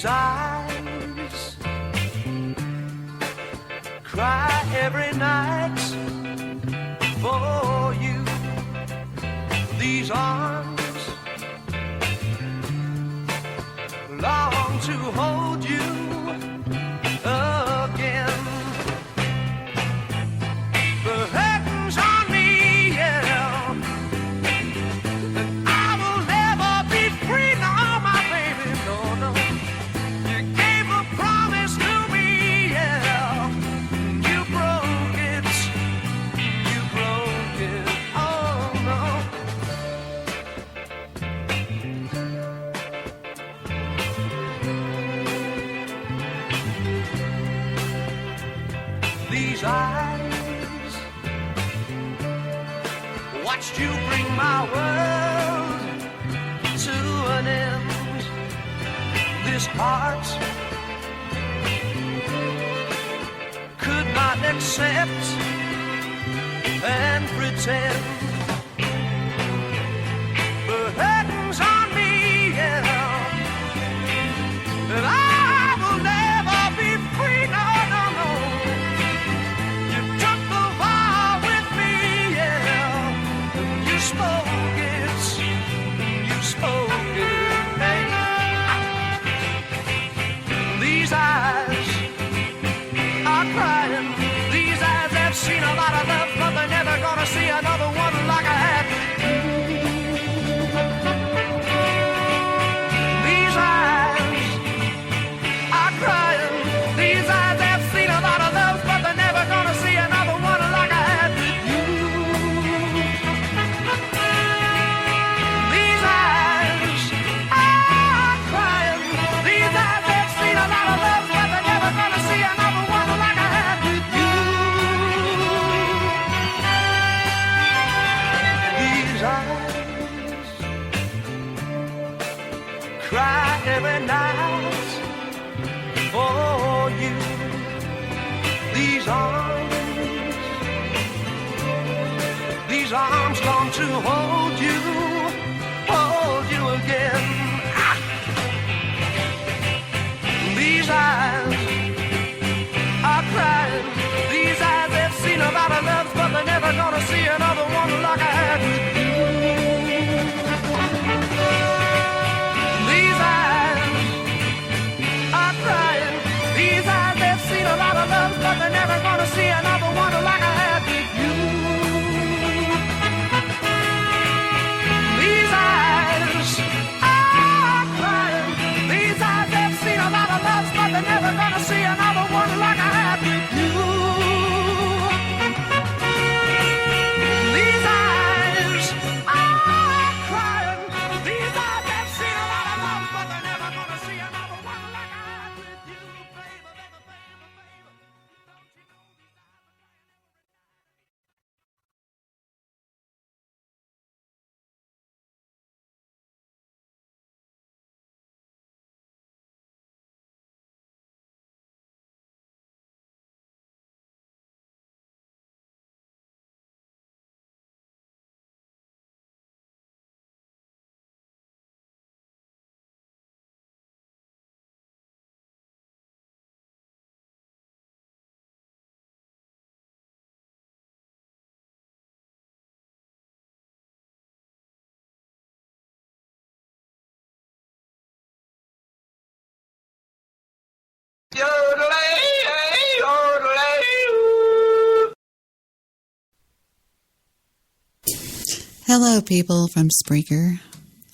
These eyes cry every night for you. These arms long to hold you again. The heaven's on me, yeah, and I will never be free, no, my baby, no, no. You gave a promise to me, yeah, you broke it, oh no. These eyes watched you bring my world to an end. This heart could not accept and pretend. The heaven's on me, yeah, and I will never be free, no, no, no. You took the vow with me, yeah, and you spoke it, hey. These eyes are crying. These eyes have seen a lot of love, but they're never gonna see another one like I had with you. These eyes are crying. These eyes have seen a lot of love, but they're never gonna see another one like I had with you. These eyes are crying. These eyes have seen a lot of love, but they're never gonna see another one like I had with you. These eyes cry every night for you. These arms long to hold you again. These eyes are crying. These eyes have seen a lot of love, but they're never gonna see another one like I had with you. These eyes are crying. These eyes have seen a lot of love, but they're never gonna see another one like I had with you. These eyes are crying. These eyes have seen a lot of love, but they're never gonna see another one like I had with you. These eyes are crying. These eyes have seen a lot of love, but they're never gonna see another one like I had with you, baby, baby, baby, baby. Don't you know these eyes are Hello, people from Spreaker.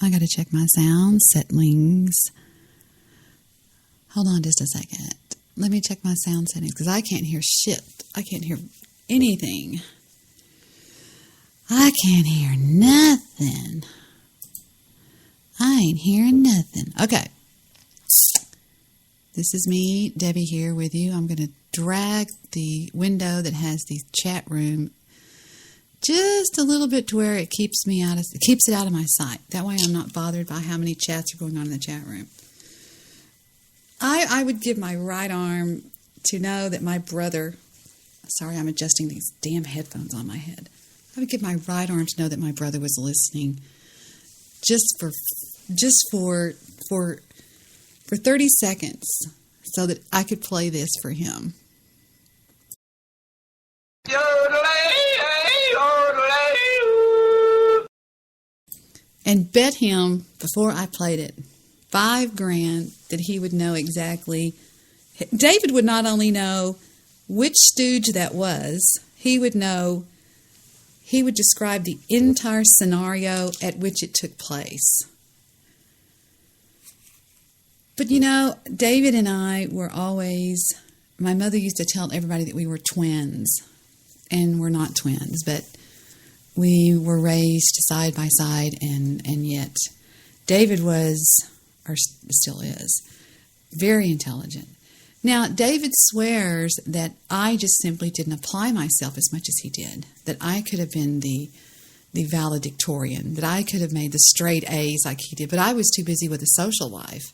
I got to check my sound settings. Hold on just a second. Let me check my sound settings because I can't hear shit. I can't hear anything. I can't hear nothing. I ain't hearing nothing. Okay. This is me, Debbie, here with you. I'm going to drag the window that has the chat room just a little bit to where it keeps it out of my sight. That way I'm not bothered by how many chats are going on in the chat room. I would give my right arm to know that my brother, sorry, I'm adjusting these damn headphones on my head. I would give my right arm to know that my brother was listening just for for 30 seconds so that I could play this for him. And bet him, before I played it, $5,000 that he would know exactly. David would not only know which stooge that was, he would describe the entire scenario at which it took place. But you know, David and I were always, my mother used to tell everybody that we were twins. And we're not twins, but we were raised side by side, and yet David was, or still is, very intelligent. Now, David swears that I just simply didn't apply myself as much as he did, that I could have been the valedictorian, that I could have made the straight A's like he did, but I was too busy with a social life.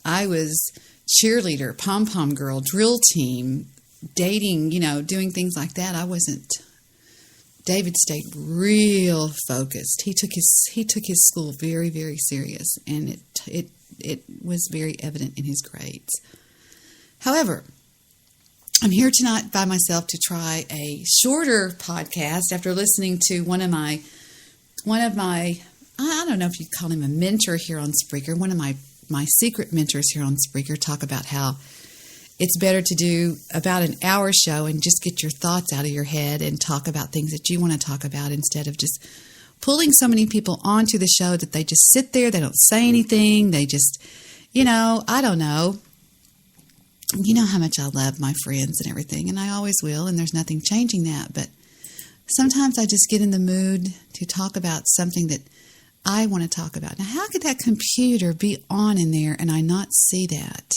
I was cheerleader, pom-pom girl, drill team, dating, doing things like that. I wasn't. David stayed real focused. He took his school very, very serious, and it was very evident in his grades. However, I'm here tonight by myself to try a shorter podcast after listening to one of my I don't know if you'd call him a mentor here on Spreaker, one of my secret mentors here on Spreaker, talk about how it's better to do about an hour show and just get your thoughts out of your head and talk about things that you want to talk about instead of just pulling so many people onto the show that they just sit there, they don't say anything, they just, I don't know. You know how much I love my friends and everything, and I always will, and there's nothing changing that. But sometimes I just get in the mood to talk about something that I want to talk about. Now, how could that computer be on in there and I not see that?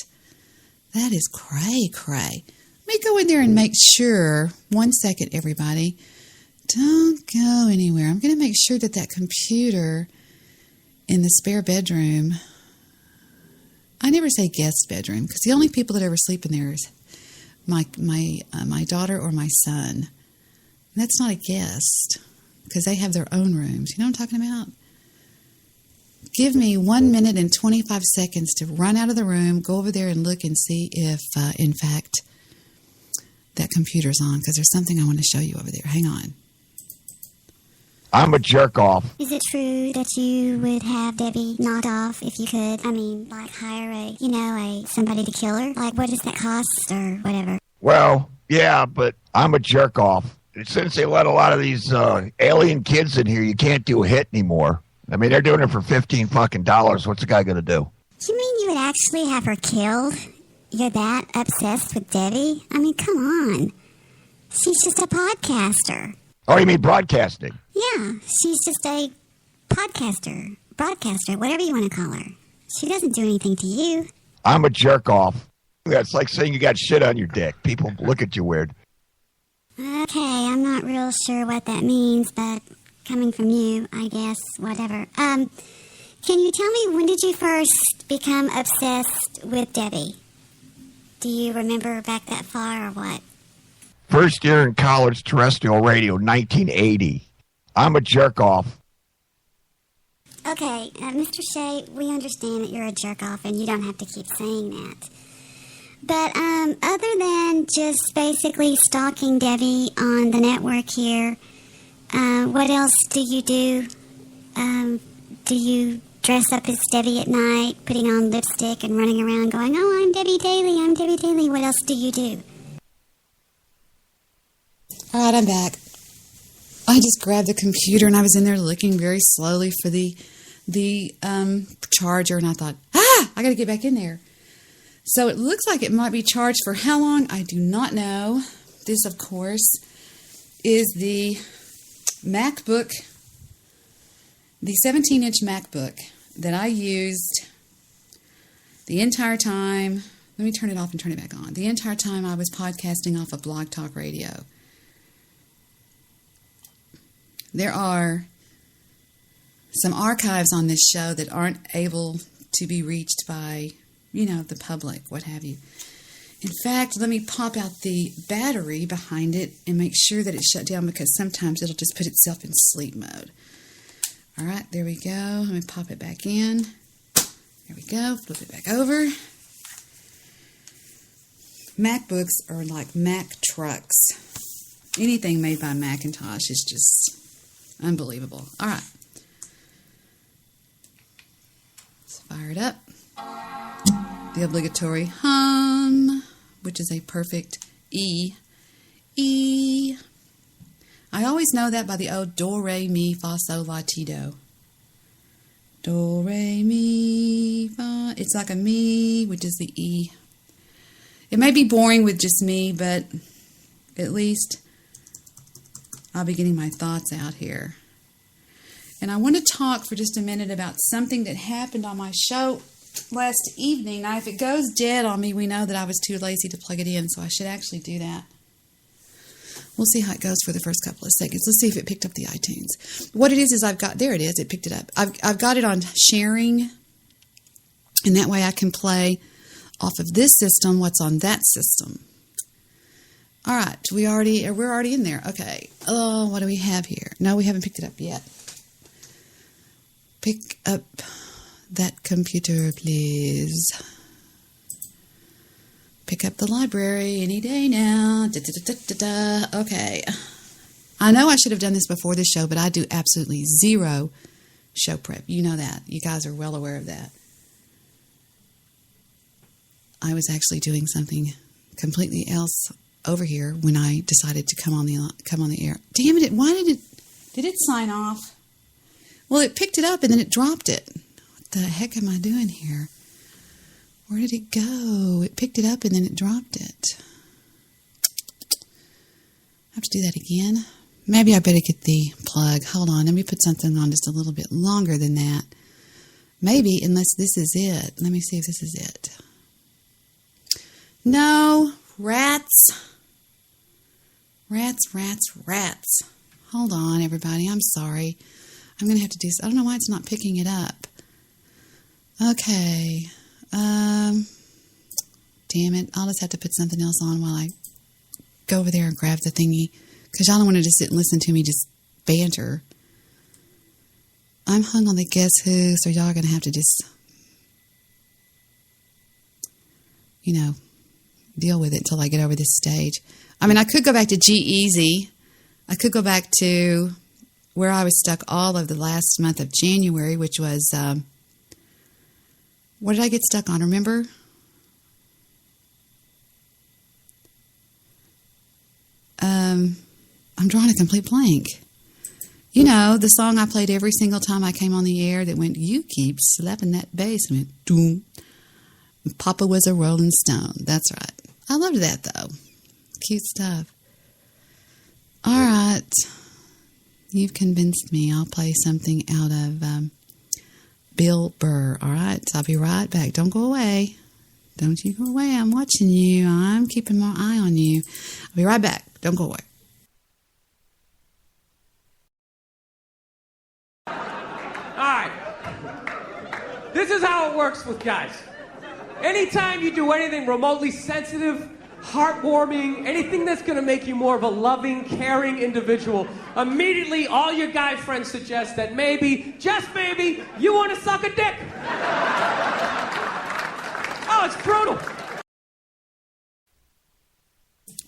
That is cray. Let me go in there and make sure. 1 second, everybody. Don't go anywhere. I'm going to make sure that computer in the spare bedroom, I never say guest bedroom, because the only people that ever sleep in there is my daughter or my son. And that's not a guest, because they have their own rooms. You know what I'm talking about? Give me 1 minute and 25 seconds to run out of the room, go over there and look and see if, in fact, that computer's on, because there's something I want to show you over there. Hang on. I'm a jerk off. Is it true that you would have Debbie knocked off if you could? I mean, like hire somebody to kill her? Like, what does that cost or whatever? Well, yeah, but I'm a jerk off. Since they let a lot of these alien kids in here, you can't do a hit anymore. I mean, they're doing it for $15 fucking. What's the guy going to do? You mean you would actually have her killed? You're that obsessed with Debbie? I mean, come on. She's just a podcaster. Oh, you mean broadcasting? Yeah, she's just a podcaster, broadcaster, whatever you want to call her. She doesn't do anything to you. I'm a jerk off. That's like saying you got shit on your dick. People look at you weird. Okay, I'm not real sure what that means, but coming from you, I guess, whatever. Can you tell me, when did you first become obsessed with Debbie? Do you remember back that far or what? First year in college, terrestrial radio, 1980. I'm a jerk off. Okay, Mr. Shea, we understand that you're a jerk off and you don't have to keep saying that. But other than just basically stalking Debbie on the network here, what else do you do? Do you dress up as Debbie at night, putting on lipstick and running around going, oh, I'm Debbie Daly, I'm Debbie Daly. What else do you do? All right, I'm back. I just grabbed the computer and I was in there looking very slowly for the charger, and I thought, I got to get back in there. So it looks like it might be charged for how long? I do not know. This, of course, is the MacBook, the 17-inch MacBook that I used the entire time. Let me turn it off and turn it back on. The entire time I was podcasting off of Blog Talk Radio. There are some archives on this show that aren't able to be reached by, the public, what have you. In fact, let me pop out the battery behind it and make sure that it's shut down, because sometimes it'll just put itself in sleep mode. All right, there we go. Let me pop it back in. There we go. Flip it back over. MacBooks are like Mac trucks. Anything made by Macintosh is just unbelievable. All right. Let's fire it up. The obligatory hum, which is a perfect E. E. I always know that by the old do, re, mi, fa, sol, la, ti, do. Do, re, mi, fa. It's like a mi, which is the E. It may be boring with just me, but at least I'll be getting my thoughts out here. And I want to talk for just a minute about something that happened on my show last evening. Now, if it goes dead on me, we know that I was too lazy to plug it in, so I should actually do that. We'll see how it goes for the first couple of seconds. Let's see if it picked up the iTunes. What it is I've got, there it is, it picked it up. I've got it on sharing, and that way I can play off of this system what's on that system. All right, we're already in there. Okay. Oh, what do we have here? No, we haven't picked it up yet. Pick up that computer, please. Pick up the library any day now. Da, da, da, da, da. Okay. I know I should have done this before the show, but I do absolutely zero show prep. You know that. You guys are well aware of that. I was actually doing something completely else over here when I decided to come on the air. Damn it! Why did it sign off? Well, it picked it up and then it dropped it. What the heck am I doing here? Where did it go? It picked it up and then it dropped it. I have to do that again. Maybe I better get the plug. Hold on, let me put something on just a little bit longer than that. Maybe, unless this is it. Let me see if this is it. No, rats. Rats. Hold on, everybody. I'm sorry. I'm going to have to do this. I don't know why it's not picking it up. Okay. Damn it. I'll just have to put something else on while I go over there and grab the thingy. Because y'all don't want to just sit and listen to me just banter. I'm hung on the guess who, so y'all are going to have to just, deal with it until I get over this stage. I mean, I could go back to G-Easy. I could go back to where I was stuck all of the last month of January, which was, what did I get stuck on? Remember? I'm drawing a complete blank. You know, the song I played every single time I came on the air that went, you keep slapping that bass. I went, doom. Papa was a Rolling Stone. That's right. I loved that, though. Cute stuff. All right. You've convinced me. I'll play something out of Bill Burr. All right. So I'll be right back. Don't go away. Don't you go away. I'm watching you. I'm keeping my eye on you. I'll be right back. Don't go away. All right. This is how it works with guys. Anytime you do anything remotely sensitive, heartwarming, anything that's going to make you more of a loving, caring individual, immediately all your guy friends suggest that maybe, just maybe, you want to suck a dick. Oh, it's brutal.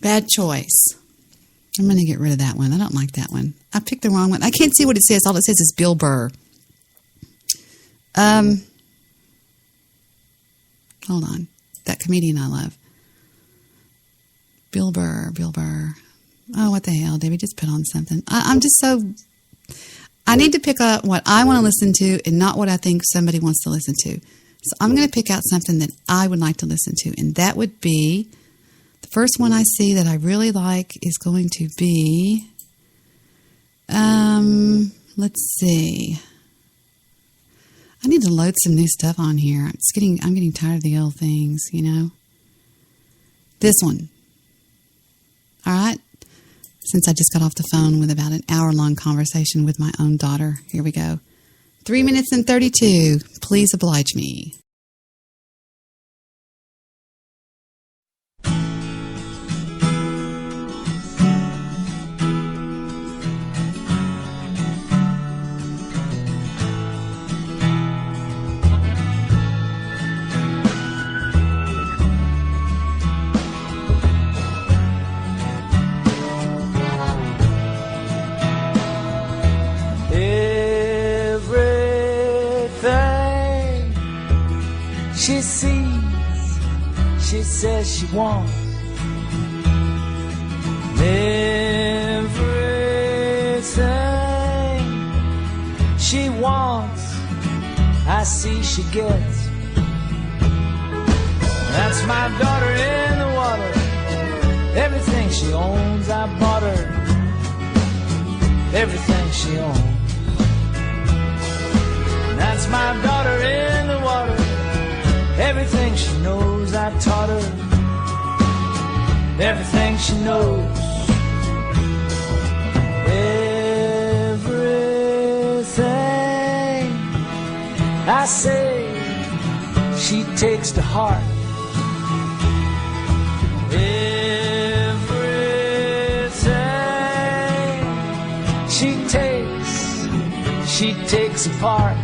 Bad choice. I'm going to get rid of that one. I don't like that one. I picked the wrong one. I can't see what it says. All it says is Bill Burr. Hold on. That comedian I love. Bill Burr. Oh, what the hell, Debbie? Just put on something. I'm just so... I need to pick up what I want to listen to and not what I think somebody wants to listen to. So I'm going to pick out something that I would like to listen to, and that would be... The first one I see that I really like is going to be... let's see... I need to load some new stuff on here. I'm getting tired of the old things, you know. This one. All right. Since I just got off the phone with about an hour-long conversation with my own daughter. Here we go. 3 minutes and 32. Please oblige me. says she wants everything she wants, I see she gets. That's my daughter in the water. Everything she owns, I bought her. Everything she owns. That's my daughter in the water. Everything she knows, I taught her. Everything she knows. Everything I say, she takes to heart. Everything she takes apart.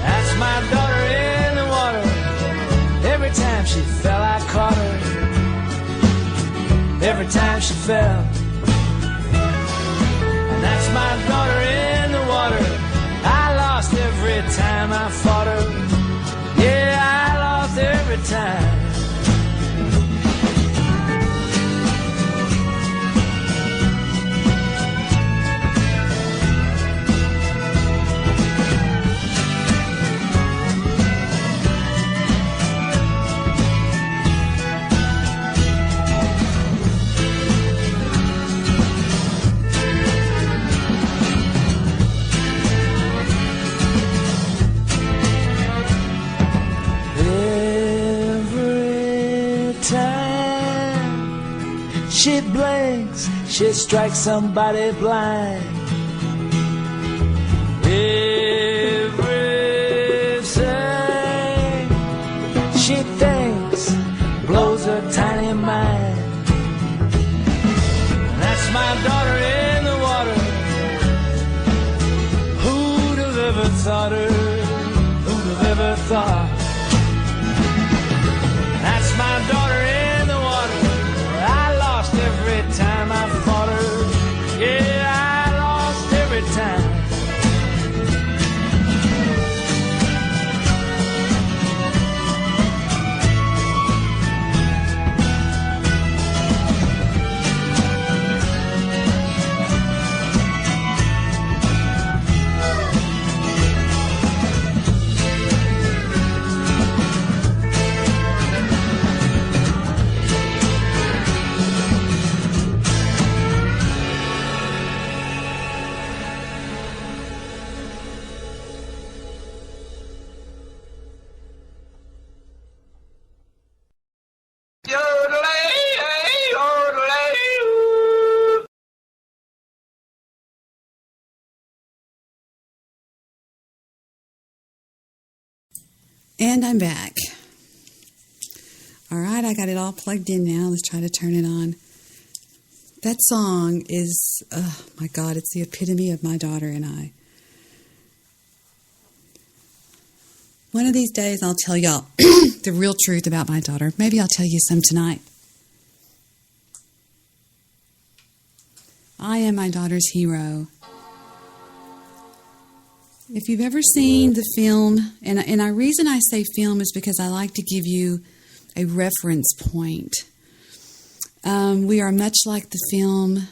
That's my daughter in the water. Every time she fell, I caught her. Every time she fell. And that's my daughter in the water. I lost every time I fought her. Yeah, I lost every time. She blinks, she strikes somebody blind. Everything she thinks blows her tiny mind. That's my daughter in the water. Who'd have ever thought her? Who'd have ever thought? That's my daughter in the water. I lost every time I fought her. Yeah, I lost every time. And I'm back. All right, I got it all plugged in now. Let's try to turn it on. That song is, oh my God, it's the epitome of my daughter and I. One of these days I'll tell y'all the real truth about my daughter. Maybe I'll tell you some tonight. I am my daughter's hero. If you've ever seen the film, and the reason I say film is because I like to give you a reference point. We are much like the film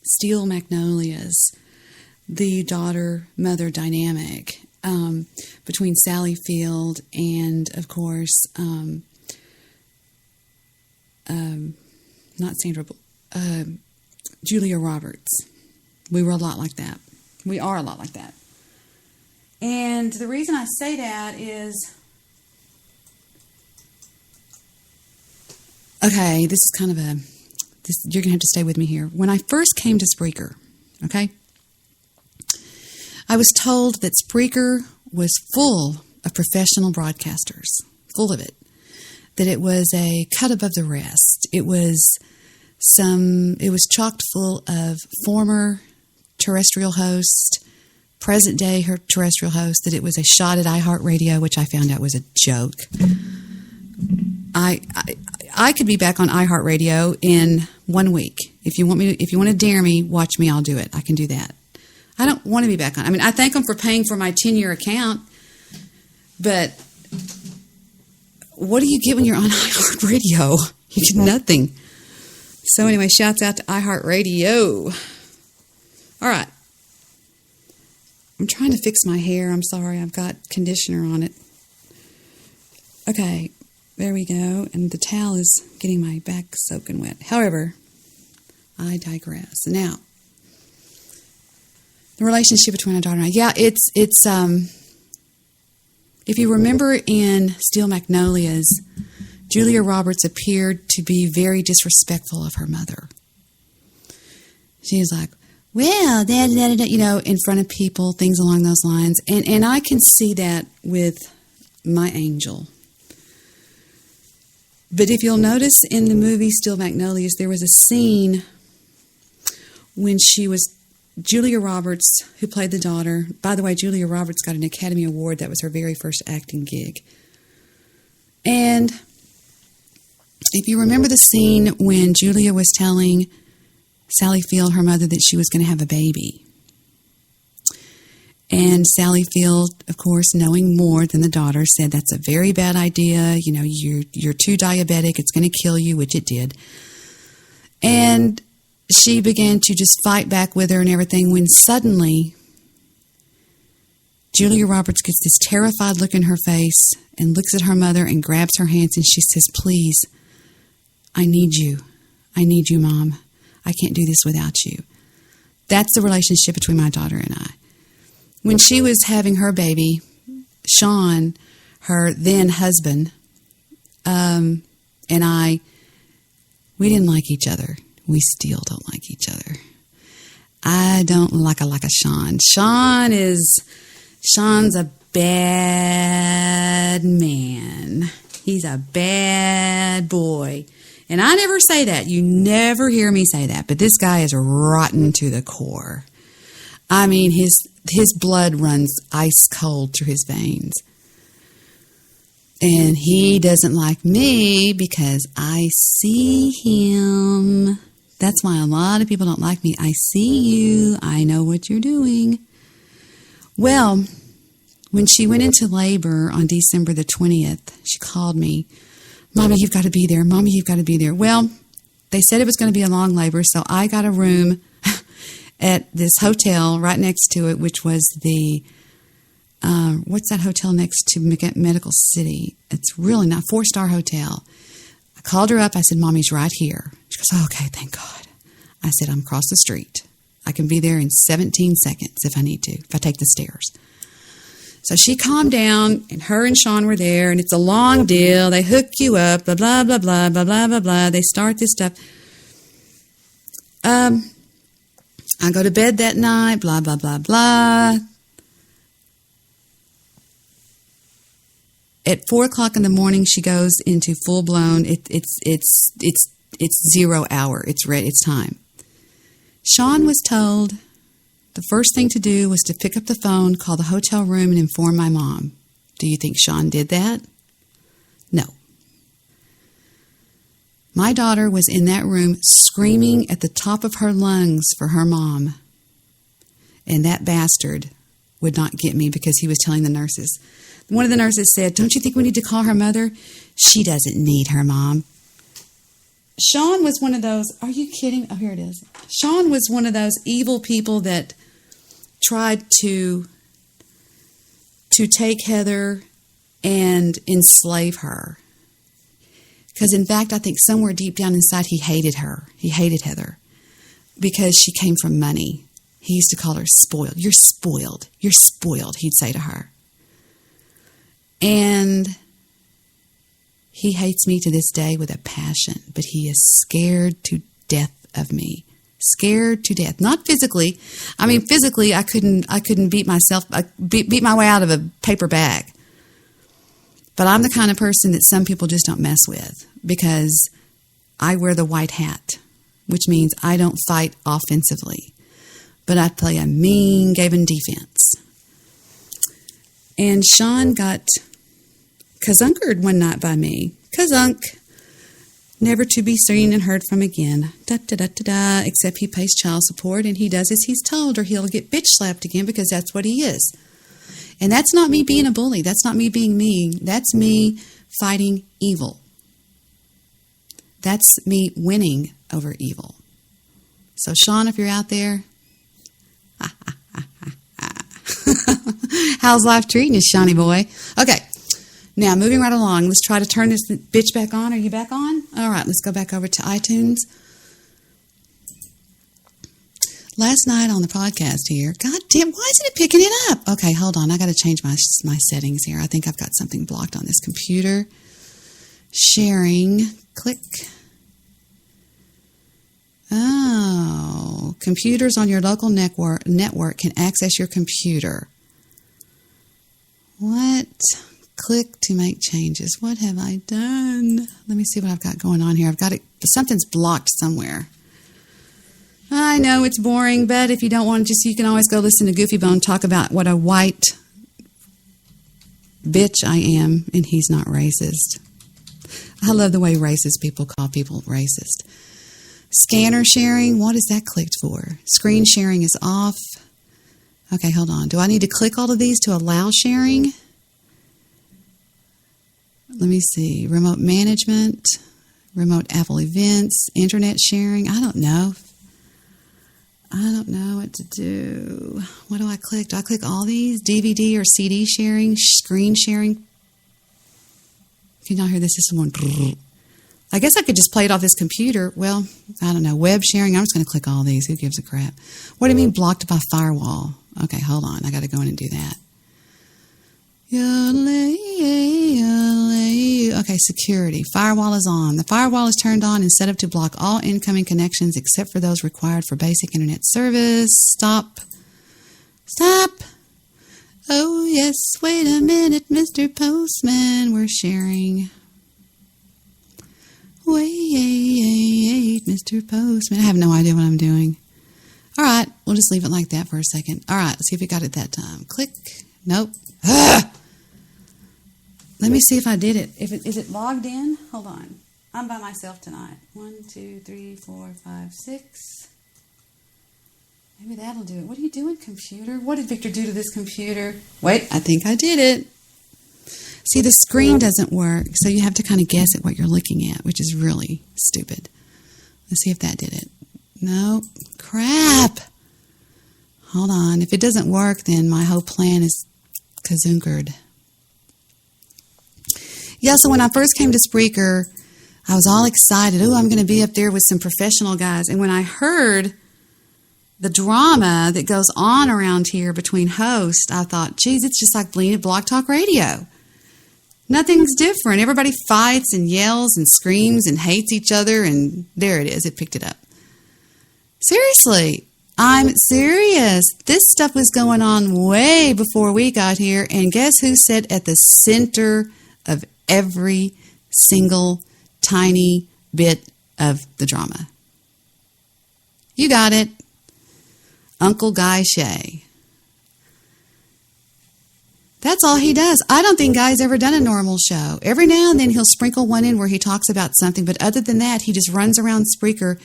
Steel Magnolias, the daughter-mother dynamic between Sally Field and, of course, not Sandra, Julia Roberts. We were a lot like that. We are a lot like that. And the reason I say that is, okay, this is kind of you're going to have to stay with me here. When I first came to Spreaker, okay, I was told that Spreaker was full of professional broadcasters, full of it, that it was a cut above the rest. It was chocked full of former terrestrial hosts, present day terrestrial host, that it was a shot at iHeartRadio, which I found out was a joke. I could be back on iHeartRadio in 1 week. If you want to dare me, watch me, I'll do it. I can do that. I don't want to be back on. I mean, I thank them for paying for my 10-year account, but what do you get when you're on iHeartRadio? You get nothing. So anyway, shouts out to iHeartRadio. All right. I'm trying to fix my hair. I'm sorry. I've got conditioner on it. Okay. There we go. And the towel is getting my back soaking wet. However, I digress. Now, the relationship between my daughter and I. Yeah, it's if you remember in Steel Magnolias, Julia Roberts appeared to be very disrespectful of her mother. She was like, well, in front of people, things along those lines. And I can see that with my angel. But if you'll notice in the movie Steel Magnolias, there was a scene when Julia Roberts, who played the daughter. By the way, Julia Roberts got an Academy Award. That was her very first acting gig. And if you remember the scene when Julia was telling Sally Field, her mother, that she was going to have a baby. And Sally Field, of course, knowing more than the daughter, said that's a very bad idea. You're too diabetic. It's going to kill you, which it did. And she began to just fight back with her and everything when suddenly Julia Roberts gets this terrified look in her face and looks at her mother and grabs her hands and she says, please, I need you. I need you, Mom. I can't do this without you. That's the relationship between my daughter and I. When she was having her baby, Sean, her then husband, and I, we didn't like each other. We still don't like each other. I don't like a Sean. Sean's a bad man. He's a bad boy. And I never say that. You never hear me say that. But this guy is rotten to the core. I mean, his blood runs ice cold through his veins. And he doesn't like me because I see him. That's why a lot of people don't like me. I see you. I know what you're doing. Well, when she went into labor on December the 20th, she called me. Mommy, you've got to be there. Mommy, you've got to be there. Well, they said it was going to be a long labor, so I got a room at this hotel right next to it, which was the, what's that hotel next to Medical City? It's really not, 4-star hotel. I called her up. I said, Mommy's right here. She goes, oh, okay, thank God. I said, I'm across the street. I can be there in 17 seconds if I need to, if I take the stairs. So she calmed down, and her and Sean were there, and it's a long deal. They hook you up, blah, blah, blah, blah, blah, blah, blah, blah. They start this stuff. I go to bed that night, blah, blah, blah, blah. At 4 o'clock in the morning, she goes into full-blown, it's 0 hour. It's time. Sean was told the first thing to do was to pick up the phone, call the hotel room, and inform my mom. Do you think Sean did that? No. My daughter was in that room screaming at the top of her lungs for her mom. And that bastard would not get me because he was telling the nurses. One of the nurses said, don't you think we need to call her mother? She doesn't need her mom. Sean was one of those, are you kidding? Oh, here it is. Sean was one of those evil people that tried to take Heather and enslave her. Because, in fact, I think somewhere deep down inside he hated her. He hated Heather because she came from money. He used to call her spoiled. You're spoiled. You're spoiled, he'd say to her. And he hates me to this day with a passion, but he is scared to death of me. Scared to death. Not physically. I mean, physically, I couldn't beat myself, beat my way out of a paper bag. But I'm the kind of person that some people just don't mess with because I wear the white hat, which means I don't fight offensively, but I play a mean game of defense. And Sean got kazunkered one night by me. Kazunk. Never to be seen and heard from again. Da-da-da-da-da. Except he pays child support and he does as he's told or he'll get bitch slapped again because that's what he is. And that's not me being a bully. That's not me being mean. That's me fighting evil. That's me winning over evil. So, Sean, if you're out there, how's life treating you, Shawnee boy? Okay, now moving right along. Let's try to turn this bitch back on. Are you back on? All right, let's go back over to iTunes. Last night on the podcast here, God damn, why isn't it picking it up? Okay, hold on. I got to change my settings here. I think I've got something blocked on this computer. Sharing. Click. Oh, computers on your local network can access your computer. What? Click to make changes. What have I done? Let me see what I've got going on here. I've got it. Something's blocked somewhere. I know it's boring, but if you don't want to, you can always go listen to Goofy Bone talk about what a white bitch I am, and he's not racist. I love the way racist people call people racist. Scanner sharing, what is that clicked for? Screen sharing is off. Okay, hold on. Do I need to click all of these to allow sharing? Let me see. Remote management, remote Apple events, internet sharing. I don't know. I don't know what to do. What do I click? Do I click all these? DVD or CD sharing, screen sharing. Can y'all hear this? This is one. I guess I could just play it off this computer. Well, I don't know. Web sharing. I'm just going to click all these. Who gives a crap? What do you mean blocked by firewall? Okay, hold on. I got to go in and do that. Okay, security. Firewall is on. The firewall is turned on and set up to block all incoming connections except for those required for basic internet service. Stop. Stop. Oh, yes. Wait a minute, Mr. Postman. We're sharing. Wait, Mr. Postman. I have no idea what I'm doing. All right, we'll just leave it like that for a second. All right, let's see if we got it that time. Click. Nope. Ah! Let me see if I did it. Is it logged in? Hold on. I'm by myself tonight. 1, 2, 3, 4, 5, 6. Maybe that'll do it. What are you doing, computer? What did Victor do to this computer? Wait, I think I did it. See, the screen doesn't work, so you have to kind of guess at what you're looking at, which is really stupid. Let's see if that did it. Nope. Crap. Hold on. If it doesn't work, then my whole plan is kazunkered. Yeah, so when I first came to Spreaker, I was all excited. Oh, I'm going to be up there with some professional guys. And when I heard the drama that goes on around here between hosts, I thought, geez, it's just like being at Blog Talk Radio. Nothing's different. Everybody fights and yells and screams and hates each other, and there it is. It picked it up. Seriously, I'm serious. This stuff was going on way before we got here, and guess who sat at the center of every single tiny bit of the drama? You got it. Uncle Guy Shay. That's all he does. I don't think Guy's ever done a normal show. Every now and then he'll sprinkle one in where he talks about something, but other than that, he just runs around Spreaker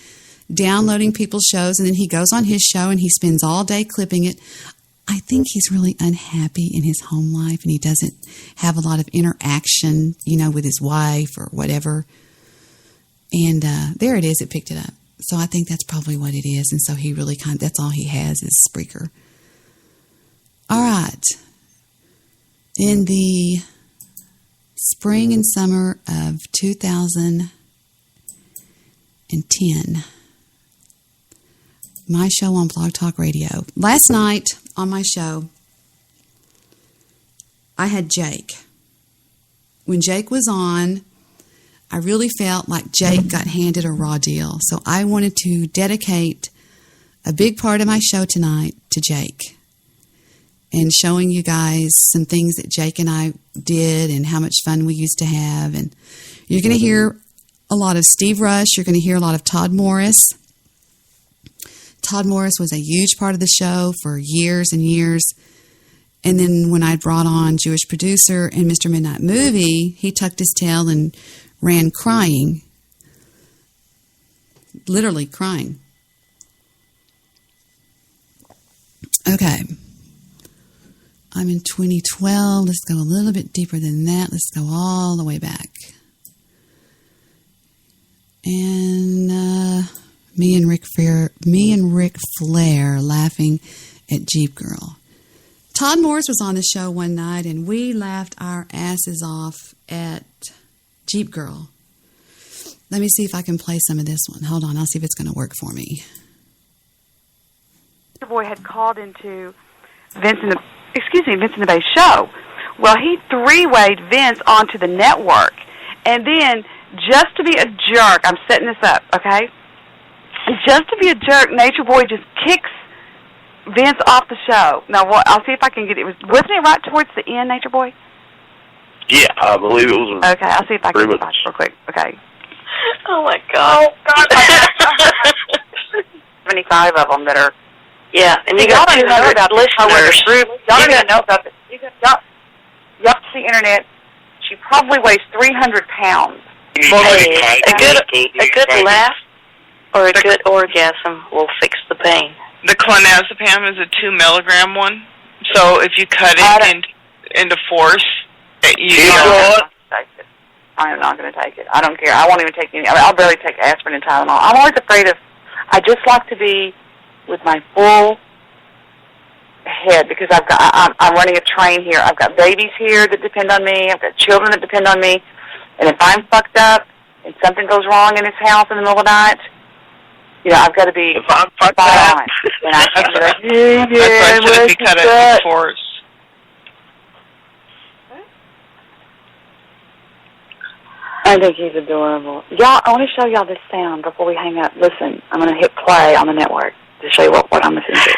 downloading people's shows, and then he goes on his show and he spends all day clipping it. I think he's really unhappy in his home life, and he doesn't have a lot of interaction, with his wife or whatever. And there it is. It picked it up. So I think that's probably what it is. And so he really that's all he has is Spreaker. All right. In the spring and summer of 2010, my show on Blog Talk Radio. Last night on my show, I had Jake. When Jake was on, I really felt like Jake got handed a raw deal. So I wanted to dedicate a big part of my show tonight to Jake and showing you guys some things that Jake and I did and how much fun we used to have. And you're going to hear a lot of Steve Rush. You're going to hear a lot of Todd Morris. Todd Morris was a huge part of the show for years and years. And then when I brought on Jewish Producer and Mr. Midnight Movie, he tucked his tail and ran crying. Literally crying. Okay. I'm in 2012. Let's go a little bit deeper than that. Let's go all the way back. And me and Ric Flair laughing at Jeep Girl. Todd Morris was on the show one night, and we laughed our asses off at Jeep Girl. Let me see if I can play some of this one. Hold on, I'll see if it's going to work for me. Your boy had called into Vince in the Bay show. Well, he three-wayed Vince onto the network, and then just to be a jerk, I'm setting this up, okay? Just to be a jerk, Nature Boy just kicks Vince off the show. Now, I'll see if I can get it. Wasn't it right towards the end, Nature Boy? Yeah, I believe it was. Okay, I'll see if I can get it real quick. Okay. Oh, my God. 75 of them that are... Yeah, and you got 200 listeners. Y'all don't even know about this. Y'all see the internet. She probably weighs 300 pounds. Hey, a good laugh or a good orgasm will fix the pain. The clonazepam is a 2 milligram one, so if you cut it into force, I'm not going to take it. I don't care. I won't even take any. I'll barely take aspirin and Tylenol. I'm always afraid of. I just like to be with my full head because I'm running a train here. I've got babies here that depend on me. I've got children that depend on me. And if I'm fucked up and something goes wrong in this house in the middle of the night, I've got to be spot on. And I can't be like, yeah, that's why if you cut it in force. I think he's adorable. Y'all, I want to show y'all this sound before we hang up. Listen, I'm going to hit play on the network to show you what I'm listening to.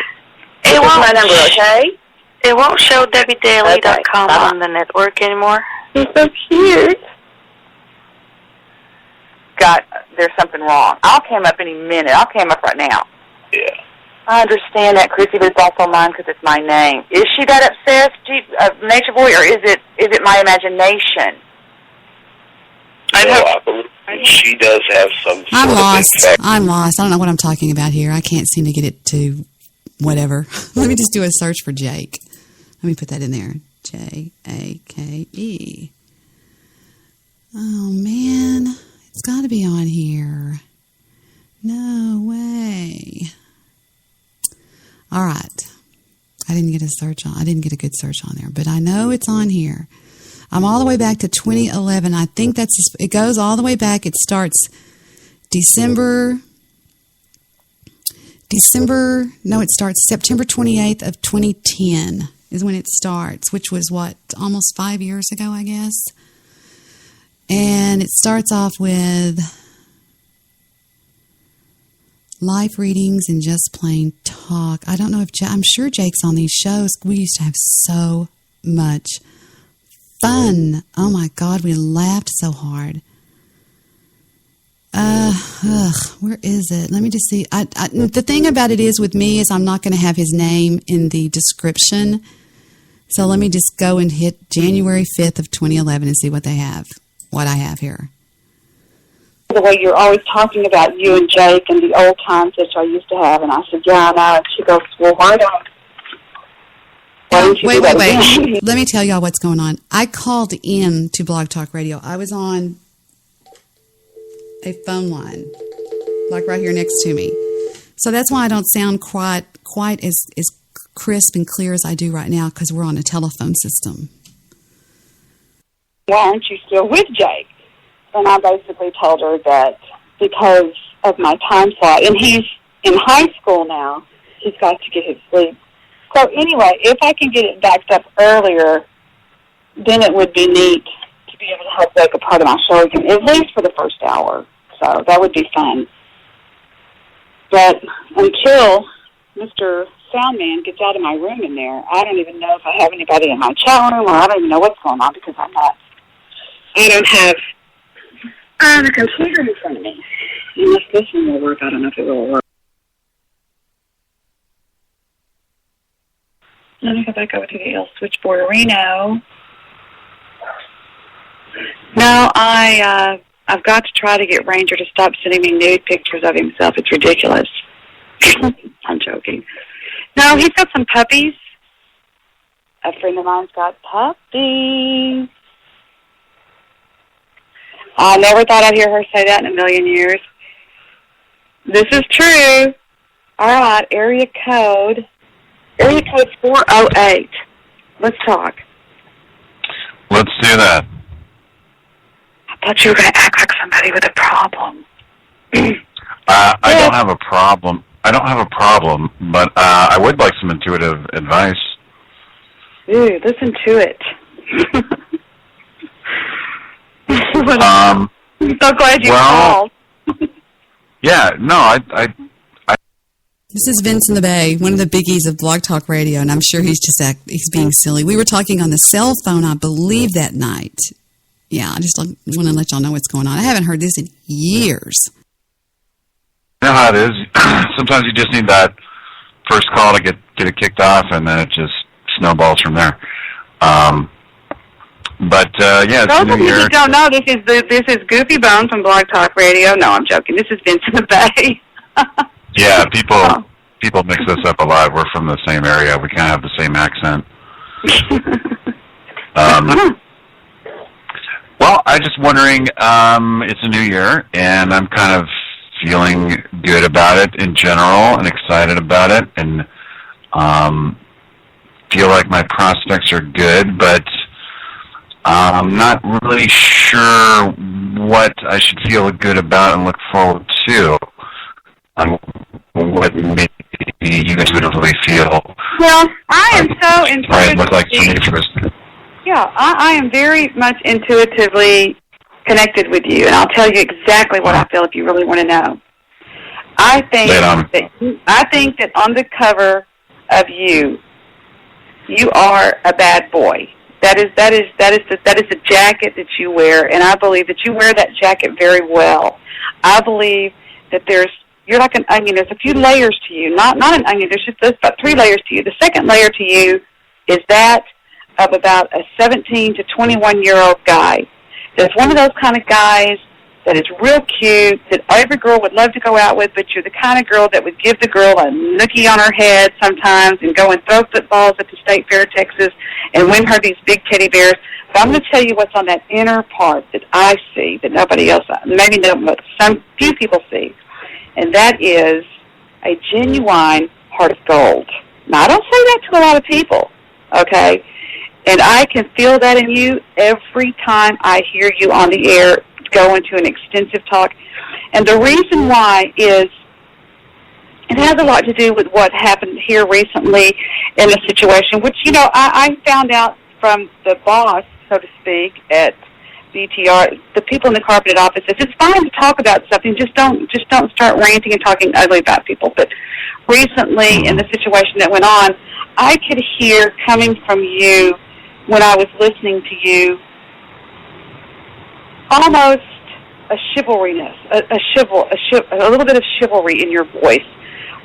It won't, my number, okay? It won't show DebiDaily.com on the network anymore. He's so cute. There's something wrong. I'll cam up any minute. I'll cam up right now. Yeah. I understand that, Chrissy, but it's also mine because it's my name. Is she that obsessed, Nature Boy, or is it my imagination? I believe she does have some. I'm lost. I don't know what I'm talking about here. I can't seem to get it to whatever. Let me just do a search for Jake. Let me put that in there. Jake. Oh, man. It's got to be on here. No way. All right. I didn't get a good search on there, but I know it's on here. I'm all the way back to 2011. I think it goes all the way back. It starts it starts September 28th of 2010 is when it starts, which was almost 5 years ago, I guess. And it starts off with live readings and just plain talk. I don't know I'm sure Jake's on these shows. We used to have so much fun. Oh my God, we laughed so hard. Where is it? Let me just see. The thing about it is with me is I'm not going to have his name in the description. So let me just go and hit January 5th of 2011 and see what I have here. The way you're always talking about you and Jake and the old times that I used to have. And I said, yeah, I know. And she goes, well, why don't you Wait. Let me tell y'all what's going on. I called in to Blog Talk Radio. I was on a phone line, like right here next to me. So that's why I don't sound quite as crisp and clear as I do right now, because we're on a telephone system. Why aren't you still with Jake? And I basically told her that because of my time slot, and he's in high school now, he's got to get his sleep. So anyway, if I can get it backed up earlier, then it would be neat to be able to help make a part of my show again, at least for the first hour. So that would be fun. But until Mr. Soundman gets out of my room in there, I don't even know if I have anybody in my chat room, or I don't even know what's going on because I don't have the computer in front of me. Unless this one will work, I don't know if it will work. Let me go back over to the L switchboard Reno. No, I've got to try to get Ranger to stop sending me nude pictures of himself. It's ridiculous. I'm joking. No, he's got some puppies. a friend of mine's got puppies. I never thought I'd hear her say that in a million years. This is true. All right, area code 408. Let's talk. Let's do that. I thought you were going to act like somebody with a problem. I don't have a problem. But I would like some intuitive advice. Ooh, listen to it. I'm so glad you called. Yeah, no, I This is Vince in the Bay, one of the biggies of Blog Talk Radio, and I'm sure he's being silly. We were talking on the cell phone, I believe, that night. Yeah, I just want to let y'all know what's going on. I haven't heard this in years. You know how it is. Sometimes you just need that first call to get it kicked off, and then it just snowballs from there. But yeah, it's those New of you Year. who don't know, this is Goofy Bone from Blog Talk Radio. No, I'm joking. This is Vince in the Bay. Yeah, people mix this up a lot. We're from the same area. We kind of have the same accent. Well, I'm just wondering, it's a new year, and I'm kind of feeling good about it in general and excited about it, and feel like my prospects are good, but I'm not really sure what I should feel good about and look forward to. What maybe you guys would really feel. Well, I am so intuitive. Look like for me first. Yeah, I am very much intuitively connected with you, and I'll tell you exactly what I feel if you really want to know. I think that on the cover of you are a bad boy. That is the jacket that you wear, and I believe that you wear that jacket very well. I believe that you're like an onion. There's a few layers to you. Not an onion. There's about 3 layers to you. The second layer to you is that of about a 17 to 21-year-old guy. There's one of those kind of guys that is real cute, that every girl would love to go out with, but you're the kind of girl that would give the girl a nookie on her head sometimes and go and throw footballs at the State Fair, Texas, and win her these big teddy bears. But I'm going to tell you what's on that inner part that I see, that nobody else, maybe no, but few people see, and that is a genuine heart of gold. Now, I don't say that to a lot of people, okay? And I can feel that in you every time I hear you on the air go into an extensive talk. And the reason why is it has a lot to do with what happened here recently in a situation, which, I found out from the boss, so to speak, at BTR, the people in the carpeted offices. It's fine to talk about something, just don't start ranting and talking ugly about people. But recently, in the situation that went on, I could hear coming from you when I was listening to you almost a chivalryness, a little bit of chivalry in your voice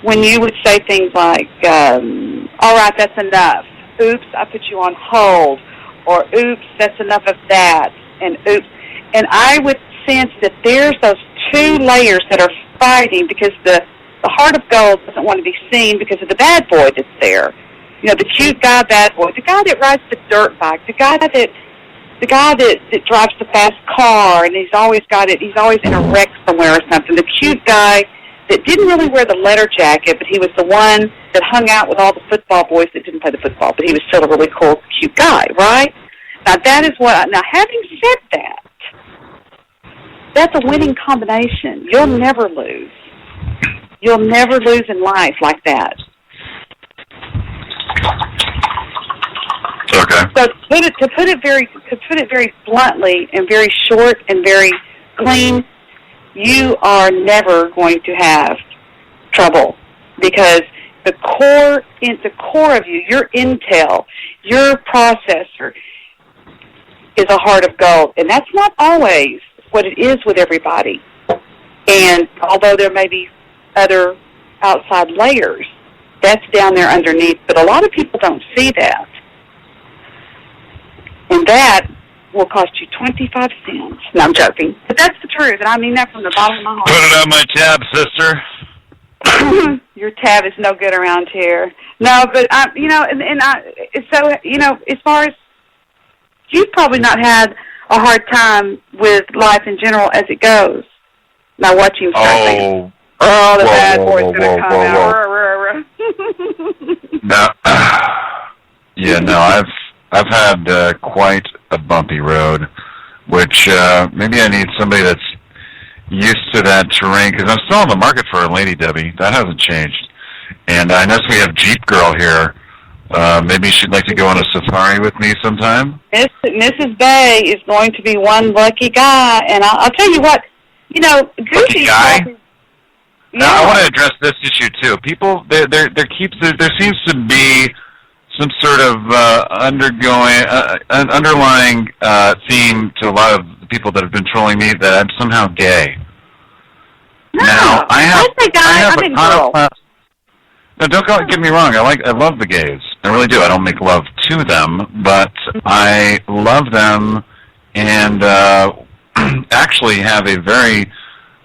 when you would say things like, all right, that's enough. Oops, I put you on hold. Or, oops, that's enough of that. And oops. And I would sense that there's those 2 layers that are fighting because the heart of gold doesn't want to be seen because of the bad boy that's there. The cute guy, bad boy, the guy that rides the dirt bike, the guy that drives the fast car, and he's always in a wreck somewhere or something. The cute guy that didn't really wear the leather jacket, but he was the one that hung out with all the football boys that didn't play the football, but he was still a really cool, cute guy, right? Now, having said that, that's a winning combination. You'll never lose. You'll never lose in life like that. Okay. So to put it very bluntly and very short and very clean, you are never going to have trouble because the core of you, your intel, your processor, is a heart of gold, and that's not always what it is with everybody. And although there may be other outside layers, that's down there underneath. But a lot of people don't see that. And that will cost you 25 cents. No, I'm joking. But that's the truth, and I mean that from the bottom of my heart. Put it on my tab, sister. Your tab is no good around here. No, but as far as you've probably not had a hard time with life in general as it goes. Now watching him start thinking, the bad boy's going to come out. No, yeah, no, I've had quite a bumpy road, which maybe I need somebody that's used to that terrain, because I'm still on the market for a lady, Debbie. That hasn't changed. And I notice we have Jeep Girl here. Maybe she'd like to go on a safari with me sometime. Mrs. Bay is going to be one lucky guy, and I'll tell you what, Lucky guy? Now, I want to address this issue, too. People, there seems to be some sort of underlying theme to a lot of the people that have been trolling me that I'm somehow gay. No, now, I have a girl. No, don't get me wrong. I love the gays. I really do. I don't make love to them, but I love them, and actually have a very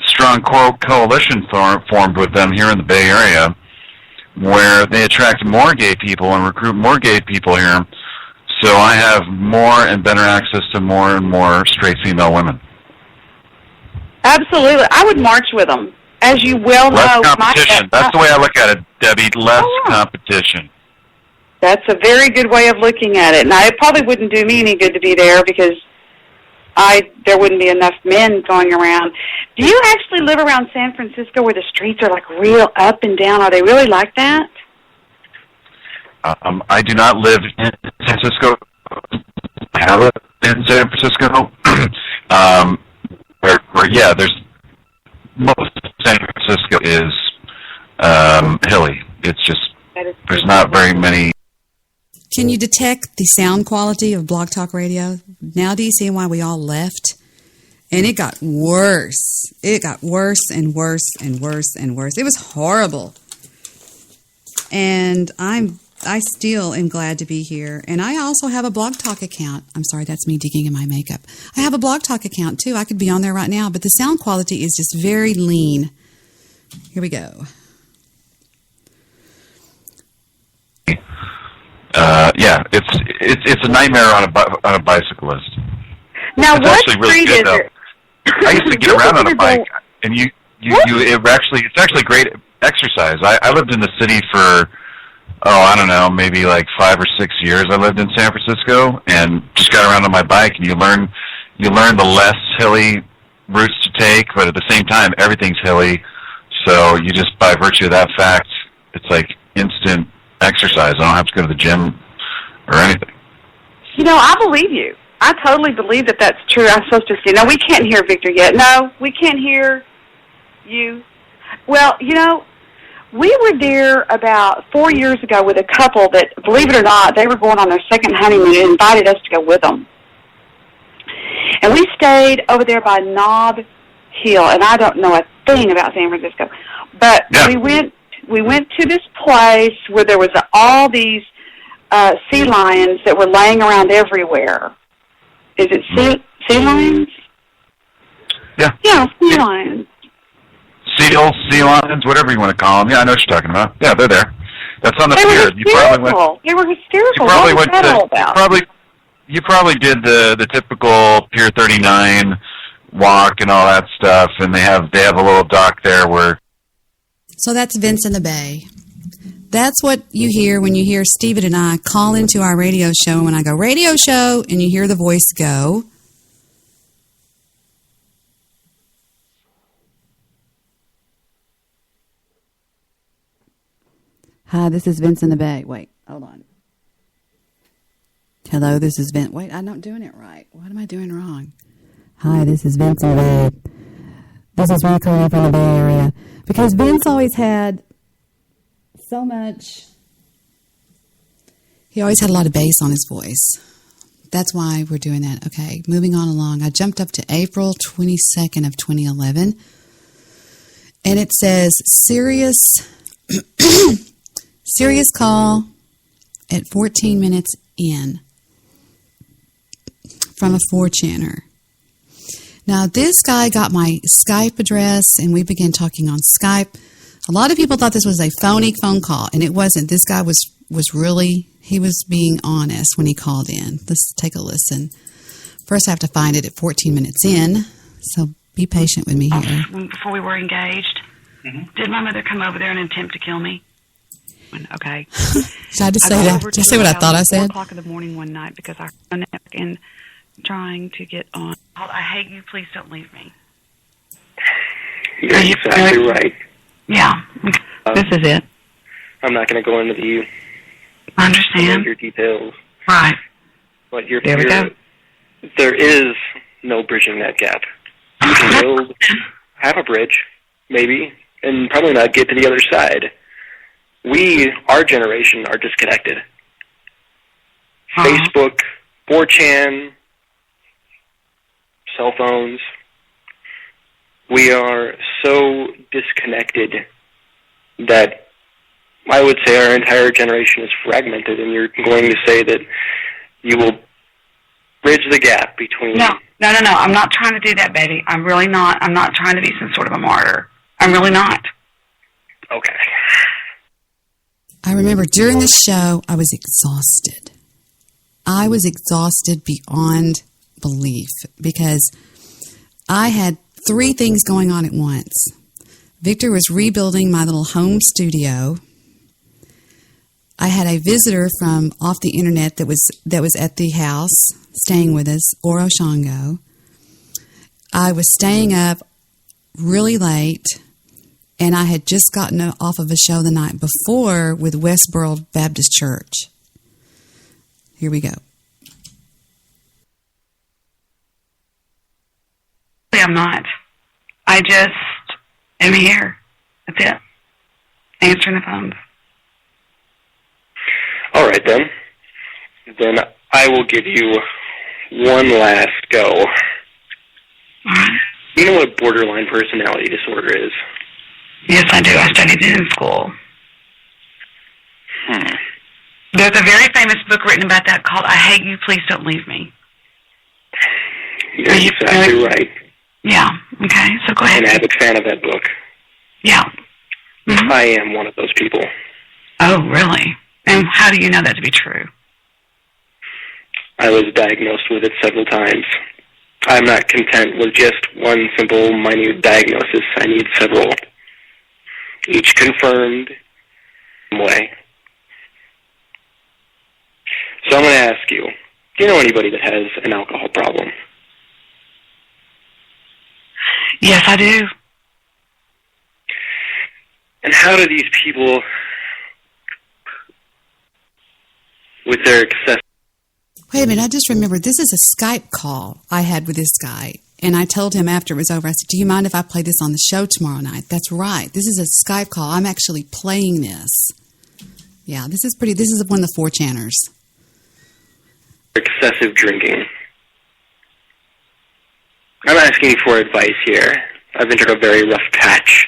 strong coalition formed with them here in the Bay Area, where they attract more gay people and recruit more gay people here. So I have more and better access to more and more straight female women. Absolutely. I would march with them. As you well know... Less competition. That's the way I look at it, Debbie. Less competition. That's a very good way of looking at it. Now, it probably wouldn't do me any good to be there because there wouldn't be enough men going around. Do you actually live around San Francisco where the streets are like real up and down? Are they really like that? I do not live in San Francisco. I live in San Francisco. Where there's most of San Francisco is hilly. It's just there's not very many. Can you detect the sound quality of Blog Talk Radio? Now do you see why we all left? And it got worse. It got worse and worse and worse and worse. It was horrible. And I still am glad to be here. And I also have a Blog Talk account. I'm sorry, that's me digging in my makeup. I have a Blog Talk account too. I could be on there right now, but the sound quality is just very lean. Here we go. It's a nightmare on a bicyclist. Now, it's actually really good though. I used to get around on a bike, and it's actually great exercise. I lived in the city for I don't know, maybe like 5 or 6 years. I lived in San Francisco and just got around on my bike, and you learn the less hilly routes to take, but at the same time everything's hilly. So you just, by virtue of that fact, it's like instant exercise. I don't have to go to the gym or anything. I believe you. I totally believe that that's true. I'm supposed to see. No, we can't hear Victor yet. No, we can't hear you. Well, we were there about 4 years ago with a couple that, believe it or not, they were going on their second honeymoon and invited us to go with them. And we stayed over there by Nob Hill, and I don't know a thing about San Francisco. But we went to this place where there was all these sea lions that were laying around everywhere. Is it sea lions? Yeah. Yeah, sea lions. Seals, sea lions, whatever you want to call them. Yeah, I know what you're talking about. Yeah, they're there. That's on the pier. They were hysterical. You probably did the typical Pier 39 walk and all that stuff, and they have a little dock there where. So that's Vince in the Bay. That's what you hear when you hear Stephen and I call into our radio show, and when I go radio show, and you hear the voice go. Hi, this is Vince in the Bay. Wait, hold on. Hello, this is Vince. Wait, I'm not doing it right. What am I doing wrong? Hi, this is Vince in the Bay. This is Ray calling from the Bay Area. Because Vince always had so much... He always had a lot of bass on his voice. That's why we're doing that. Okay, moving on along. I jumped up to April 22nd of 2011. And it says, Sirius call at 14 minutes in from a 4chaner. Now, this guy got my Skype address, and we began talking on Skype. A lot of people thought this was a phony phone call, and it wasn't. This guy was really, he was being honest when he called in. Let's take a listen. First, I have to find it at 14 minutes in, so be patient with me here. Before we were engaged, did my mother come over there and attempt to kill me? Okay. Should I just say that? Just say what I thought I said? 4 o'clock in the morning one night because I heard my neck and trying to get on. I hate you. Please don't leave me. You're exactly right. Yeah. This is it. I'm not going to go into the I understand your details. Right. But There we go. there is no bridging that gap. You can have a bridge, maybe, and probably not get to the other side. Our generation, are disconnected. Facebook, 4chan, cell phones. We are so disconnected that I would say our entire generation is fragmented, and you're going to say that you will bridge the gap between... No. I'm not trying to do that, baby. I'm really not. I'm not trying to be some sort of a martyr. I'm really not. Okay. I remember during the show, I was exhausted. I was exhausted beyond belief because I had 3 things going on at once. Victor was rebuilding my little home studio. I had a visitor from off the internet that was at the house staying with us, Oro Shango. I was staying up really late, and I had just gotten off of a show the night before with Westboro Baptist Church. Here we go. I'm not. I just am here. That's it. Answering the phone. All right, then. Then I will give you one last go. You know what borderline personality disorder is? Yes, I do. I studied it in school. There's a very famous book written about that called I Hate You, Please Don't Leave Me. You're exactly right. Yeah. Okay, so go ahead. An avid fan of that book. Yeah. I am one of those people. Oh, really? And how do you know that to be true? I was diagnosed with it several times. I'm not content with just one simple, minute diagnosis. I need several, each confirmed in some way. So I'm going to ask you, do you know anybody that has an alcohol problem? Yes, I do. And how do these people, with their excess... Wait a minute, I just remembered, this is a Skype call I had with this guy. And I told him after it was over, I said, do you mind if I play this on the show tomorrow night? That's right. This is a Skype call. I'm actually playing this. Yeah, this is one of the 4chaners. Excessive drinking. I'm asking for advice here. I've entered a very rough patch.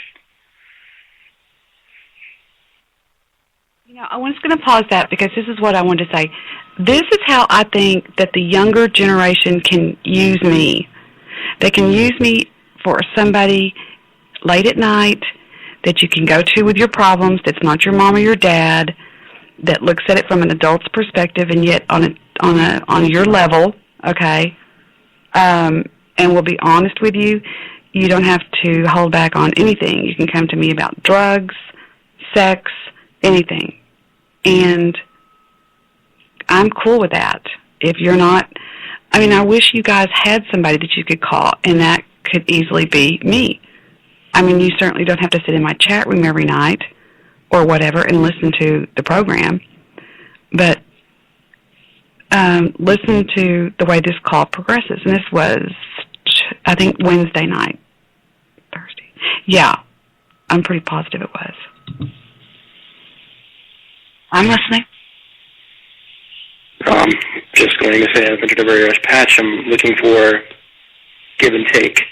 You know, I was going to pause that because this is what I wanted to say. This is how I think that the younger generation can use me. They can use me for somebody late at night that you can go to with your problems, that's not your mom or your dad, that looks at it from an adult's perspective and yet on your level, okay, and will be honest with you. You don't have to hold back on anything. You can come to me about drugs, sex, anything. And I'm cool with that. If you're not, I mean, I wish you guys had somebody that you could call, and that could easily be me. I mean, you certainly don't have to sit in my chat room every night or whatever and listen to the program, but listen to the way this call progresses. And this was, I think, Wednesday night. Thursday. Yeah, I'm pretty positive it was. I'm listening. Just going to say I've entered a very rough patch. I'm looking for give and take.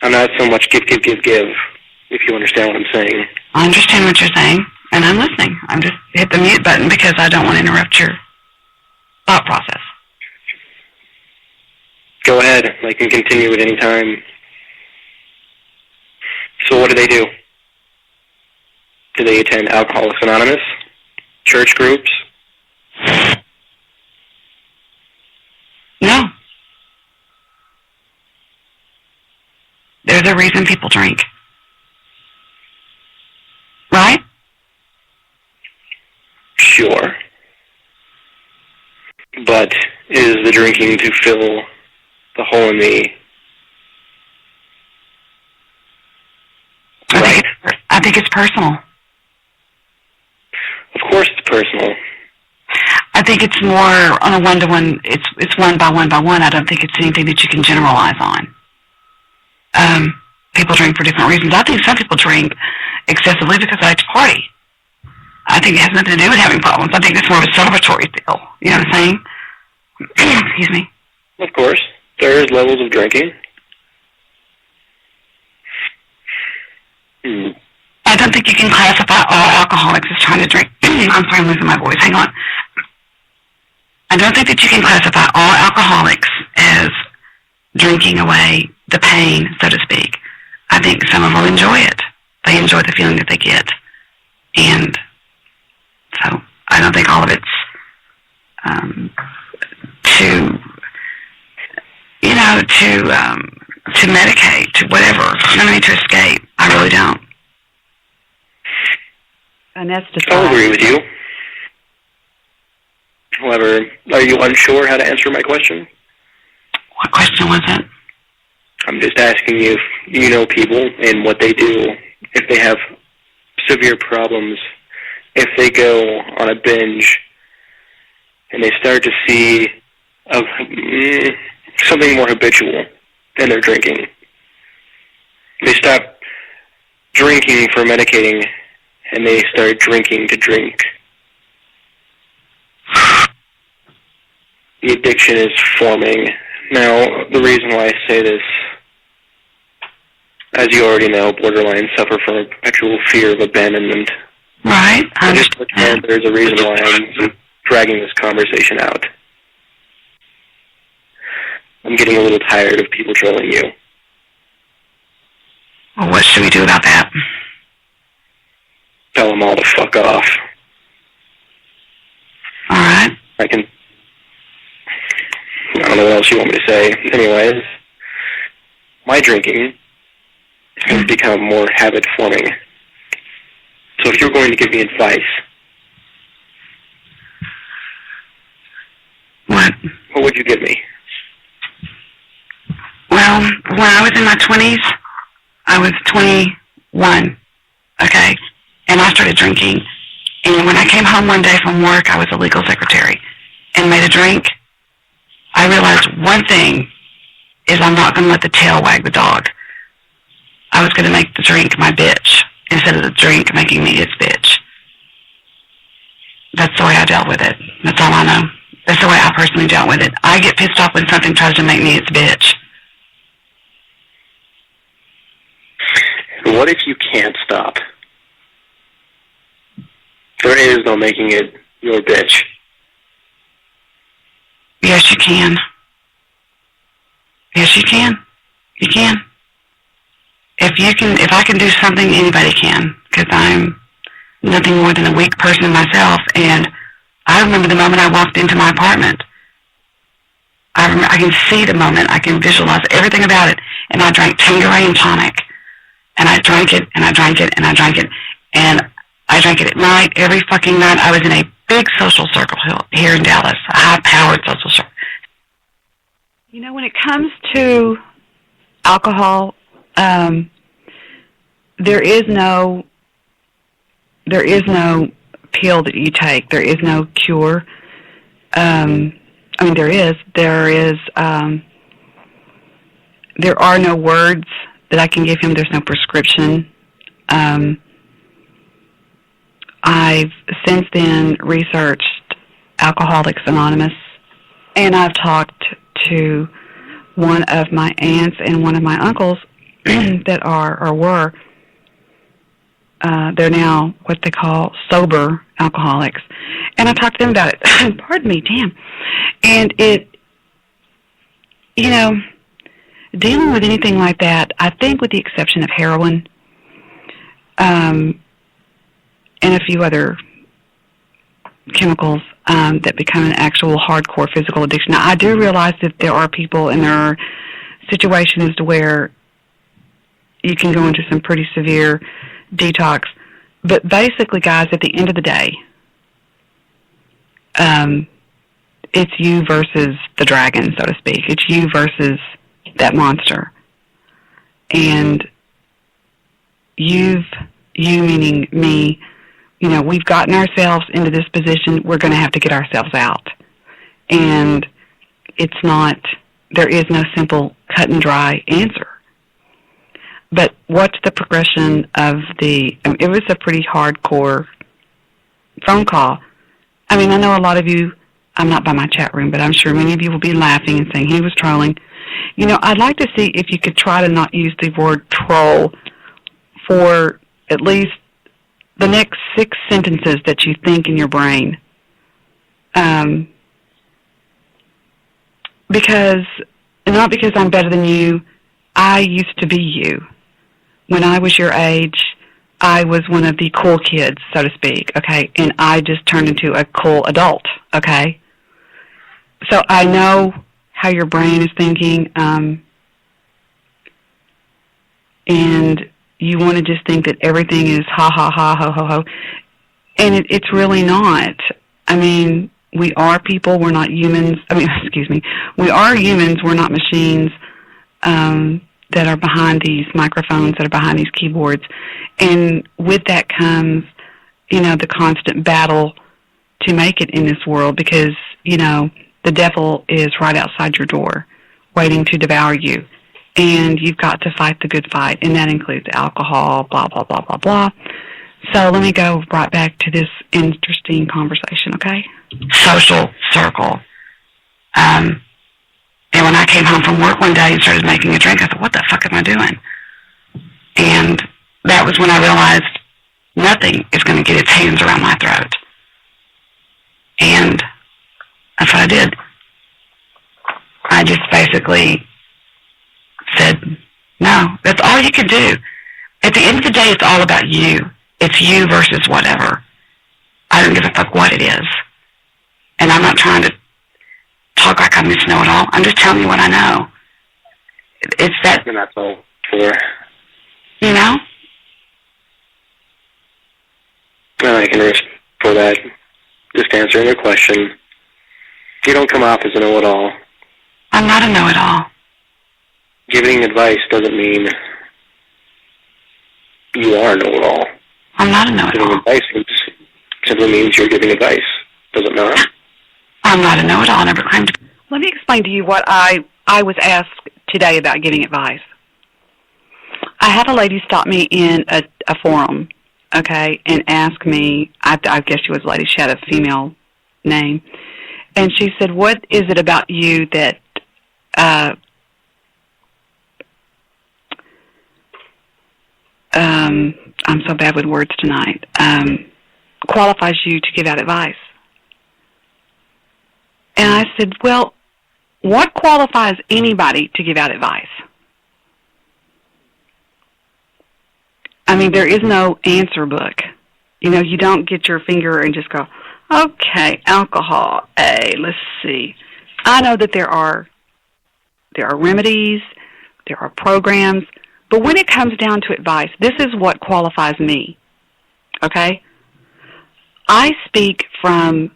I'm not so much give, if you understand what I'm saying. I understand what you're saying, and I'm listening. I'm just hit the mute button because I don't want to interrupt your thought process. Go ahead. I can continue at any time. So what do they do? Do they attend Alcoholics Anonymous? Church groups? No. There's a reason people drink. Right? Sure. But is the drinking to fill the hole in me? I think it's personal. Of course it's personal. I think it's more on a one-to-one. It's one by one by one. I don't think it's anything that you can generalize on. People drink for different reasons. I think some people drink excessively because they like to party. I think it has nothing to do with having problems. I think it's more of a celebratory deal. You know what I'm saying? Excuse me. Of course. There is levels of drinking. I don't think you can classify all alcoholics as trying to drink. I'm sorry, I'm losing my voice. Hang on. I don't think that you can classify all alcoholics as drinking away the pain, so to speak. I think some of them enjoy it. They enjoy the feeling that they get. And so I don't think all of it's to medicate, to whatever. You know what I mean? To escape. I really don't. I'll agree with you. However, are you unsure how to answer my question? What question was it? I'm just asking you if you know people and what they do, if they have severe problems, if they go on a binge and they start to see something more habitual in their drinking. They stop drinking for medicating and they start drinking to drink. The addiction is forming. Now, the reason why I say this, as you already know, borderline suffer from a perpetual fear of abandonment. Right. I understand. There's a reason why I'm dragging this conversation out. I'm getting a little tired of people trolling you. Well, what should we do about that? Tell them all to fuck off. All right. I don't know what else you want me to say. Anyways, my drinking has become more habit-forming. So if you're going to give me advice, what would you give me? Well, when I was in my 20s, I was 21, okay? And I started drinking. And when I came home one day from work, I was a legal secretary and made a drink. I realized one thing is I'm not going to let the tail wag the dog. I was going to make the drink my bitch instead of the drink making me its bitch. That's the way I dealt with it. That's all I know. That's the way I personally dealt with it. I get pissed off when something tries to make me its bitch. What if you can't stop? There is no making it your bitch. Yes, you can. Yes, you can. You can. If I can do something, anybody can. Because I'm nothing more than a weak person myself. And I remember the moment I walked into my apartment. I can see the moment. I can visualize everything about it. And I drank Tanqueray and tonic. And I drank it, and I drank it, and I drank it. And I drank it at night, every fucking night. I was in a big social circle here in Dallas, a high-powered social circle. You know, when it comes to alcohol, there is no pill that you take. There is no cure. There are no words that I can give him. There's no prescription. I've since then researched Alcoholics Anonymous, and I've talked to one of my aunts and one of my uncles that were they're now what they call sober alcoholics, and I talked to them about it. Pardon me, damn. And it, you know, dealing with anything like that, I think with the exception of heroin, and a few other chemicals that become an actual hardcore physical addiction. Now, I do realize that there are people and there are situations to where you can go into some pretty severe detox. But basically, guys, at the end of the day, it's you versus the dragon, so to speak. It's you versus that monster. And you meaning me, we've gotten ourselves into this position. We're going to have to get ourselves out. And there is no simple cut and dry answer. But what's the progression of it was a pretty hardcore phone call. I mean, I know a lot of you, I'm not by my chat room, but I'm sure many of you will be laughing and saying he was trolling. I'd like to see if you could try to not use the word troll for at least the next 6 sentences that you think in your brain. Not because I'm better than you. I used to be you. When I was your age, I was one of the cool kids, so to speak, okay? And I just turned into a cool adult, okay? So I know how your brain is thinking, and you want to just think that everything is ha, ha, ha, ho, ho, ho. And it's really not. I mean, we are people, we're not humans. We are humans, we're not machines that are behind these microphones, that are behind these keyboards. And with that comes, the constant battle to make it in this world because, the devil is right outside your door waiting to devour you. And you've got to fight the good fight, and that includes alcohol, blah, blah, blah, blah, blah. So let me go right back to this interesting conversation, okay? Social circle. And when I came home from work one day and started making a drink, I thought, what the fuck am I doing? And that was when I realized nothing is going to get its hands around my throat. And that's what I did. I just basically said, no, that's all you can do. At the end of the day, it's all about you. It's you versus whatever. I don't give a fuck what it is. And I'm not trying to talk like I'm Miss Know-It-All. I'm just telling you what I know. It's that... And that's all for... Well, I can respond for that. Just answering your question. You don't come off as a know-it-all. I'm not a know-it-all. Giving advice doesn't mean you are a know-it-all. I'm not a know-it-all. Giving advice simply means you're giving advice. Doesn't matter. I'm not a know-it-all. I never claimed to. Let me explain to you what I was asked today about giving advice. I had a lady stop me in a forum, okay, and ask me, I guess she was a lady, she had a female name, and she said, what is it about you that I'm so bad with words tonight, qualifies you to give out advice? And I said, well, what qualifies anybody to give out advice? I mean, there is no answer book. You don't get your finger and just go, okay, alcohol, let's see. I know that there are remedies, there are programs, but when it comes down to advice, this is what qualifies me, okay? I speak from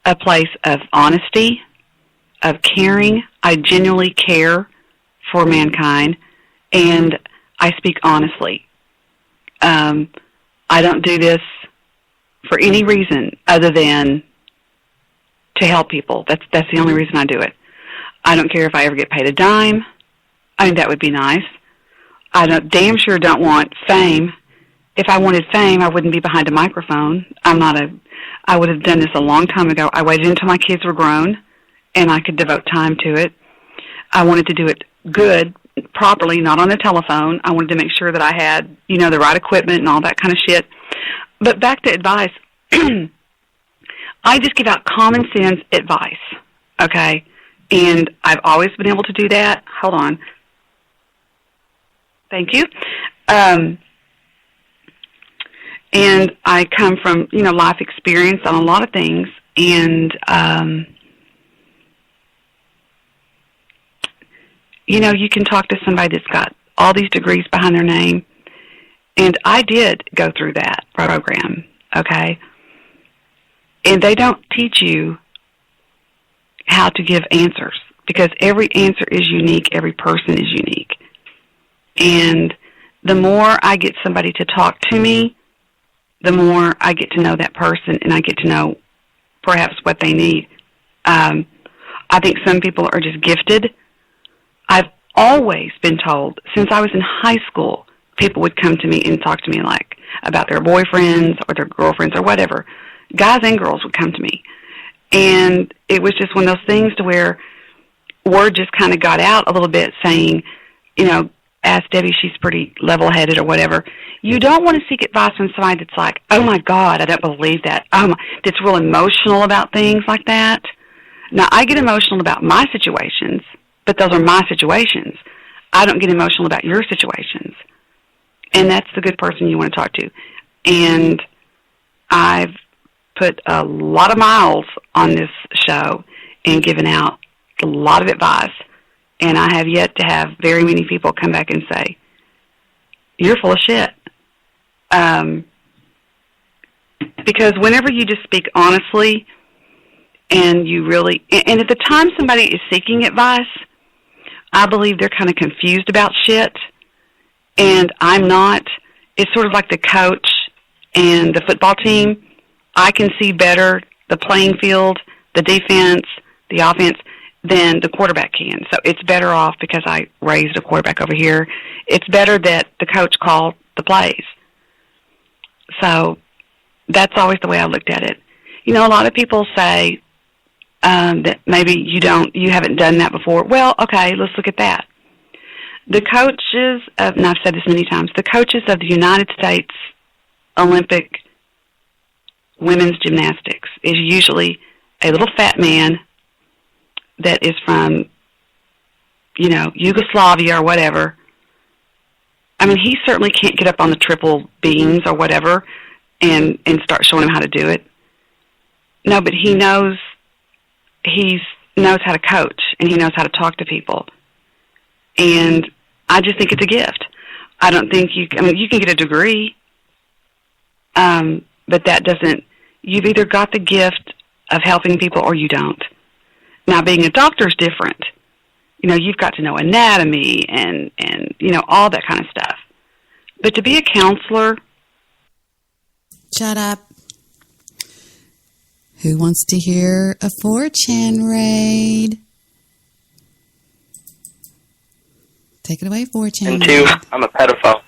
a place of honesty, of caring. I genuinely care for mankind, and I speak honestly. I don't do this for any reason other than to help people. That's the only reason I do it. I don't care if I ever get paid a dime. I mean, that would be nice. I damn sure don't want fame. If I wanted fame, I wouldn't be behind a microphone. I would have done this a long time ago. I waited until my kids were grown and I could devote time to it. I wanted to do it good, properly, not on the telephone. I wanted to make sure that I had, the right equipment and all that kind of shit. But back to advice. I just give out common sense advice, okay? And I've always been able to do that. Hold on. Thank you. And I come from, life experience on a lot of things. And, you can talk to somebody that's got all these degrees behind their name. And I did go through that program, okay? And they don't teach you how to give answers because every answer is unique. Every person is unique. And the more I get somebody to talk to me, the more I get to know that person and I get to know perhaps what they need. I think some people are just gifted. I've always been told, since I was in high school, people would come to me and talk to me like about their boyfriends or their girlfriends or whatever. Guys and girls would come to me. And it was just one of those things to where word just kind of got out a little bit saying, ask Debbie, she's pretty level-headed or whatever. You don't want to seek advice from somebody that's like, oh, my God, I don't believe that. That's real emotional about things like that. Now, I get emotional about my situations, but those are my situations. I don't get emotional about your situations. And that's the good person you want to talk to. And I've put a lot of miles on this show and given out a lot of advice. And I have yet to have very many people come back and say, you're full of shit. Because whenever you just speak honestly and you really, and at the time somebody is seeking advice, I believe they're kind of confused about shit. And I'm not. It's sort of like the coach and the football team. I can see better the playing field, the defense, the offense, than the quarterback can. So it's better off because I raised a quarterback over here. It's better that the coach called the plays. So that's always the way I looked at it. A lot of people say that maybe you haven't done that before. Well, okay, let's look at that. The coaches of, and I've said this many times, the coaches of the United States Olympic women's gymnastics is usually a little fat man that is from, Yugoslavia or whatever. I mean, he certainly can't get up on the triple beams or whatever and start showing them how to do it. No, but he knows how to coach and he knows how to talk to people. And I just think it's a gift. I don't think you can get a degree, but that doesn't, you've either got the gift of helping people or you don't. Now, being a doctor is different. You've got to know anatomy and all that kind of stuff. But to be a counselor... Shut up. Who wants to hear a 4chan raid? Take it away, 4chan. And 2, I'm a pedophile.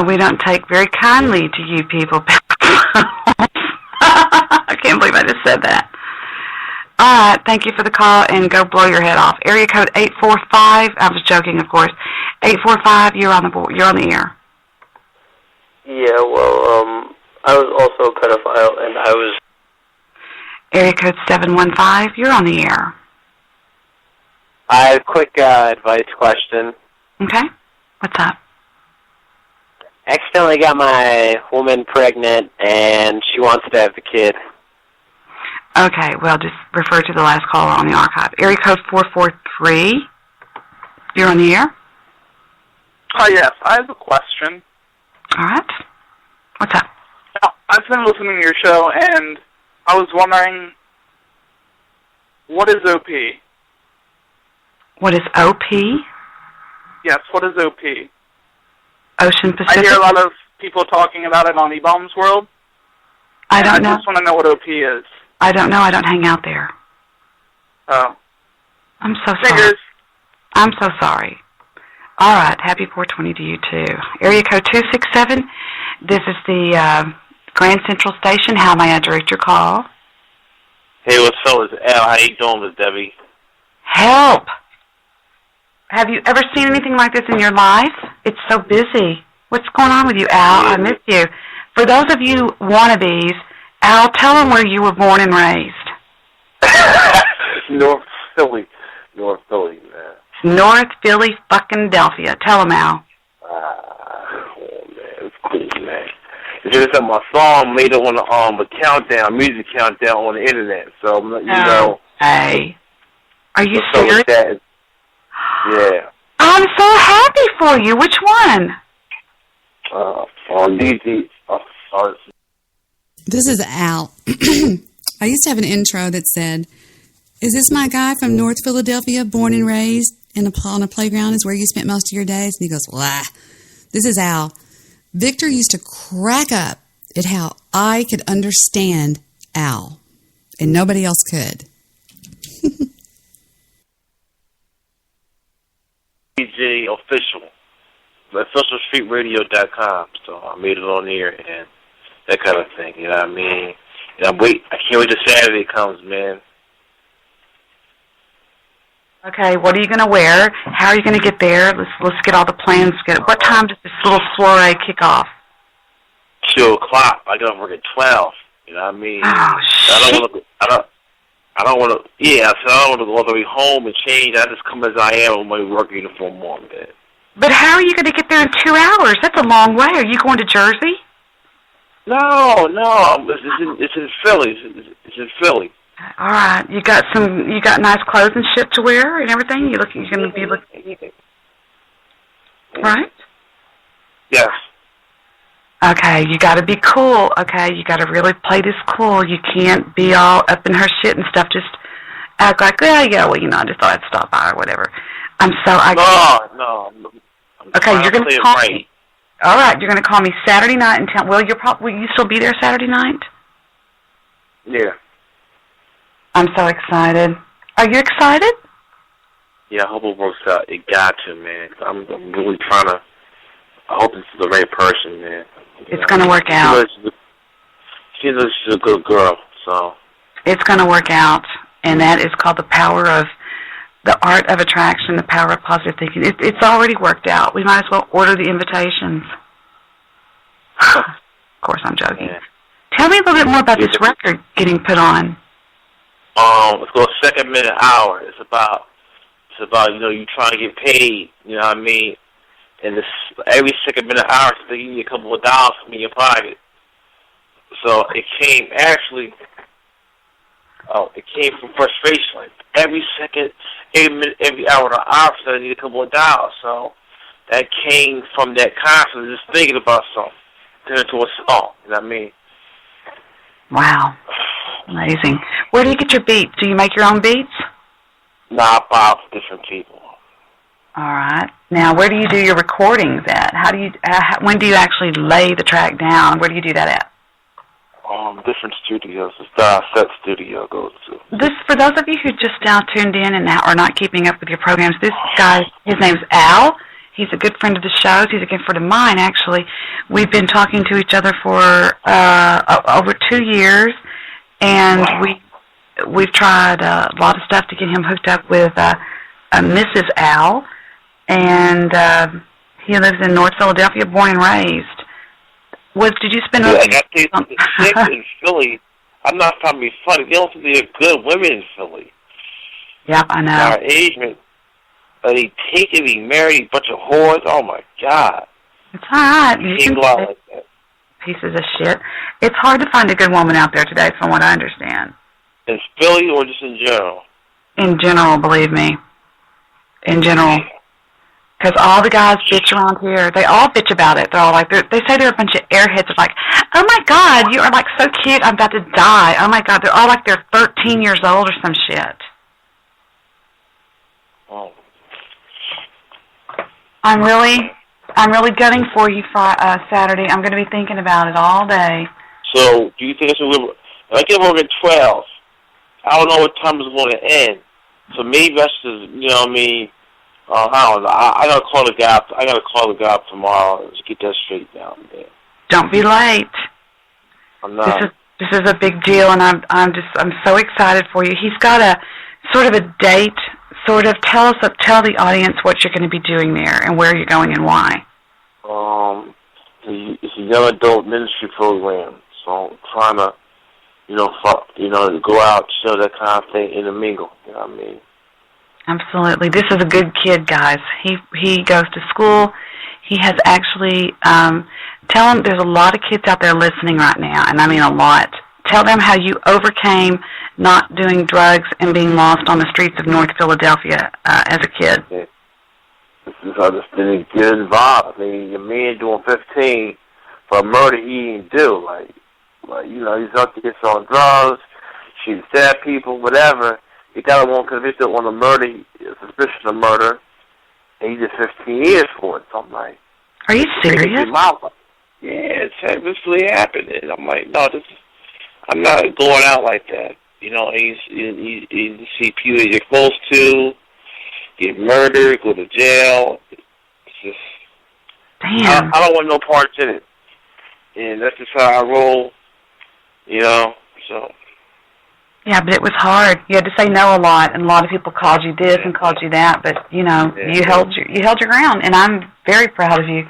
We don't take very kindly to you people. I can't believe I just said that. All right, thank you for the call, and go blow your head off. Area code 845. I was joking, of course. 845. You're on the air. Yeah, well, I was also a pedophile, and I was... Area code 715. You're on the air. I have a quick advice question. Okay. What's up? Accidentally got my woman pregnant, and she wants to have the kid. Okay, well, just refer to the last caller on the archive. Area code 443. You're on the air. Hi, yes. I have a question. All right. What's up? Now, I've been listening to your show, and I was wondering, what is OP? What is OP? Yes, what is OP? Ocean Pacific? I hear a lot of people talking about it on E-Bombs World. I don't know. I just want to know what OP is. I don't know. I don't hang out there. Oh. I'm so sorry. I'm so sorry. All right. Happy 420 to you, too. Area code 267. This is the Grand Central Station. How may I direct your call? Hey, what's up? It's Al. How you doing, Miss Debbie? Help! Have you ever seen anything like this in your life? It's so busy. What's going on with you, Al? I miss you. For those of you wannabes, Al, tell them where you were born and raised. North Philly, man. North Philly, fucking Delphia. Tell them, Al. Oh, man, it's cool, man. It's just that my song made it on the countdown, music countdown on the internet. So I'm letting you know. Hey, are you so serious? That, yeah. I'm so happy for you. Which one? On DD. This is Al. I used to have an intro that said, "Is this my guy from North Philadelphia, born and raised on a playground is where you spent most of your days?" And he goes, "Wah." This is Al. Victor used to crack up at how I could understand Al, and nobody else could. DJ official, officialstreetradio.com. So I made it on there and that kind of thing. You know what I mean? And I can't wait till Saturday comes, man. Okay, what are you going to wear? How are you going to get there? Let's get all the plans together. What time does this little soiree kick off? 2 o'clock. I got to work at 12. You know what I mean? Oh, shit. I don't want to. Yeah, so I don't want to go all the way home and change. I just come as I am with my work uniform on, man. But how are you going to get there in 2 hours? That's a long way. Are you going to Jersey? No. It's in Philly. It's in Philly. All right. You got nice clothes and shit to wear and everything. You're going to be looking. Right? Yes. Okay, you got to be cool. Okay, you got to really play this cool. You can't be all up in her shit and stuff. Just act like, well, I just thought I'd stop by or whatever. No. Okay, you're going to call me. All right, you're going to call me Saturday night and tell. Well, will you still be there Saturday night? Yeah. I'm so excited. Are you excited? Yeah, I hope it works out. It got to, man. I'm really trying to. I hope it's the right person, man. It's going to work out. She's a good girl, so. It's going to work out, and that is called the power of the art of attraction, the power of positive thinking. It's already worked out. We might as well order the invitations. Of course, I'm joking. Yeah. Tell me a little bit more about this record getting put on. It's called Second Minute Hour. It's about you trying to get paid. You know what I mean? And every second minute hour, they give you a couple of dollars from your pocket. So it came from frustration. Like every second, every minute, every hour of the hour, so I need a couple of dollars. So that came from that concept, just thinking about something, turned into a song. You know what I mean? Wow. Amazing. Where do you get your beats? Do you make your own beats? Nah, I buy from different people. All right. Now, where do you do your recordings at? When do you actually lay the track down? Where do you do that at? Different studios. The Star Set Studio goes to. For those of you who just now tuned in and now are not keeping up with your programs, this guy, his name's Al. He's a good friend of the show's. He's a good friend of mine, actually. We've been talking to each other for over 2 years, and we've tried a lot of stuff to get him hooked up with Mrs. Al. And he lives in North Philadelphia, born and raised. Did you spend? I got these chicks in Philly. I'm not trying to be funny. They don't think they're good women in Philly. Yep, I know. Our age, they take it, be married, a bunch of whores. Oh my God! It's all right. You can't go out like that. Pieces of shit. It's hard to find a good woman out there today, from what I understand. In Philly or just in general? In general, believe me. In general. Because all the guys bitch around here. They all bitch about it. They're all like, they say they're a bunch of airheads. They're like, oh my God, you are like so cute, I'm about to die. Oh my God, they're all like they're 13 years old or some shit. Oh. I'm really gunning for you for Saturday. I'm going to be thinking about it all day. So, do you think I get over at 12, I don't know what time it's going to end. So maybe that's just, you know what I mean? I don't know. I gotta call the guy. I gotta call the guy up tomorrow to get that straight down, man. Don't be late. I'm not. This is a big deal, and I'm so excited for you. He's got a sort of a date. Sort of tell the audience what you're going to be doing there and where you're going and why. It's a young adult ministry program, so I'm trying to, go out, show that kind of thing, intermingle. You know what I mean? Absolutely. This is a good kid, guys. He goes to school. He has actually Tell them there's a lot of kids out there listening right now, and I mean a lot. Tell them how you overcame not doing drugs and being lost on the streets of North Philadelphia as a kid. Yeah. Because it's been get involved. I mean, your man doing 15 for a murder he didn't do. Like you know, he's up to get on drugs, shooting stab people, whatever. He got him on convicted on a murder, suspicion of murder, and he did 15 years for it. So I'm like, are you serious? Yeah, this really happened. And I'm like, no, I'm not going out like that. You know, you see people you're close to get murdered, go to jail. It's just, damn. I don't want no parts in it. And that's just how I roll, you know, so. Yeah, but it was hard. You had to say no a lot, and a lot of people called you this and called you that, but, you know, you held your ground, and I'm very proud of you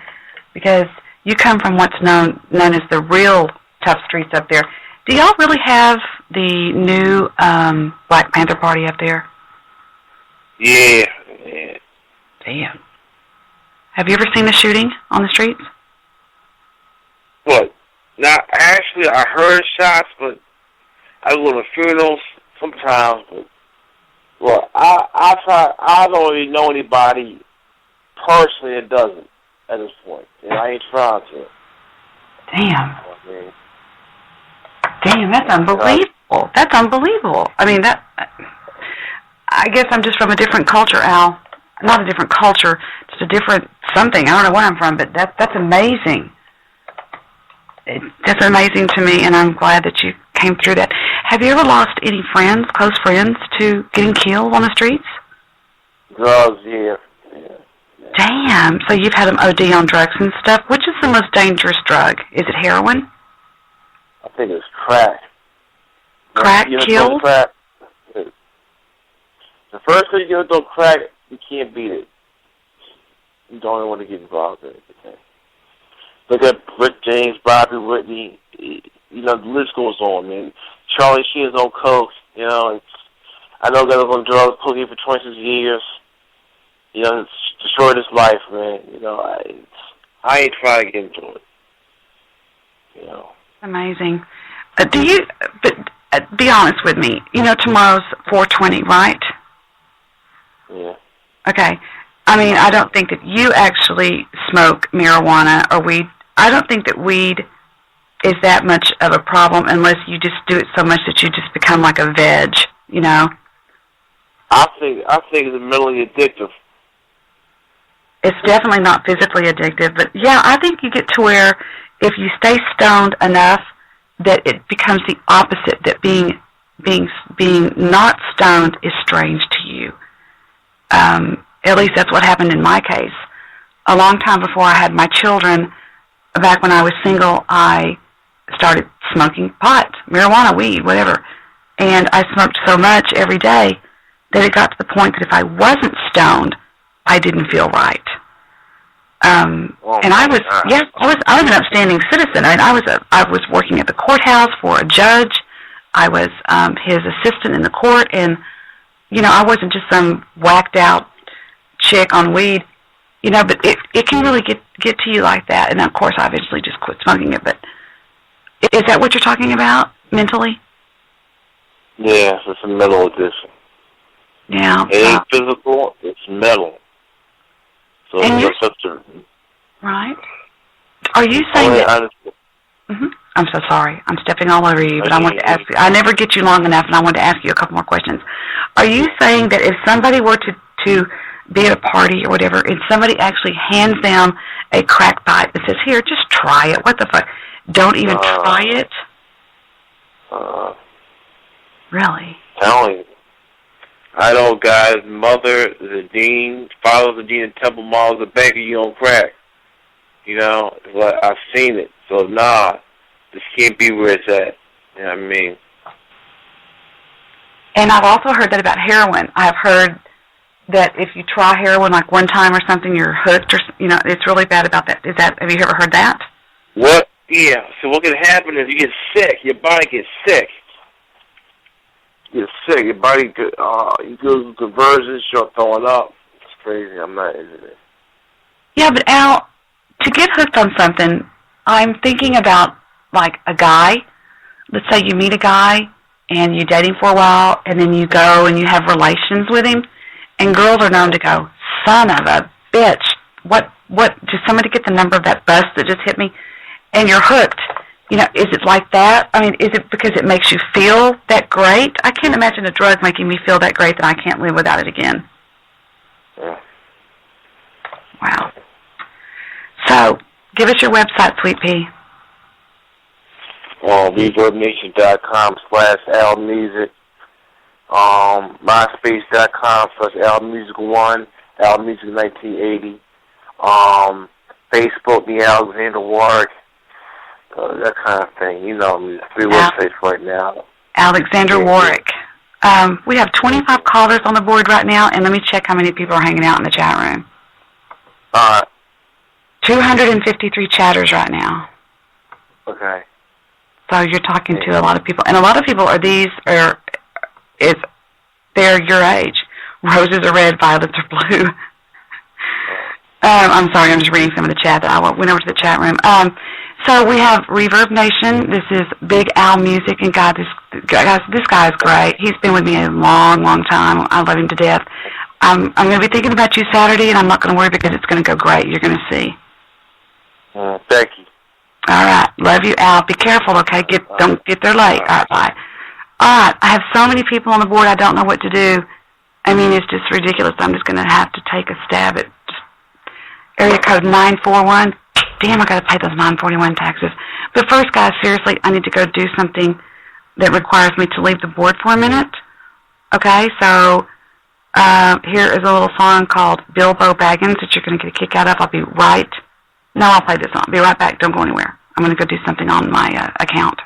because you come from what's known as the real tough streets up there. Do y'all really have the new Black Panther Party up there? Yeah. Damn. Have you ever seen a shooting on the streets? What? Now, actually, I heard shots, but I go to funerals sometimes. But, well, I don't really know anybody personally that doesn't at this point. And I ain't trying to. Damn. Damn, that's unbelievable. That's unbelievable. I mean, I guess I'm just from a different culture, Al. Not a different culture, just a different something. I don't know where I'm from, but that's amazing. That's amazing to me, and I'm glad that you came through that. Have you ever lost any friends, close friends, to getting killed on the streets? Drugs, yeah. Damn, so you've had them OD on drugs and stuff. Which is the most dangerous drug? Is it heroin? I think it's crack. Crack kills? Crack. The first thing you do crack, you can't beat it. You don't want to get involved in it. Look at Rick James, Bobby Whitney. You know, the list goes on, man. Charlie Sheen's on coke. You know, I know that I was on drugs, cocaine for 26 years. You know, it's destroyed his life, man. You know, I ain't trying to get into it. You know. Amazing. Be honest with me. You know, tomorrow's 4/20, right? Yeah. Okay. I mean, I don't think that you actually smoke marijuana or weed. I don't think that weed is that much of a problem unless you just do it so much that you just become like a veg, you know? I think it's mentally addictive. It's definitely not physically addictive, but yeah, I think you get to where if you stay stoned enough that it becomes the opposite, that being not stoned is strange to you. At least that's what happened in my case. A long time before I had my children, back when I was single, I started smoking pot, marijuana, weed, whatever. And I smoked so much every day that it got to the point that if I wasn't stoned, I didn't feel right. And I was an upstanding citizen. I mean, I was working at the courthouse for a judge. I was his assistant in the court, and you know, I wasn't just some whacked out chick on weed. You know, but it can really get to you like that. And of course, I eventually just quit smoking it. But is that what you're talking about mentally? Yeah, it's a mental addiction. Yeah. It ain't physical, it's mental. So it's such a... Right. Are you saying that... I'm so sorry. I'm stepping all over you, but I want to ask you. I never get you long enough, and I want to ask you a couple more questions. Are you saying that if somebody were to be at a party or whatever, and somebody actually hands them a crack pipe and says, here, just try it. What the fuck? Don't even try it? Really? Telling you. I know guys, mother is a dean, father is a dean, and Temple Mall is a banker, you don't crack. You know, but I've seen it. So, this can't be where it's at. You know what I mean? And I've also heard that about heroin. I've heard that if you try heroin like one time or something, you're hooked, or you know, it's really bad about that. Have you ever heard that? What? Yeah. So what can happen is you get sick. Your body gets sick. You get sick. Your body, you go through conversions, start throwing up. It's crazy. I'm not into it. Yeah, but Al, to get hooked on something, I'm thinking about, like, a guy. Let's say you meet a guy and you date him for a while, and then you go and you have relations with him, and girls are known to go, son of a bitch, what, just somebody get the number of that bus that just hit me, and you're hooked. You know, is it like that? I mean, is it because it makes you feel that great? I can't imagine a drug making me feel that great that I can't live without it again. Yeah. Wow. So, give us your website, Sweet Pea. ReverbNation.com/AlMusic. MySpace.com/AlMusic1, AlMusic1980. Facebook, the Alexander Warwick. That kind of thing. You know, 3 websites right now. Alexander Warwick. We have 25 callers on the board right now, and let me check how many people are hanging out in the chat room. 253 chatters right now. Okay. So you're talking to a lot of people, and a lot of people they're your age. Roses are red, violets are blue. I'm sorry, I'm just reading some of the chat. I went over to the chat room. So we have Reverb Nation. This is Big Al Music, and God, this guy is great. He's been with me a long, long time. I love him to death. I'm going to be thinking about you Saturday, and I'm not going to worry because it's going to go great. You're going to see. Thank you. All right. Love you, Al. Be careful, okay? Don't get there late. All right, bye. All right. I have so many people on the board, I don't know what to do. I mean, it's just ridiculous. I'm just going to have to take a stab at area code 941. Damn, I got to pay those 941 taxes. But first, guys, seriously, I need to go do something that requires me to leave the board for a minute. Okay, so here is a little song called Bilbo Baggins that you're going to get a kick out of. I'll play this song. I'll be right back. Don't go anywhere. I'm going to go do something on my account.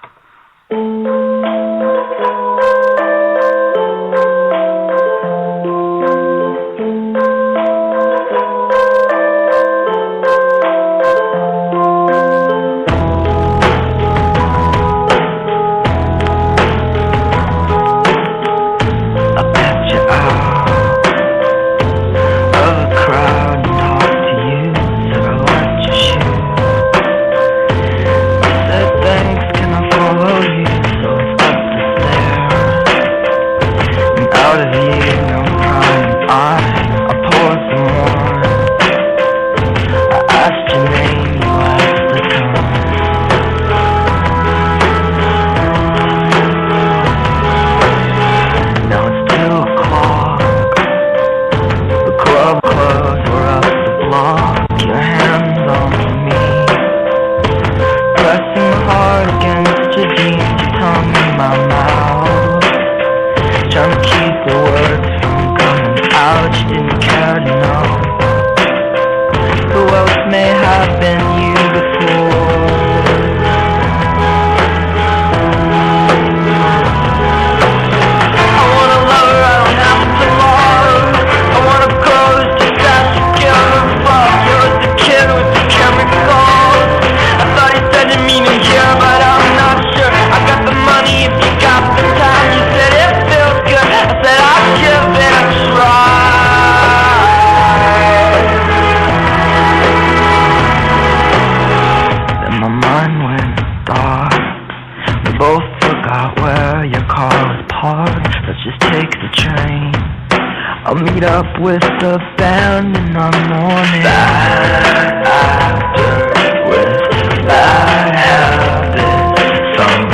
With the band in the morning. Bad actor with bad habits. Some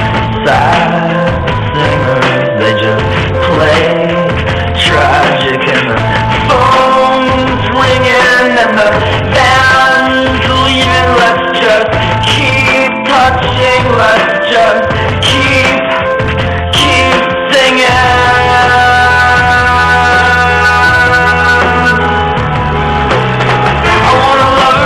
sad singers, they just play tragic, and the phone's ringing and the band's leaving. Let's just keep touching. Let's just keep singing. I wanna love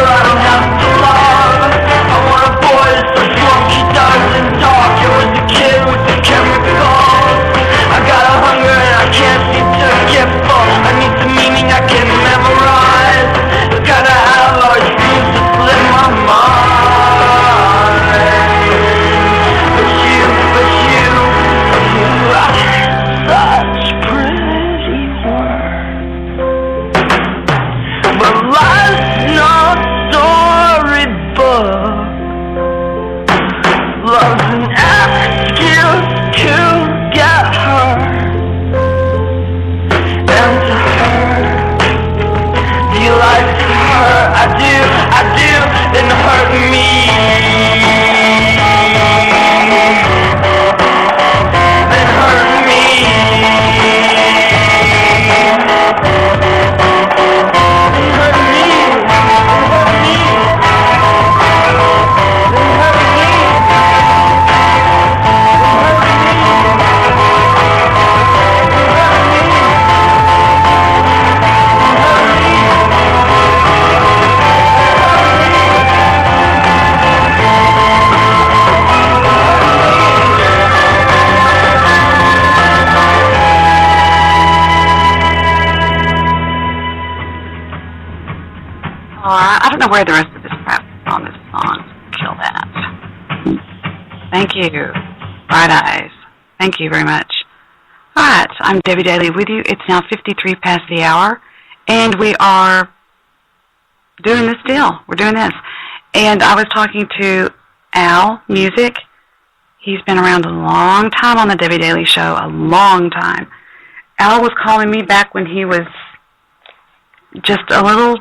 know where the rest of this crap is on this song. Kill that. Thank you. Bright eyes. Thank you very much. All right, I'm Debbie Daly with you. It's now 53 past the hour, and we are doing this deal. We're doing this. And I was talking to Al Music. He's been around a long time on the Debbie Daly Show, a long time. Al was calling me back when he was just a little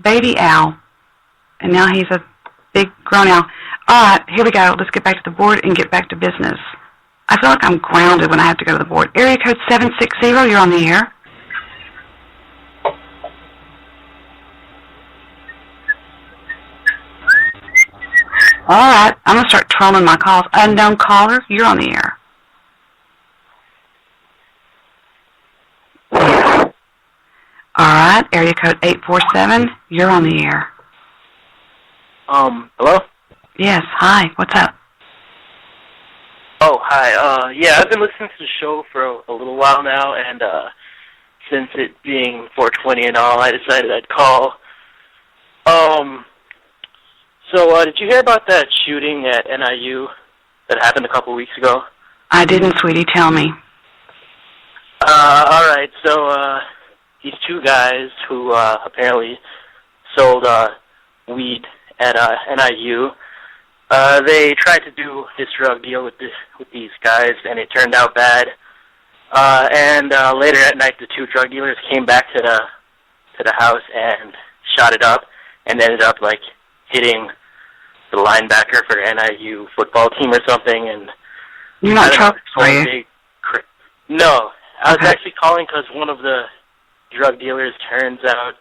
baby Al, and now he's a big grown Al. All right, here we go. Let's get back to the board and get back to business. I feel like I'm grounded when I have to go to the board. Area code 760, you're on the air. All right, I'm going to start trolling my calls. Unknown caller, you're on the air. All right, area code 847, you're on the air. Hello? Yes, hi, what's up? Oh, hi. Yeah, I've been listening to the show for a little while now, and since it being 420 and all, I decided I'd call. So, did you hear about that shooting at NIU that happened a couple weeks ago? I didn't, sweetie, tell me. All right, so, these two guys who, apparently sold, weed at, NIU, they tried to do this drug deal with these guys, and it turned out bad. And later at night, the two drug dealers came back to the house and shot it up, and ended up like hitting the linebacker for NIU football team or something. And you're not trouble, are you? No, I was actually calling because one of the drug dealers turns out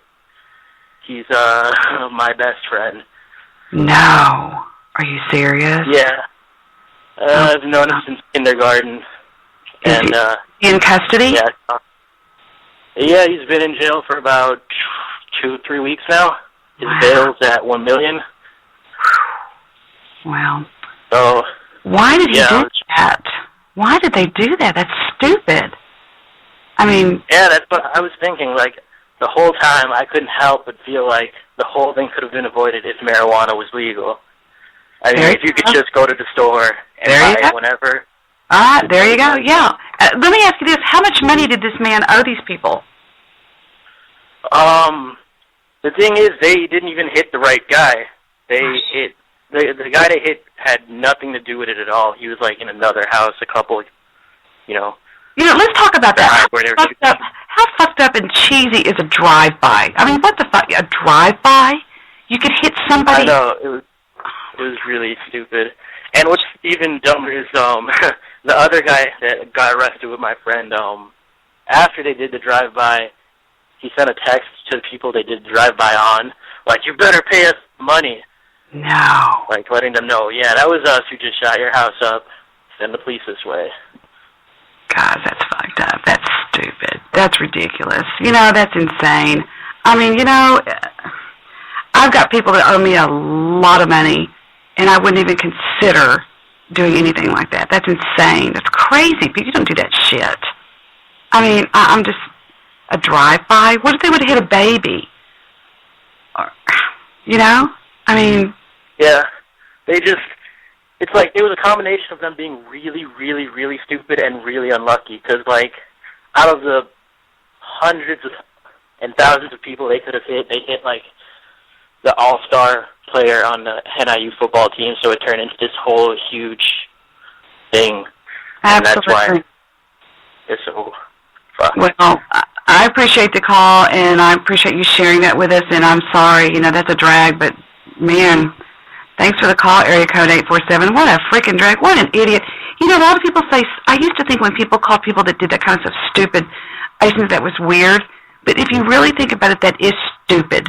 he's my best friend. No. Are you serious? Yeah. I've known him since kindergarten. And in custody? Yeah. Yeah, he's been in jail for about 2-3 weeks now. His bail's at $1 million. Wow. So. Why did he do that? Why did they do that? That's stupid. I mean. Yeah, that's what I was thinking. Like the whole time, I couldn't help but feel like the whole thing could have been avoided if marijuana was legal. I mean, if you could just go to the store and buy it whenever. There you go. Yeah. Let me ask you this: how much money did this man owe these people? The thing is, they didn't even hit the right guy. They hit the guy they hit had nothing to do with it at all. He was like in another house, a couple, You know, let's talk about that. How fucked up and cheesy is a drive-by? I mean, what the fuck? A drive-by? You could hit somebody. I know it was really stupid. And what's even dumber is the other guy that got arrested with my friend. After they did the drive-by, he sent a text to the people they did the drive-by on, like, "You better pay us money." No. Like letting them know, yeah, that was us who just shot your house up. Send the police this way. God, that's fucked up. That's stupid. That's ridiculous. You know, that's insane. I mean, you know, I've got people that owe me a lot of money, and I wouldn't even consider doing anything like that. That's insane. That's crazy. People don't do that shit. I mean, I'm just a drive-by. What if they would have hit a baby? Or, you know? I mean... Yeah. It's like it was a combination of them being really, really, really stupid and really unlucky. Because, like, out of the hundreds and thousands of people they could have hit, they hit, like, the all-star player on the NIU football team, so it turned into this whole huge thing. Absolutely. And that's why it's so fucked. Well, I appreciate the call, and I appreciate you sharing that with us, and I'm sorry, you know, that's a drag, but, man, thanks for the call, area code 847. What a freaking drag. What an idiot. You know, a lot of people say, I used to think when people called people that did that kind of stuff stupid, I used to think that was weird, but if you really think about it, that is stupid.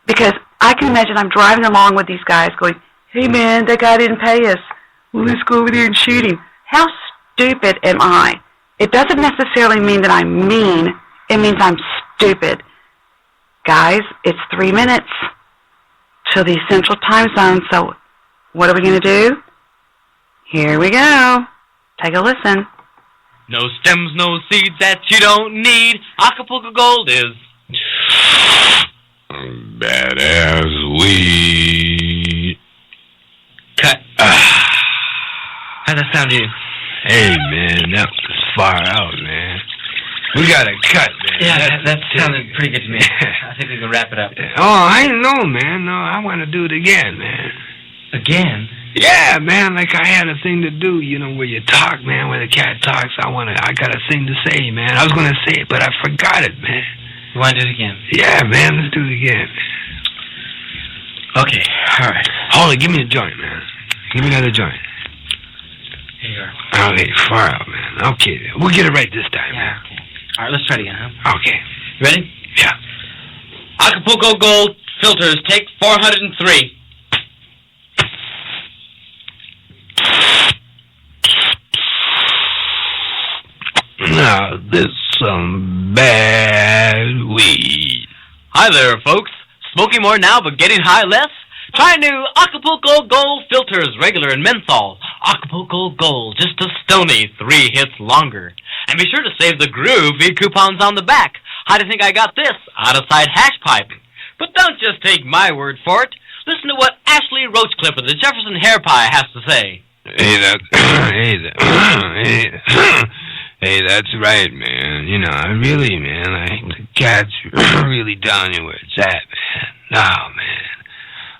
Because I can imagine I'm driving along with these guys going, "Hey, man, that guy didn't pay us. Well, let's go over there and shoot him." How stupid am I? It doesn't necessarily mean that I'm mean. It means I'm stupid. Guys, it's 3 minutes till the Central Time Zone, so what are we going to do? Here we go. Take a listen. No stems, no seeds that you don't need. Acapulco Gold is... Badass weed. Cut. How'd that sound to you? Hey, man, that was far out, man. We got to cut, man. Yeah, that sounded pretty good to me. I think we can wrap it up. Oh, I know, man. No, I want to do it again, man. Again? Yeah, man, like I had a thing to do, you know, where you talk, man, where the cat talks. I got a thing to say, man. I was going to say it, but I forgot it, man. You want to do it again? Yeah, man, let's do it again. Okay, all right. Hold it, give me a joint, man. Give me another joint. Here you are. Okay, far out, man. Okay, we'll get it right this time, man. Okay. All right, let's try it again, huh? Okay. You ready? Yeah. Acapulco Gold filters, take 403. Now, this is some bad weed. Hi there, folks. Smoking more now, but getting high less? Try new Acapulco Gold filters, regular and menthol. Acapulco Gold, just a stony 3 hits longer. And be sure to save the groove coupons on the back. How do you think I got this? Out-of-sight hash pipe. But don't just take my word for it. Listen to what Ashley Roachcliffe of the Jefferson Hair Pie has to say. Hey, that's right, man. You know, I really, man, the cat's really down here where it's at, man. Now, man,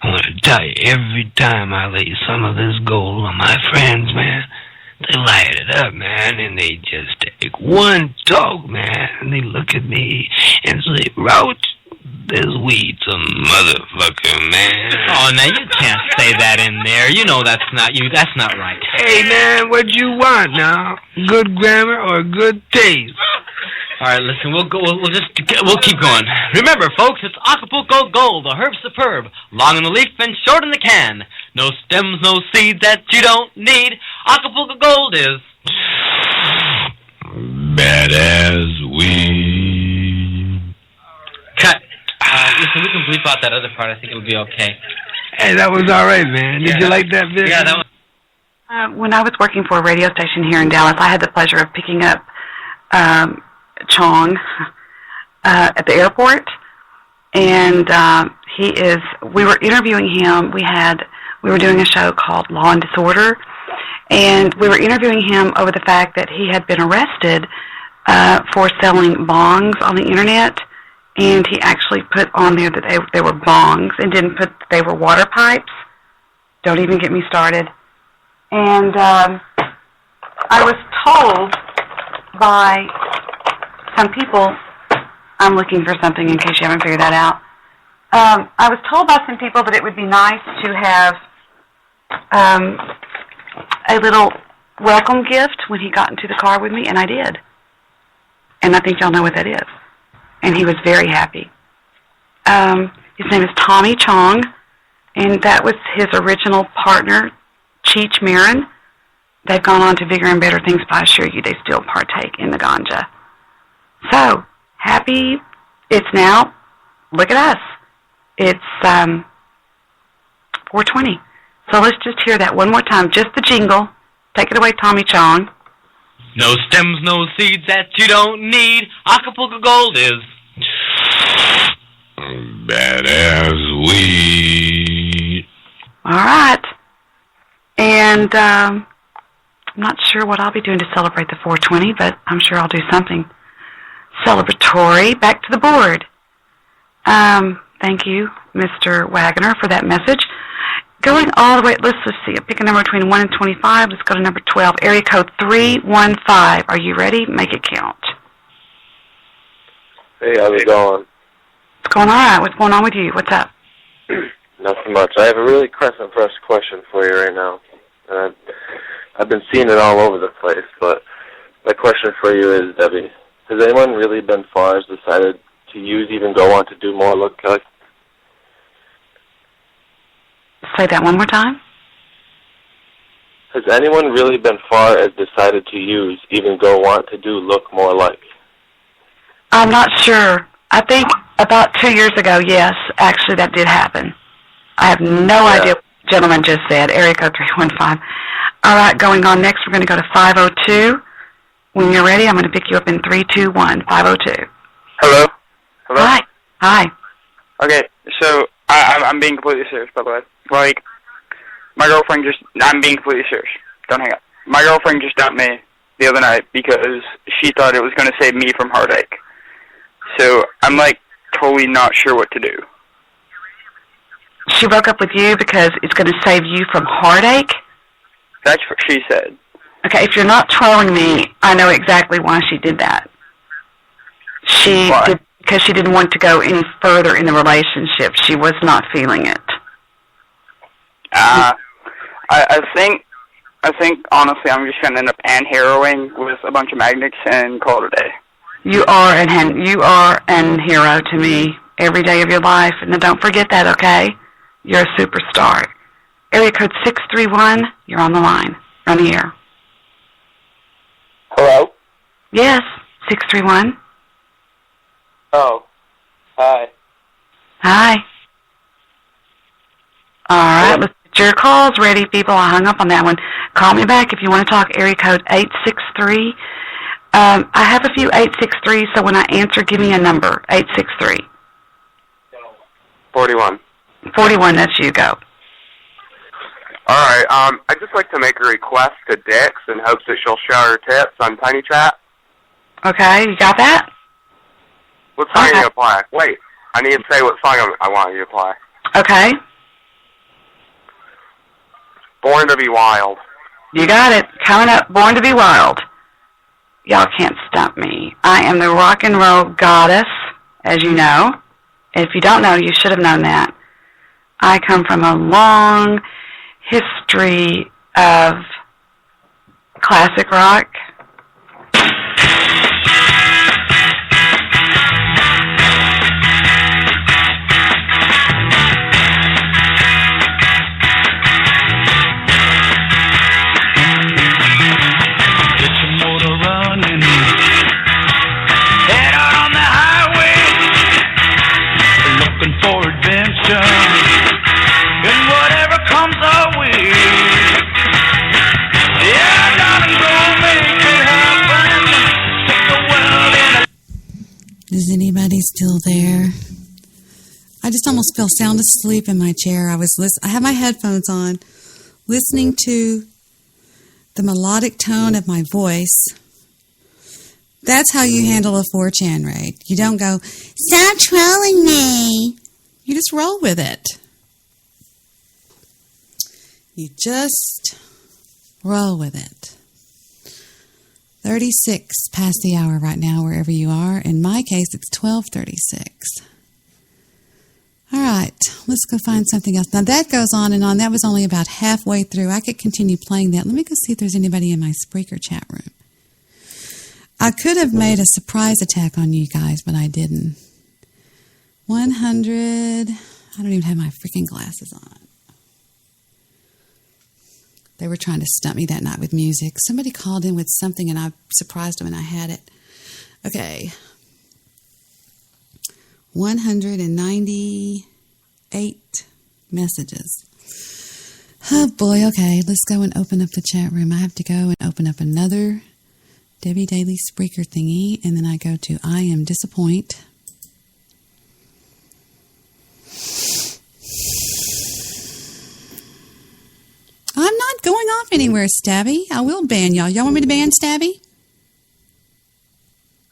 I want to tell you, every time I lay some of this gold on my friends, man, they light it up, man, and they just take one toke, man, and they look at me and say, Roach, this weed's a motherfucker, man. Oh, now you can't say that in there. You know that's not you. That's not right. Hey, man, what you want now? Good grammar or good taste? All right, listen, we'll keep going. Remember, folks, it's Acapulco Gold, the herb superb, long in the leaf and short in the can. No stems, no seeds that you don't need. Acapulco Gold is badass weed. Cut. Listen, we can bleep out that other part. I think it'll be okay. Hey, that was all right, man. Did you like that bit? Yeah, that was. When I was working for a radio station here in Dallas, I had the pleasure of picking up Chong at the airport, and we were interviewing him. We were doing a show called Law and Disorder, and we were interviewing him over the fact that he had been arrested for selling bongs on the internet, and he actually put on there that they were bongs and didn't put that they were water pipes. Don't even get me started. And I was told by some people, I'm looking for something in case you haven't figured that out. I was told by some people that it would be nice to have a little welcome gift when he got into the car with me, and I did. And I think y'all know what that is. And he was very happy. His name is Tommy Chong, and that was his original partner, Cheech Marin. They've gone on to bigger and better things, but I assure you they still partake in the ganja. So, happy, it's now, look at us. It's 4:20. So let's just hear that one more time, just the jingle. Take it away, Tommy Chong. No stems, no seeds that you don't need. Acapulco Gold is badass weed. All right. And I'm not sure what I'll be doing to celebrate the 420, but I'm sure I'll do something celebratory. Back to the board. Thank you, Mr. Wagner, for that message. Going all the way, let's see, pick a number between 1 and 25. Let's go to number 12, area code 315. Are you ready? Make it count. Hey, how's it going? It's going all right. What's going on with you? What's up? Nothing much. I have a really pressing fresh question for you right now. I've been seeing it all over the place, but my question for you is, Debbie, has anyone really been far as decided to use, even go on to do more look like? Say that one more time. Has anyone really been far as decided to use, even go want to do look more like? I'm not sure. I think about 2 years ago, yes, actually that did happen. I have no idea what the gentleman just said. Area code 315. All right, going on next, we're going to go to 502. When you're ready, I'm going to pick you up in 321. 502. Hello? Hello? Hi. Hi. Okay, so I'm being completely serious, by the way. Like, my girlfriend I'm being completely serious. Don't hang up. My girlfriend just dumped me the other night because she thought it was going to save me from heartache. So I'm, like, totally not sure what to do. She broke up with you because it's going to save you from heartache? That's what she said. Okay, if you're not trolling me, I know exactly why she did that. Because she didn't want to go any further in the relationship. She was not feeling it. I think honestly I'm just gonna end up hand-harrowing with a bunch of magnets and call it a day. You are an hero to me every day of your life. Now don't forget that, okay? You're a superstar. Area code 631, you're on the line. On the air. Hello? Yes, 631. Oh. Hi. Hi. All right, let's get your calls ready, people. I hung up on that one. Call me back if you want to talk. Area code 863. I have a few 863, so when I answer, give me a number. 863. 41. 41, that's you. Go. All right, I'd just like to make a request to Dix in hopes that she'll share her tips on Tiny Chat. Okay, you got that? What song are you going to play? Wait, I need to say what song I want you to play. Okay. Born to be Wild. You got it. Coming up, Born to be Wild. Y'all can't stump me. I am the rock and roll goddess, as you know. If you don't know, you should have known that. I come from a long history of classic rock. Is anybody still there? I just almost fell sound asleep in my chair. I had my headphones on, listening to the melodic tone of my voice. That's how you handle a 4chan raid. You don't go, "Stop trolling me." You just roll with it. You just roll with it. 36 past the hour right now, wherever you are. In my case, it's 12:36. All right, let's go find something else. Now, that goes on and on. That was only about halfway through. I could continue playing that. Let me go see if there's anybody in my Spreaker chat room. I could have made a surprise attack on you guys, but I didn't. 100. I don't even have my freaking glasses on. They were trying to stump me that night with music. Somebody called in with something, and I surprised them, and I had it. Okay. 198 messages. Oh, boy. Okay, let's go and open up the chat room. I have to go and open up another Debbie Daily Spreaker thingy, and then I go to I Am Disappoint. I'm not going off anywhere, Stabby. I will ban y'all. Y'all want me to ban Stabby?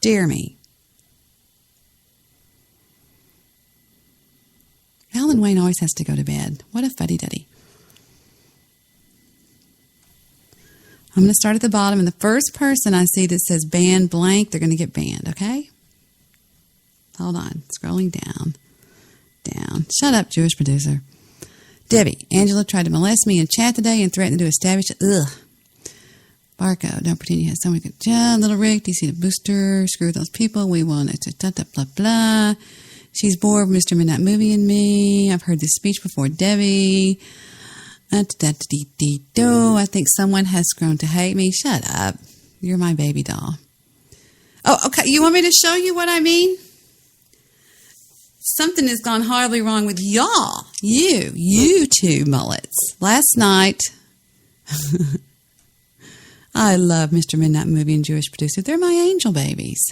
Dear me. Alan Wayne always has to go to bed. What a fuddy-duddy. I'm going to start at the bottom, and the first person I see that says ban blank, they're going to get banned, okay? Hold on. Scrolling down. Down. Shut up, Jewish producer. Debbie, Angela tried to molest me in chat today and threatened to do a stabbing. Ugh. Barco, don't pretend you have someone good job. Little Rick, do you see the booster? Screw those people. We want it to blah, blah. She's bored of Mr. Midnight Movie and me. I've heard this speech before, Debbie. I think someone has grown to hate me. Shut up. You're my baby doll. Oh, okay. You want me to show you what I mean? Something has gone horribly wrong with y'all. You two mullets. Last night, I love Mr. Midnight Movie and Jewish Producer. They're my angel babies.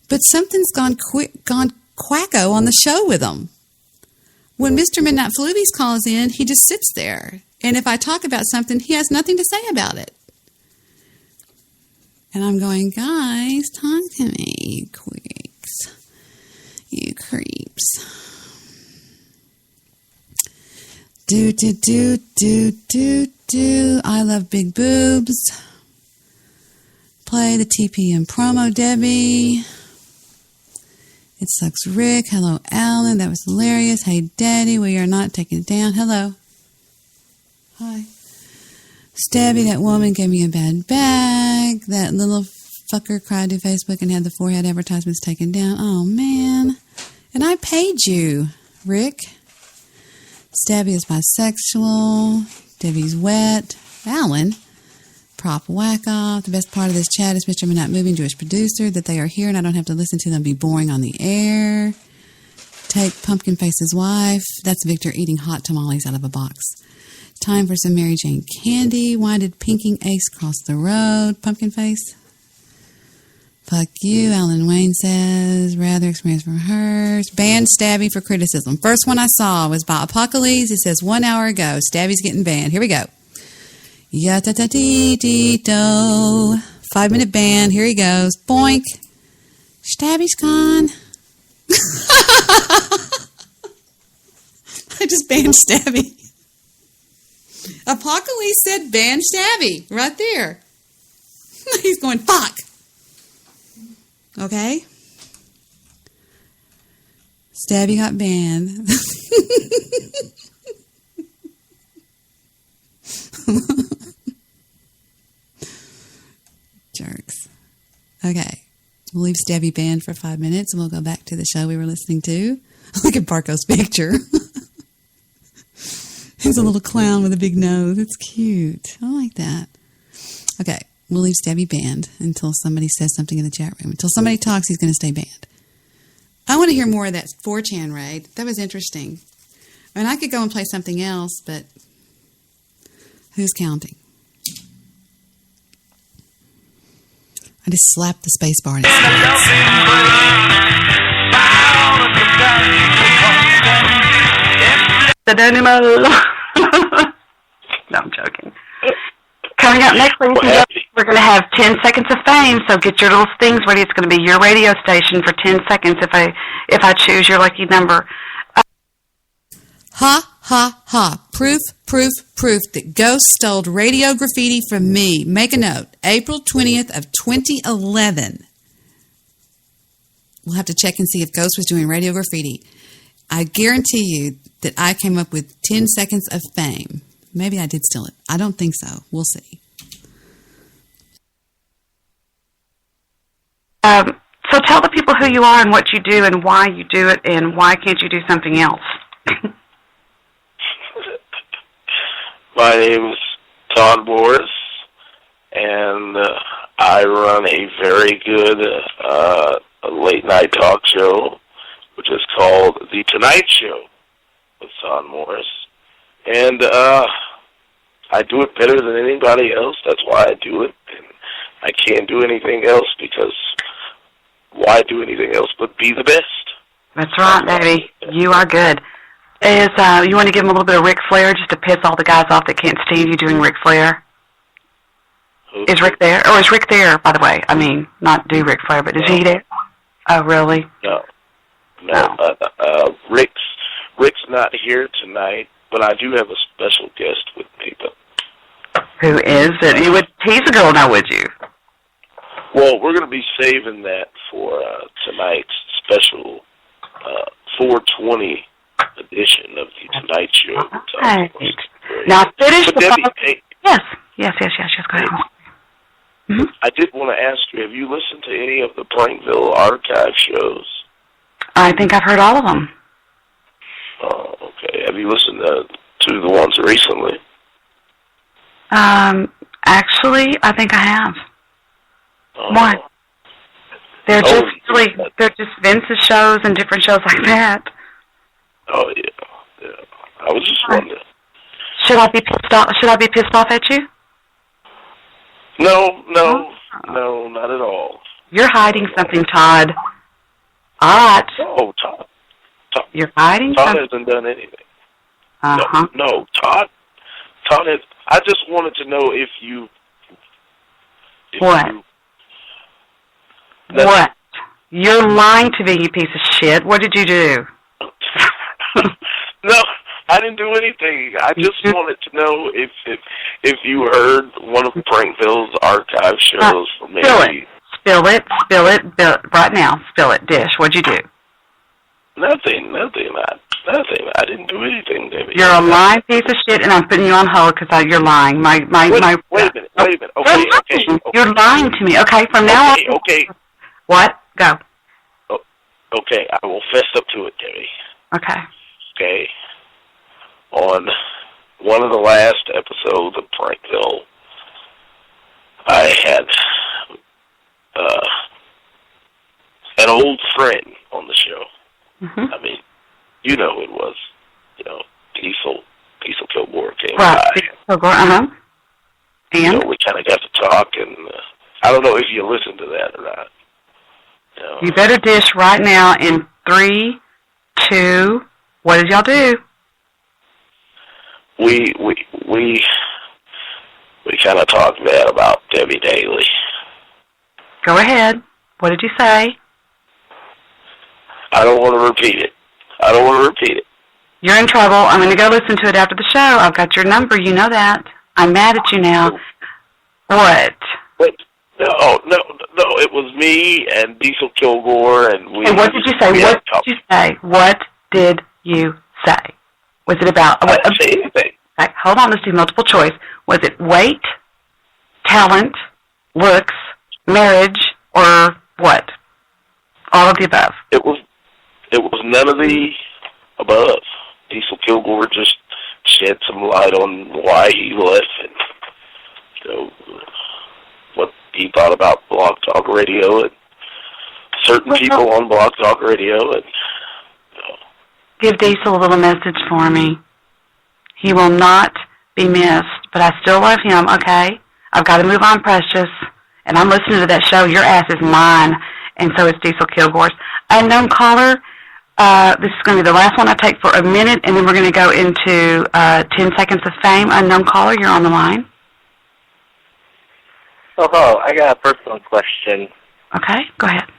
But something's gone quacko on the show with them. When Mr. Midnight Fluvies calls in, he just sits there. And if I talk about something, he has nothing to say about it. And I'm going, guys, talk to me, you queeks. You creeps. Do. I love big boobs. Play the TPM promo, Debbie. It sucks, Rick. Hello, Alan. That was hilarious. Hey, Daddy. We are not taking it down. Hello. Hi. Stabby, that woman gave me a bad bag. That little fucker cried to Facebook and had the forehead advertisements taken down. Oh, man. And I paid you, Rick. Stabby is bisexual. Debbie's wet. Alan. Prop whack off. The best part of this chat is Mr. Midnight Moving Jewish producer, that they are here and I don't have to listen to them be boring on the air. Take Pumpkin Face's wife. That's Victor eating hot tamales out of a box. Time for some Mary Jane candy. Why did Pinking Ace cross the road? Pumpkin Face. Fuck you, Alan Wayne says. Rather experience from hers. Banned Stabby for criticism. First one I saw was by Apocalypse. It says 1 hour ago. Stabby's getting banned. Here we go. Ya-ta-ta-dee-dee-do. 5-minute ban. Here he goes. Boink. Stabby's gone. I just banned Stabby. Apocalypse said ban Stabby. Right there. He's going, fuck. Okay. Stabby got banned. Jerks. Okay. We'll leave Stabby banned for 5 minutes and we'll go back to the show we were listening to. Look at Barco's picture. He's a little clown with a big nose. It's cute. I like that. Okay. We'll leave Stabby banned until somebody says something in the chat room. Until somebody talks, he's going to stay banned. I want to hear more of that 4chan raid. That was interesting. I mean, I could go and play something else, but who's counting? I just slapped the space bar. The animal. No, I'm joking. Coming up next, ladies and gentlemen, we're going to have 10 seconds of fame. So get your little things ready. It's going to be your radio station for 10 seconds if I choose your lucky number. Ha, ha, ha. Proof that Ghost stole radio graffiti from me. Make a note. April 20th of 2011. We'll have to check and see if Ghost was doing radio graffiti. I guarantee you that I came up with 10 seconds of fame. Maybe I did steal it. I don't think so. We'll see. So tell the people who you are and what you do and why you do it and why can't you do something else? My name is Todd Morris, and I run a very good late-night talk show, which is called The Tonight Show with Todd Morris. And I do it better than anybody else. That's why I do it. And I can't do anything else because why do anything else but be the best? That's right, baby. You are good. You want to give him a little bit of Ric Flair just to piss all the guys off that can't stand you doing Ric Flair? Okay. Is Rick there? Or is Rick there, by the way? I mean, not do Ric Flair, but is he there? Oh, really? No. Rick's not here tonight, but I do have a special guest with me. Who is it? You would tease a girl now, would you? Well, we're going to be saving that for tonight's special 420 edition of the Tonight Show. Right. Now finish the Debbie, Yes. Go ahead. Mm-hmm. I did want to ask you, have you listened to any of the Plainville archive shows? I think I've heard all of them. Oh, okay. Have you listened to the ones recently? Actually, I think I have. Oh. Why? They're just Vince's shows and different shows like that. Oh yeah. I was just wondering. Should I be pissed off? Should I be pissed off at you? No, not at all. You're hiding something, Todd. All right. Oh, You're hiding Todd something. hasn't done anything. Uh-huh. No, Todd has. I just wanted to know if you. What? What? You're lying to me, you piece of shit. What did you do? No, I didn't do anything. I just wanted to know if you heard one of Prankville's archive shows. Maybe. Spill it, right now. Spill it. Dish, what'd you do? Nothing. I didn't do anything, Debbie. You're a lying piece of shit, and I'm putting you on hold because you're lying. Wait a minute. Okay. You're lying to me. Okay, from now on. Okay. What? Go. Oh, okay, I will fess up to it, Debbie. Okay. Okay. On one of the last episodes of Prankville, I had an old friend on the show. Mm-hmm. I mean, you know who it was. Diesel Kilgore came Right. by. Kilgore, uh-huh. And? We kind of got to talk, and I don't know if you listened to that or not. You better dish right now in 3, 2, what did y'all do? We kind of talked bad about Debbie Daly. Go ahead. What did you say? I don't want to repeat it. You're in trouble. I'm going to go listen to it after the show. I've got your number. You know that. I'm mad at you now. What? Wait, no. It was me and Diesel Kilgore, and we. Hey, what did you say? What did you say? Was it about? I didn't say anything. Right, hold on. Let's do multiple choice. Was it weight, talent, looks, marriage, or what? All of the above. It was none of the above. Diesel Kilgore just shed some light on why he left and what he thought about Blog Talk Radio and certain people on Blog Talk Radio. And give Diesel a little message for me. He will not be missed, but I still love him, okay? I've got to move on, Precious. And I'm listening to that show. Your ass is mine. And so is Diesel Kilgore's. Unknown caller, this is going to be the last one I take for a minute, and then we're going to go into 10 seconds of fame. Unknown caller, you're on the line. Oh, I got a personal question. Okay, go ahead.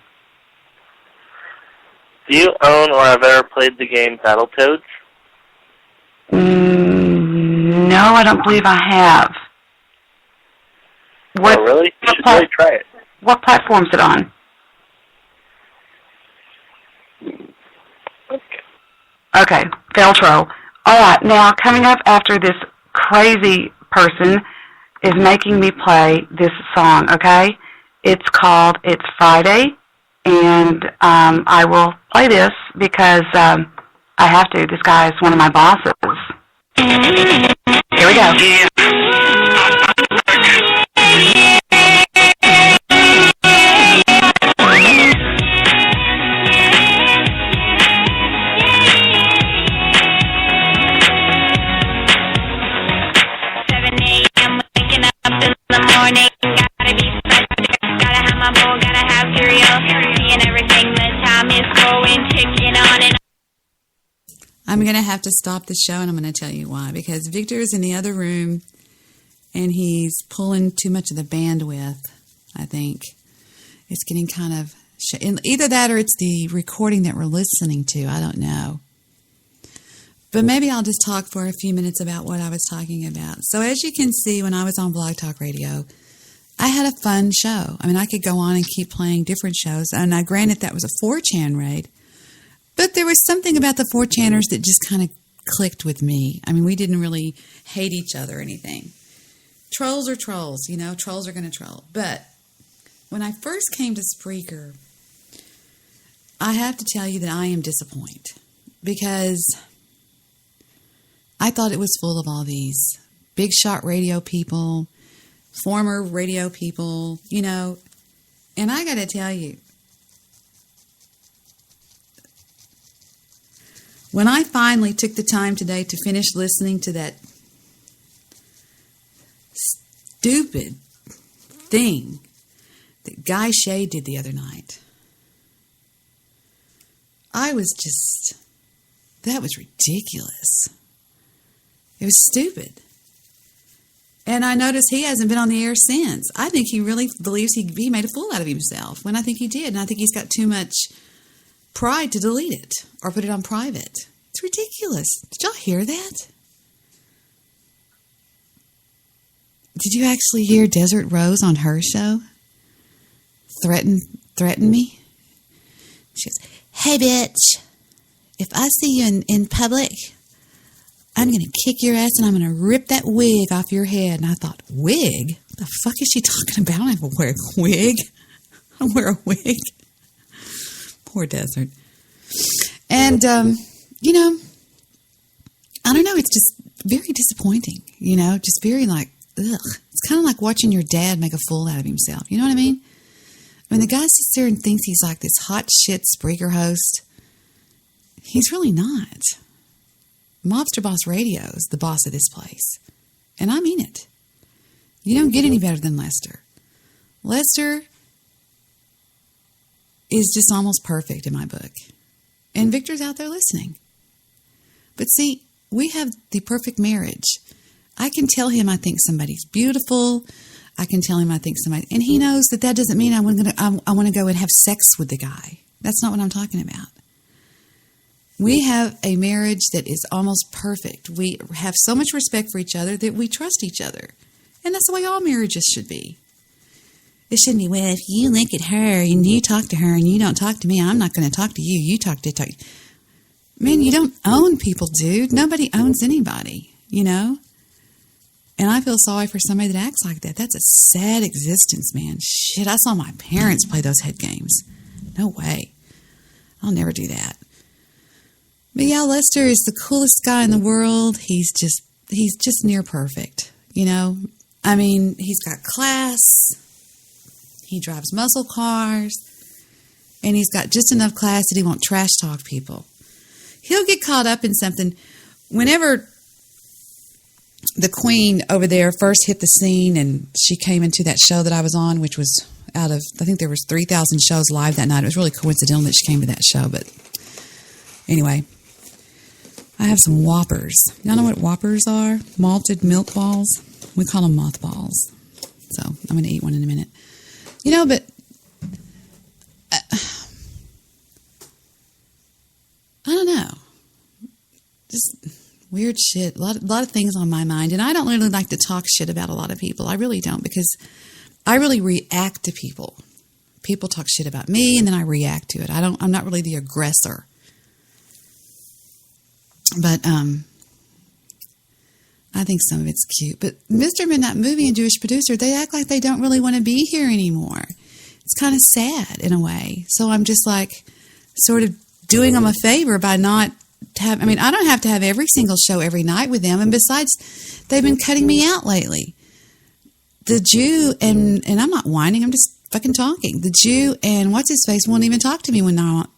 Do you own or have ever played the game Battletoads? No, I don't believe I have. What, oh, really? You should really try it. What platform is it on? Okay, fail troll. All right, now coming up after this crazy person is making me play this song, okay? It's called It's Friday, and I will play this because I have to. This guy is one of my bosses. Here we go. I'm going to have to stop the show, and I'm going to tell you why. Because Victor is in the other room, and he's pulling too much of the bandwidth, I think. It's getting kind of... either that or it's the recording that we're listening to. I don't know. But maybe I'll just talk for a few minutes about what I was talking about. So as you can see, when I was on Blog Talk Radio, I had a fun show. I mean, I could go on and keep playing different shows. And now, granted, that was a 4chan raid. But there was something about the 4chaners that just kind of clicked with me. I mean, we didn't really hate each other or anything. Trolls are trolls, you know. Trolls are going to troll. But when I first came to Spreaker, I have to tell you that I am disappointed. Because I thought it was full of all these big shot radio people, former radio people, you know. And I got to tell you, when I finally took the time today to finish listening to that stupid thing that Guy Shea did the other night, I was just That was ridiculous. It was stupid. And I noticed he hasn't been on the air since. I think he really believes he made a fool out of himself, when I think he did. And I think he's got too much pride to delete it or put it on private. It's ridiculous. Did y'all hear that? Did you actually hear Desert Rose on her show threaten me? She goes, "Hey, bitch, if I see you in public, I'm going to kick your ass and I'm going to rip that wig off your head." And I thought, wig? What the fuck is she talking about? I don't have to wear a wig. I wear a wig. Poor Desert. And, you know, I don't know. It's just very disappointing, you know, just very like, ugh. It's kind of like watching your dad make a fool out of himself. You know what I mean? When the guy sits there and thinks he's like this hot shit Spreaker host, he's really not. Mobster Boss Radio is the boss of this place. And I mean it. You don't get any better than Lester. Lester is just almost perfect in my book. And Victor's out there listening. But see, we have the perfect marriage. I can tell him I think somebody's beautiful. I can tell him I think somebody... And he knows that doesn't mean I want to go and have sex with the guy. That's not what I'm talking about. We have a marriage that is almost perfect. We have so much respect for each other that we trust each other. And that's the way all marriages should be. It shouldn't be, well, if you look at her and you talk to her and you don't talk to me, I'm not going to talk to you. You talk to... Man, you don't own people, dude. Nobody owns anybody, you know? And I feel sorry for somebody that acts like that. That's a sad existence, man. Shit, I saw my parents play those head games. No way. I'll never do that. But yeah, Lester is the coolest guy in the world. He's just near perfect, you know? I mean, he's got class. He drives muscle cars. And he's got just enough class that he won't trash talk people. He'll get caught up in something. Whenever the Queen over there first hit the scene and she came into that show that I was on, which was out of, I think there was 3,000 shows live that night. It was really coincidental that she came to that show. But anyway, I have some Whoppers. Y'all know what Whoppers are? Malted milk balls. We call them mothballs. So I'm going to eat one in a minute. You know, but I don't know. Just weird shit. A lot of things on my mind. And I don't really like to talk shit about a lot of people. I really don't, because I really react to people. People talk shit about me and then I react to it. I'm not really the aggressor. But I think some of it's cute. But Mr. Midnight Movie and Jewish Producer, they act like they don't really want to be here anymore. It's kind of sad in a way. So I'm just like sort of doing them a favor by not have, I mean, I don't have to have every single show every night with them. And besides, they've been cutting me out lately. The Jew, and I'm not whining, I'm just fucking talking. The Jew and what's his face won't even talk to me when they're on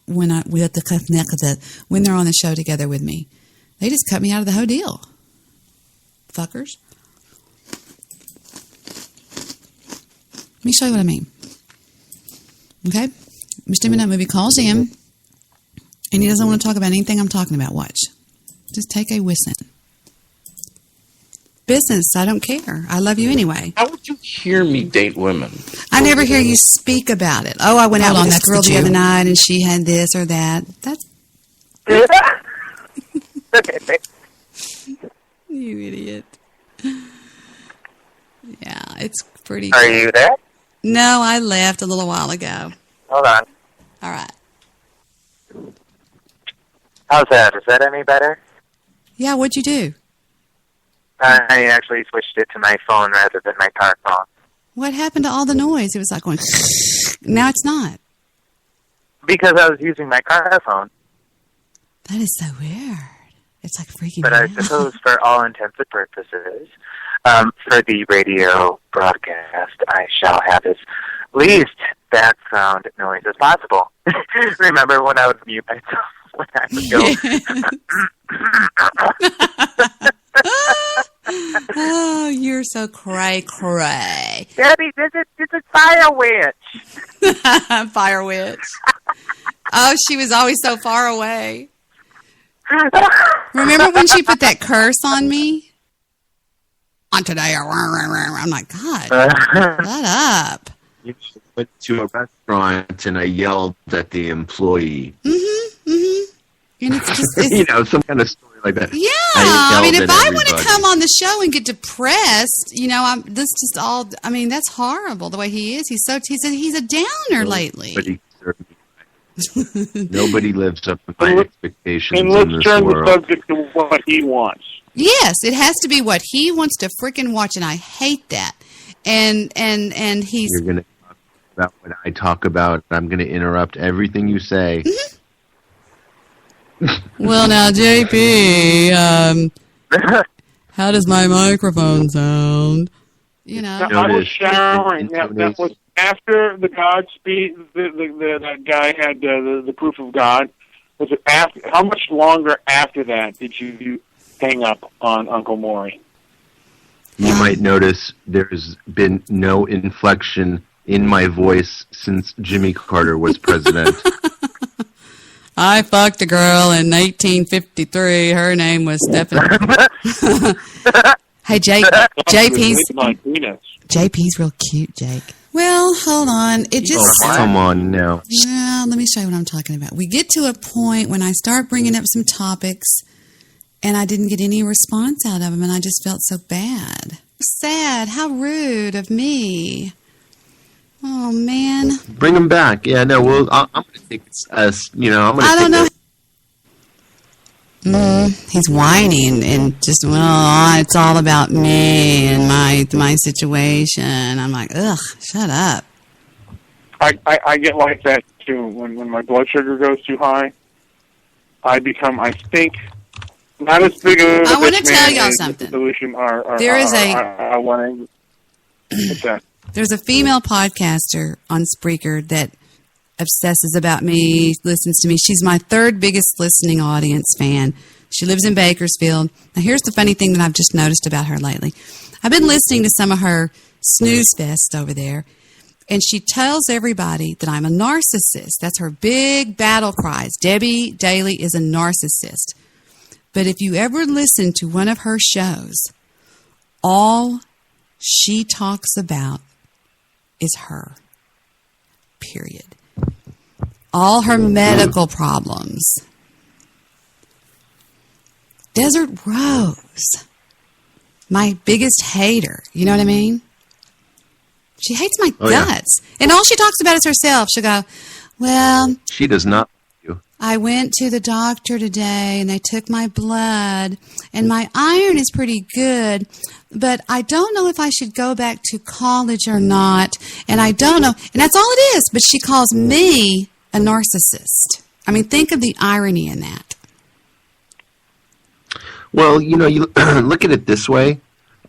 the show together with me. They just cut me out of the whole deal. Fuckers. Let me show you what I mean. Okay? Mr. Midnight Movie calls in, and he doesn't want to talk about anything I'm talking about. Watch. Just take a listen. Business, I don't care. I love you anyway. How would you hear me date women? I never hear you speak about it. Oh, I went out with this girl the other night, and she had this or that. That's... You idiot. Yeah, it's pretty... Are you there? No, I left a little while ago. Hold on. All right. How's that? Is that any better? Yeah, what'd you do? I actually switched it to my phone rather than my car phone. What happened to all the noise? It was like going... Now it's not. Because I was using my car phone. That is so weird. It's like freaking But I suppose for all intents and purposes, for the radio broadcast, I shall have as least background noise as possible. Remember when I would mute myself when I would go... Oh, you're so cray. Debbie, this is Fire Witch. Fire Witch. Oh, she was always so far away. Remember when she put that curse on me? On today, I'm like, God, shut up. You went to a restaurant and I yelled at the employee. And it's just, you know, some kind of story like that. Yeah, I mean, if I want to come on the show and get depressed, you know, that's horrible the way he is. He's a downer lately. Nobody lives up to my expectations And in let's this turn world. the subject to what he wants. Yes, it has to be what he wants to freaking watch, and I hate that. And he's. You're going to talk about what I talk about. I'm going to interrupt everything you say. Well, now, JP, how does my microphone sound? You know, I was showering. That was after the God speech. That guy had the proof of God. Was it after? How much longer after that did you hang up on Uncle Maury? You might notice there's been no inflection in my voice since Jimmy Carter was president. I fucked a girl in 1953. Her name was Stephanie. Hey, JP's real cute, Jake. Well, hold on. It just... come on now. Well, let me show you what I'm talking about. We get to a point when I start bringing up some topics, and I didn't get any response out of them, and I just felt so bad. Sad. How rude of me. Oh, man. Bring him back. Yeah, no, well, I'm going to take us, I'm going to I don't know. He's whining and just, it's all about me and my situation. I'm like, ugh, shut up. I get like that, too. When my blood sugar goes too high, I become, I think, not as big of a I want to bitch tell man y'all as something. The solution There is what's that? There's a female podcaster on Spreaker that obsesses about me, listens to me. She's my third biggest listening audience fan. She lives in Bakersfield. Now, here's the funny thing that I've just noticed about her lately. I've been listening to some of her snooze fest over there, and she tells everybody that I'm a narcissist. That's her big battle cries. Debi Daly is a narcissist. But if you ever listen to one of her shows, all she talks about is her. Period. All her medical problems. Desert Rose, my biggest hater. You know what I mean? She hates my guts. Yeah. And all she talks about is herself. She'll go, well... She does not like you. I went to the doctor today, and they took my blood, and my iron is pretty good, but I don't know if I should go back to college or not, and I don't know. And that's all it is, but she calls me a narcissist. I mean, think of the irony in that. Well, you look at it this way.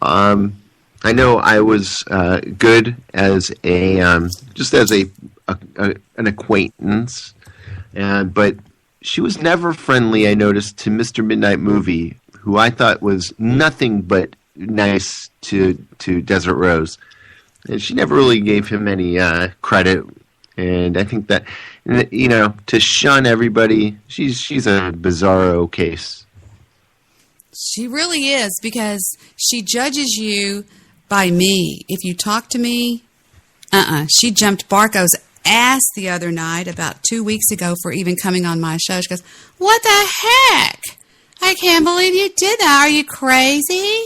I know I was good as just as an acquaintance, but she was never friendly, I noticed, to Mr. Midnight Movie, who I thought was nothing but nice to Desert Rose. And she never really gave him any credit. And I think that, to shun everybody, she's a bizarro case. She really is, because she judges you by me. If you talk to me, she jumped Barco's ass the other night, about 2 weeks ago, for even coming on my show. She goes, what the heck? I can't believe you did that. Are you crazy?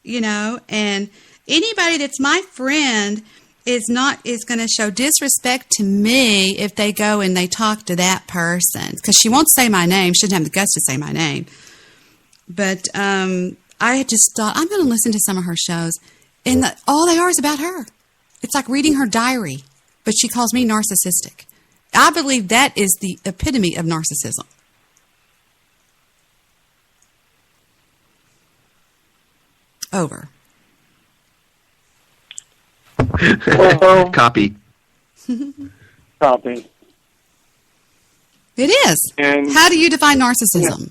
And anybody that's my friend is going to show disrespect to me if they go and they talk to that person, because she won't say my name. She doesn't have the guts to say my name. But I just thought, I'm going to listen to some of her shows, and all they are is about her. It's like reading her diary, but she calls me narcissistic. I believe that is the epitome of narcissism. Over. Copy. Copy. It is. And how do you define narcissism?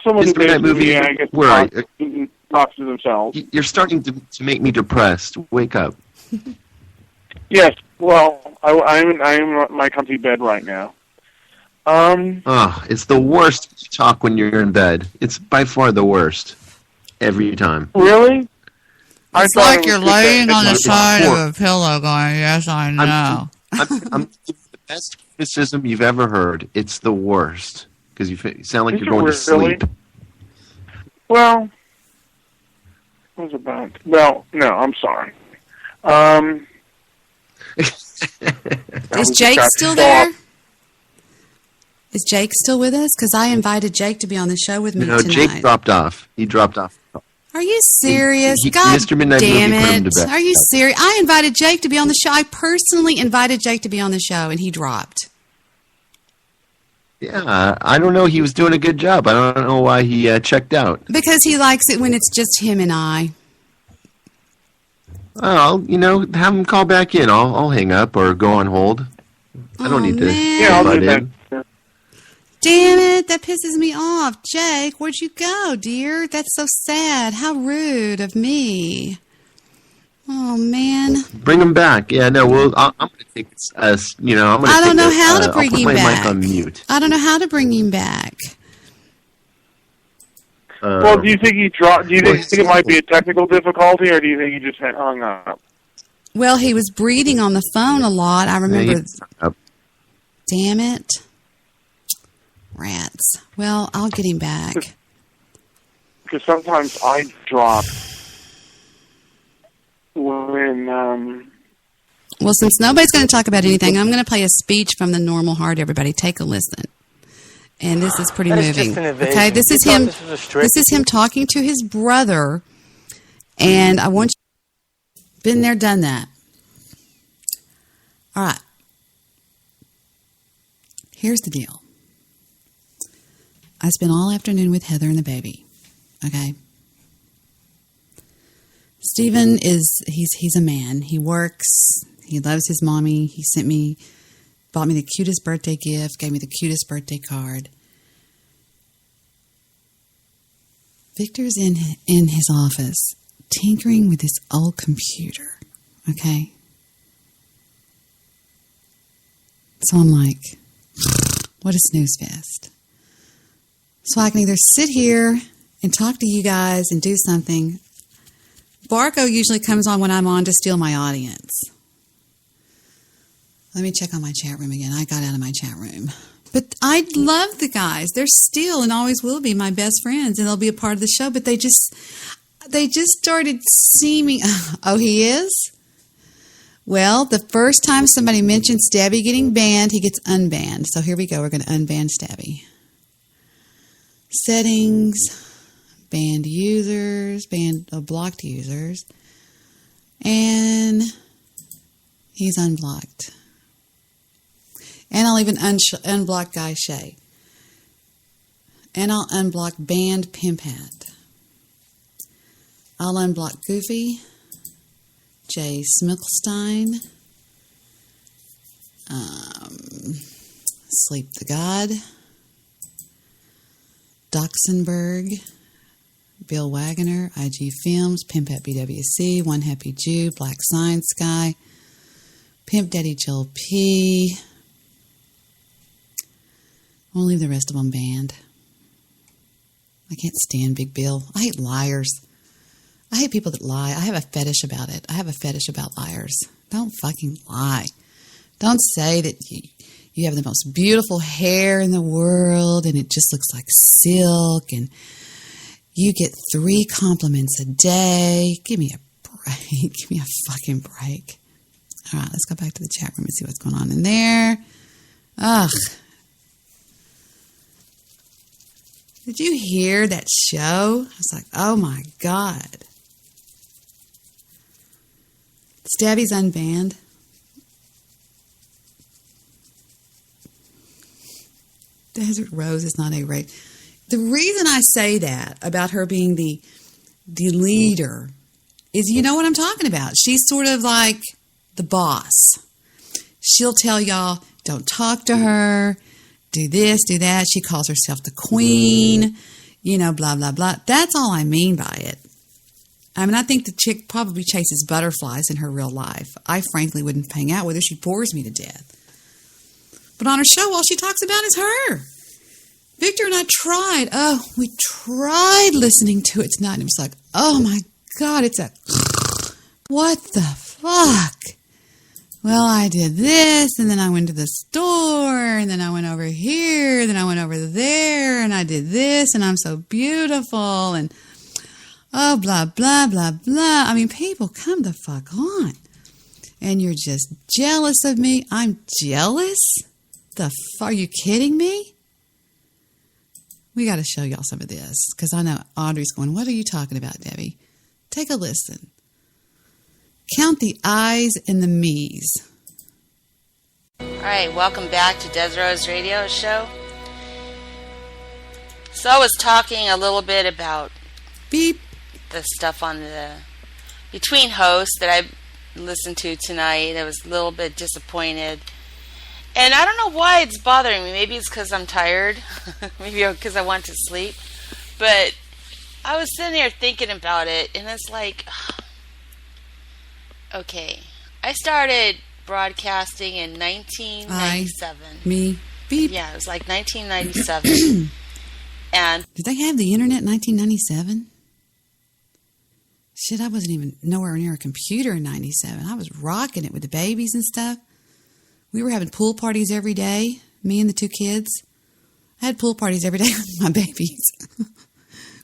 Someone who that movie, I guess, talks to themselves. You're starting to make me depressed. Wake up. Yes. Well, I'm in my comfy bed right now. It's the worst to talk when you're in bed. It's by far the worst. Every time. Really? It's like you're laying on the side of a pillow going, yes, I know. I'm the best criticism you've ever heard. It's the worst. Because you sound like you're going to sleep. Well, what was it about? Well, no, I'm sorry. Is Jake still there? Is Jake still with us? Because I invited Jake to be on the show with me tonight. No, Jake dropped off. He dropped off. Are you serious? God Mr. Midnight damn Movie put him it. to bed. Are you serious? I invited Jake to be on the show. I personally invited Jake to be on the show, and he dropped. Yeah, I don't know. He was doing a good job. I don't know why he checked out. Because he likes it when it's just him and I. Well, have him call back in. I'll hang up or go on hold. I don't need to. Yeah, I'll do that. Damn it, that pisses me off. Jake, where'd you go, dear? That's so sad. How rude of me. Oh, man. Bring him back. Yeah, no, I'm going to take this as, I'm going to I don't know how to bring him back. I'll put my mic on mute. I don't know how to bring him back. Well, do you think he dropped? Do you think it might be a technical difficulty, or do you think he just hung up? Well, he was breathing on the phone a lot. I remember. Damn it. Rats. Well, I'll get him back. Because sometimes I drop when... Well, since nobody's going to talk about anything, I'm going to play a speech from the Normal Heart. Everybody, take a listen. And this is pretty moving. Okay, this is him. This is him talking to his brother, and I want you. Been there, done that. All right. Here's the deal. I spent all afternoon with Heather and the baby. Okay. Stephen he's a man. He works. He loves his mommy. He bought me the cutest birthday gift, gave me the cutest birthday card. Victor's in his office tinkering with this old computer. Okay. So I'm like, what a snooze fest. So I can either sit here and talk to you guys and do something. Barco usually comes on when I'm on to steal my audience. Let me check on my chat room again. I got out of my chat room. But I love the guys. They're still and always will be my best friends, and they'll be a part of the show. But they just started seeming... Oh, he is? Well, the first time somebody mentions Debi getting banned, he gets unbanned. So here we go. We're going to unban Debi. Settings, banned users, blocked users, and he's unblocked. And I'll even unblock Guy Shay. And I'll unblock banned Pimp Hat. I'll unblock Goofy, Jay Smickelstein, Sleep the God, Doxenberg, Bill Wagoner, IG Films, Pimp at BWC, One Happy Jew, Black Science Guy, Pimp Daddy Joel P. We'll leave the rest of them banned. I can't stand Big Bill. I hate liars. I hate people that lie. I have a fetish about it. I have a fetish about liars. Don't fucking lie. Don't say that you have the most beautiful hair in the world and it just looks like silk and you get 3 compliments a day. Give me a break. Give me a fucking break. All right, let's go back to the chat room and see what's going on in there. Ugh. Did you hear that show? I was like, oh my God. Stabby's unbanned. Desert Rose is not a rape. The reason I say that about her being the leader is, you know what I'm talking about. She's sort of like the boss. She'll tell y'all, don't talk to her, do this, do that. She calls herself the queen, blah, blah, blah. That's all I mean by it. I mean, I think the chick probably chases butterflies in her real life. I frankly wouldn't hang out with her. She bores me to death. But on her show, all she talks about is her. Victor and I tried. Oh, we tried listening to it tonight. And it was like, oh my God, it's a... What the fuck? Well, I did this, and then I went to the store, and then I went over here, then I went over there, and I did this, and I'm so beautiful, and oh, blah, blah, blah, blah. I mean, people, come the fuck on. And you're just jealous of me. I'm jealous? Are you kidding me? We got to show y'all some of this, because I know Audrey's going, what are you talking about, Debbie? Take a listen. Count the I's and the me's. All right, welcome back to Desiro's radio show. So I was talking a little bit about beep the stuff on the between hosts that I listened to tonight. I was a little bit disappointed. And I don't know why it's bothering me. Maybe it's because I'm tired. Maybe because I want to sleep. But I was sitting there thinking about it, and it's like... Okay, I started broadcasting in 1997. Me, beep. Yeah, it was like 1997. And did they have the internet in 1997? Shit, I wasn't even nowhere near a computer in 97. I was rocking it with the babies and stuff. We were having pool parties every day, me and the two kids. I had pool parties every day with my babies.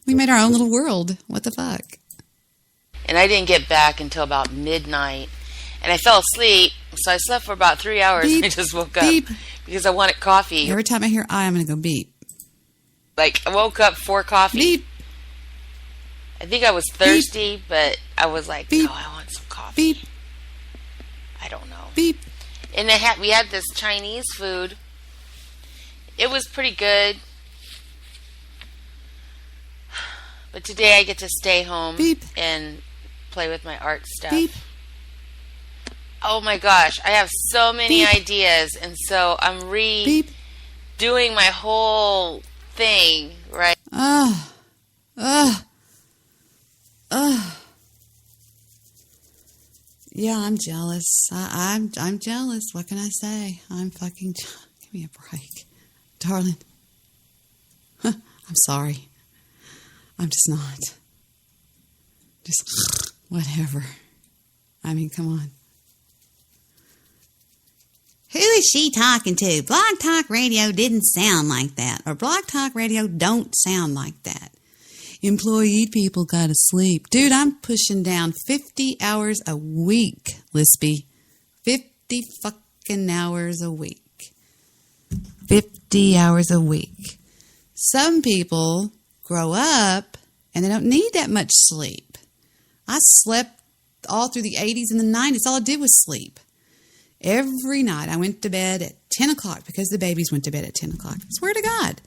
We made our own little world. What the fuck? And I didn't get back until about midnight. And I fell asleep, so I slept for about 3 hours beep, and I just woke beep. up because I wanted coffee. Every time I hear I, I'm going to go beep. Like, I woke up for coffee. Beep. I think I was thirsty, beep. But I was like, beep. no, I want some coffee. Beep. I don't know. Beep. And we had this Chinese food. It was pretty good. But today I get to stay home beep. And play with my art stuff. Beep. Oh my gosh, I have so many beep. ideas, and so I'm doing my whole thing, right? Yeah, I'm jealous. I'm jealous. What can I say? I'm fucking... Give me a break. Darling. I'm sorry. I'm just not. Just whatever. I mean, come on. Who is she talking to? Blog Talk Radio didn't sound like that. Or Blog Talk Radio don't sound like that. Employee people gotta sleep. Dude, I'm pushing down 50 hours a week, Lispy. 50 fucking hours a week. 50 hours a week. Some people grow up and they don't need that much sleep. I slept all through the 80s and the 90s. All I did was sleep. Every night I went to bed at 10 o'clock because the babies went to bed at 10 o'clock. I swear to God.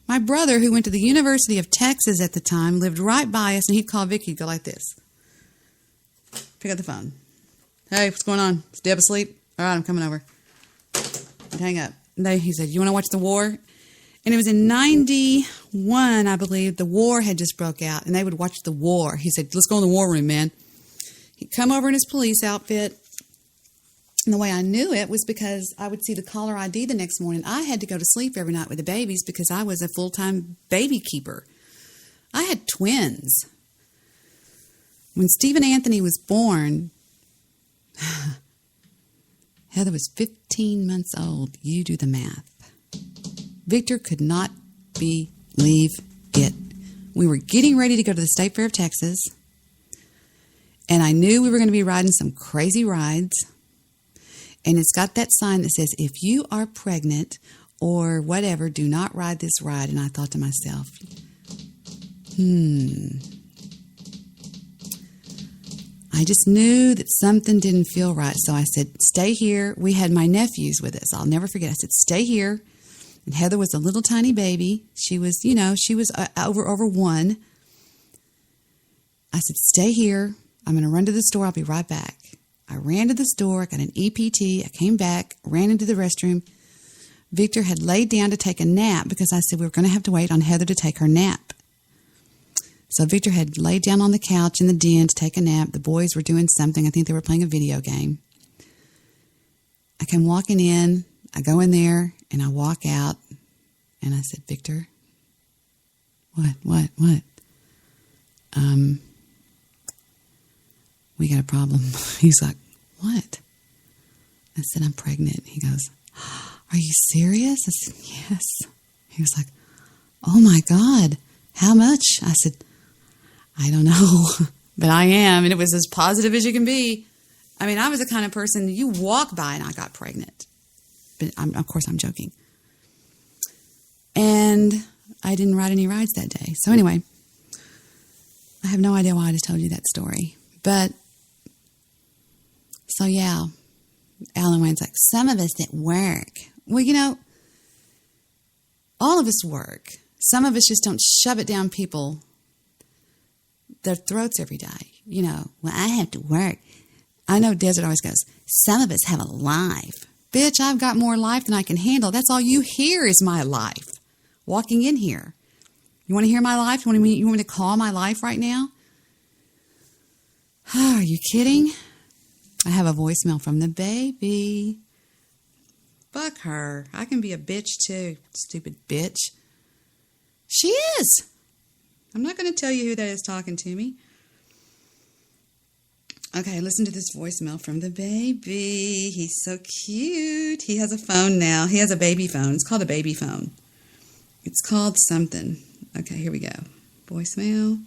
My brother, who went to the University of Texas at the time, lived right by us, and he'd call Vicky, he'd go like this. Pick up the phone. Hey, what's going on? Is Deb asleep? All right, I'm coming over. And hang up. And he said, you want to watch the war? And it was in 91, I believe, the war had just broke out, and they would watch the war. He said, let's go in the war room, man. He'd come over in his police outfit, and the way I knew it was because I would see the caller ID the next morning. I had to go to sleep every night with the babies because I was a full-time baby keeper. I had twins. When Stephen Anthony was born, Heather was 15 months old. You do the math. Victor could not believe it. We were getting ready to go to the State Fair of Texas, and I knew we were going to be riding some crazy rides. And it's got that sign that says, if you are pregnant or whatever, do not ride this ride. And I thought to myself, I just knew that something didn't feel right. So I said, stay here. We had my nephews with us. I'll never forget. I said, stay here. And Heather was a little tiny baby. She was, over one. I said, stay here. I'm going to run to the store. I'll be right back. I ran to the store, got an EPT, I came back, ran into the restroom. Victor had laid down to take a nap because I said we were going to have to wait on Heather to take her nap. So Victor had laid down on the couch in the den to take a nap. The boys were doing something. I think they were playing a video game. I came walking in. I go in there and I walk out and I said, Victor, what? We got a problem. He's like, what? I said, I'm pregnant. He goes, are you serious? I said, yes. He was like, oh my God, how much? I said, I don't know, but I am. And it was as positive as you can be. I mean, I was the kind of person you walk by and I got pregnant. But of course, I'm joking. And I didn't ride any rides that day. So anyway, I have no idea why I just told you that story. But, so yeah, Alan Wayne's like, some of us at work. Well, you know, all of us work. Some of us just don't shove it down their throats every day. You know, well, I have to work. I know Desert always goes, some of us have a life. Bitch, I've got more life than I can handle. That's all you hear is my life. Walking in here. You want to hear my life? You want me to call my life right now? Are you kidding? I have a voicemail from the baby. Fuck her. I can be a bitch too. Stupid bitch. She is. I'm not going to tell you who that is talking to me. Okay, listen to this voicemail from the baby. He's so cute. He has a phone now. He has a baby phone. It's called a baby phone. It's called something. Okay, here we go. Voicemail.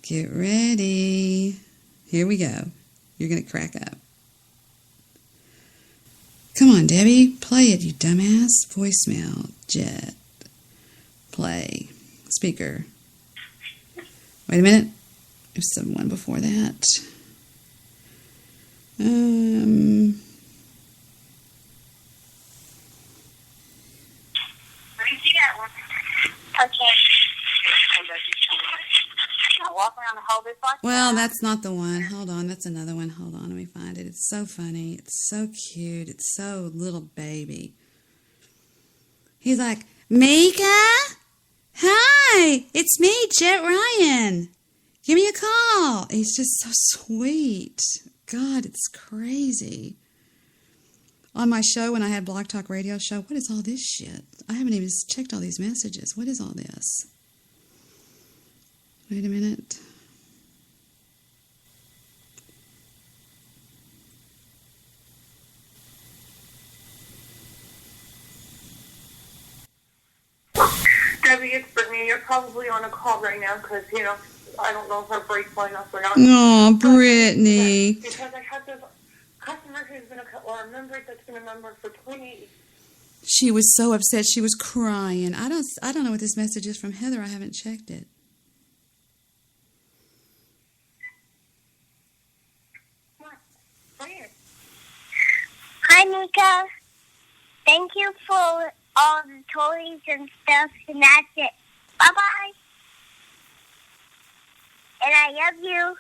Get ready. Here we go. You're going to crack up. Come on, Debbie. Play it, you dumbass. Voicemail. Jet. Play. Speaker. Wait a minute. There's someone before that. Well, that's not the one. Hold on, that's another one. Hold on, let me find it. It's so funny. It's so cute. It's so little baby. He's like, Mika? Hi, it's me, Jet Ryan. Give me a call. He's just so sweet. God, it's crazy. On my show, when I had Blog Talk Radio show, what is all this shit? I haven't even checked all these messages. What is all this? Wait a minute. Debbie, it's Brittany. You're probably on a call right now because, I don't know if our break's line up or not. Oh, Brittany. Because I had this customer who's been a member that's been a member for 20. She was so upset. She was crying. I don't know what this message is from Heather. I haven't checked it. Hi, Mika. Thank you for all the toys and stuff, and that's it. Bye-bye. And I love you.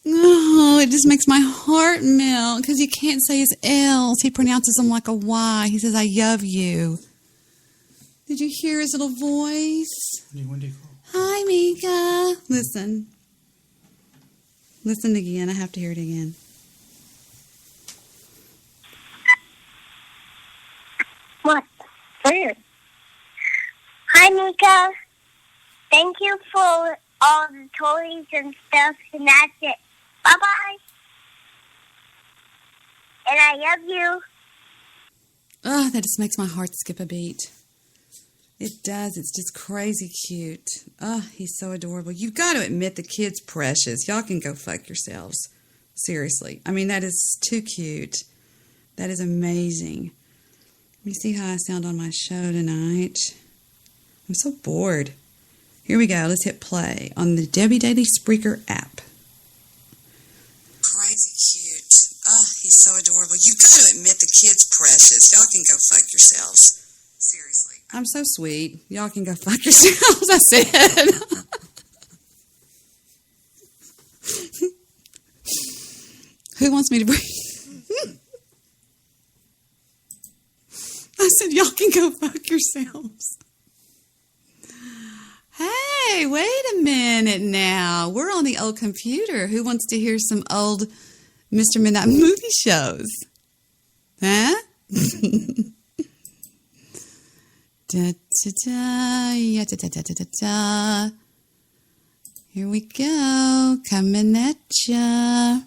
Oh, it just makes my heart melt because he can't say his L's. He pronounces them like a Y. He says, I love you. Did you hear his little voice? Hi, Mika. Listen. Listen again. I have to hear it again. What? Weird. Hi, Mika. Thank you for all the toys and stuff, and that's it. Bye-bye. And I love you. Oh, that just makes my heart skip a beat. It does. It's just crazy cute. Oh, he's so adorable. You've got to admit the kid's precious. Y'all can go fuck yourselves. Seriously. I mean, that is too cute. That is amazing. Let me see how I sound on my show tonight. I'm so bored. Here we go. Let's hit play on the Debi Daily Spreaker app. Crazy cute. Oh, he's so adorable. You've got to admit the kid's precious. Y'all can go fuck yourselves. Seriously. I'm so sweet. Y'all can go fuck yourselves, I said. Who wants me to bring... I said, y'all can go fuck yourselves. Hey, wait a minute now. We're on the old computer. Who wants to hear some old Mr. Midnight movie shows? Huh? Da, da, da, ya, da, da, da, da, da, da. Here we go, coming at ya.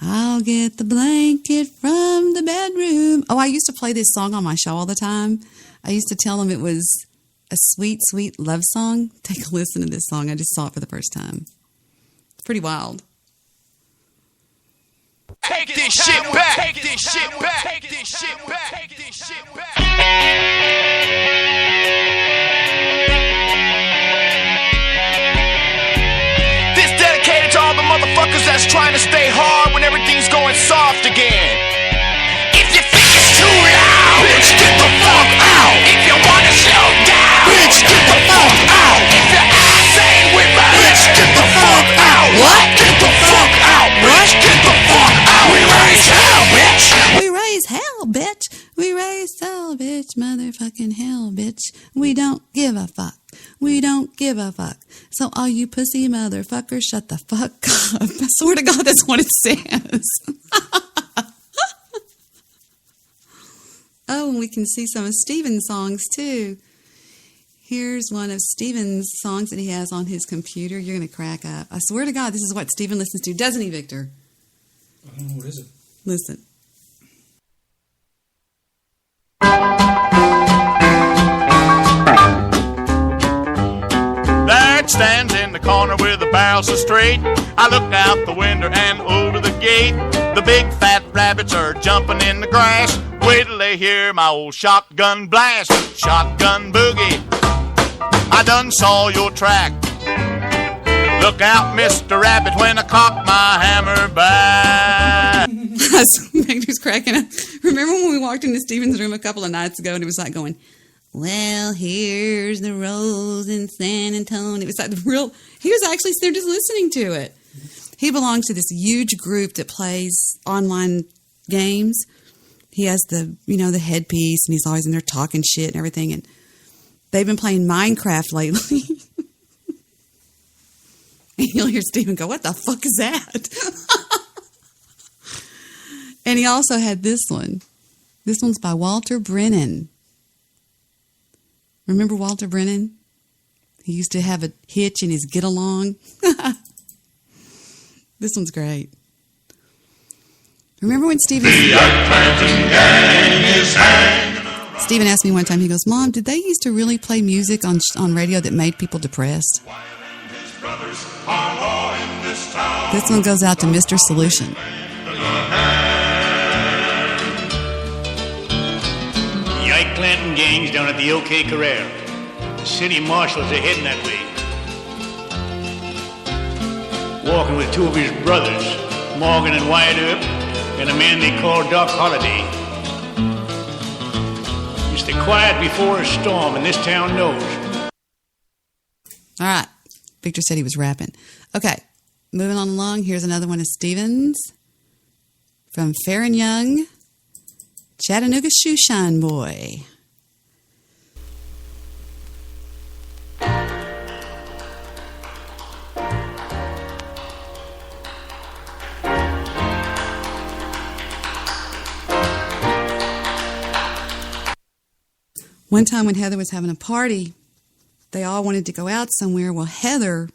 I'll get the blanket from the bedroom. Oh, I used to play this song on my show all the time. I used to tell them it was a sweet, sweet love song. Take a listen to this song. I just saw it for the first time. It's pretty wild. Take this shit back. Take this shit back. Take this shit back. Take this shit back. This dedicated to all the motherfuckers that's trying to stay hard when everything's going soft again. If you think it's too loud, bitch, get the fuck out. If you wanna slow down, bitch, get the fuck out. If your ass ain't with me, bitch, get the fuck out. What? Get the fuck out, bitch. Get the fuck out. We raise hell, bitch. We raise hell, bitch. We raise hell, bitch. Motherfucking hell, bitch. We don't give a fuck. We don't give a fuck. So all you pussy motherfuckers, shut the fuck up. I swear to God, that's what it says. Oh, and we can see some of Steven's songs, too. Here's one of Steven's songs that he has on his computer. You're going to crack up. I swear to God, this is what Steven listens to. Doesn't he, Victor? I don't know, what is it? Listen. There it stands in the corner where the barrels are straight. I look out the window and over the gate. The big fat rabbits are jumping in the grass. Wait till they hear my old shotgun blast. Shotgun boogie, I done saw your track. Look out, Mr. Rabbit, when I cock my hammer back. Victor's cracking up. Remember when we walked into Steven's room a couple of nights ago and it was like going, well, here's the rose in San Antonio. It was like the real, he was actually there just listening to it. He belongs to this huge group that plays online games. He has the, the headpiece and he's always in there talking shit and everything. And they've been playing Minecraft lately. And you'll hear Steven go, what the fuck is that? And he also had this one. This one's by Walter Brennan. Remember Walter Brennan? He used to have a hitch in his Get Along. This one's great. Remember when Steven asked me one time, he goes, Mom, did they used to really play music on radio that made people depressed? This one goes out to Mr. Solution. The Ike Clanton gang's down at the OK Corral. The city marshals are heading that way. Walking with two of his brothers, Morgan and Wyatt Earp, and a man they call Doc Holliday. It's the quiet before a storm, and this town knows. All right. Victor said he was rapping. Okay. Moving on along. Here's another one of Steven's from Fair and Young, Chattanooga Shoeshine Boy. One time when Heather was having a party, they all wanted to go out somewhere. Well, Heather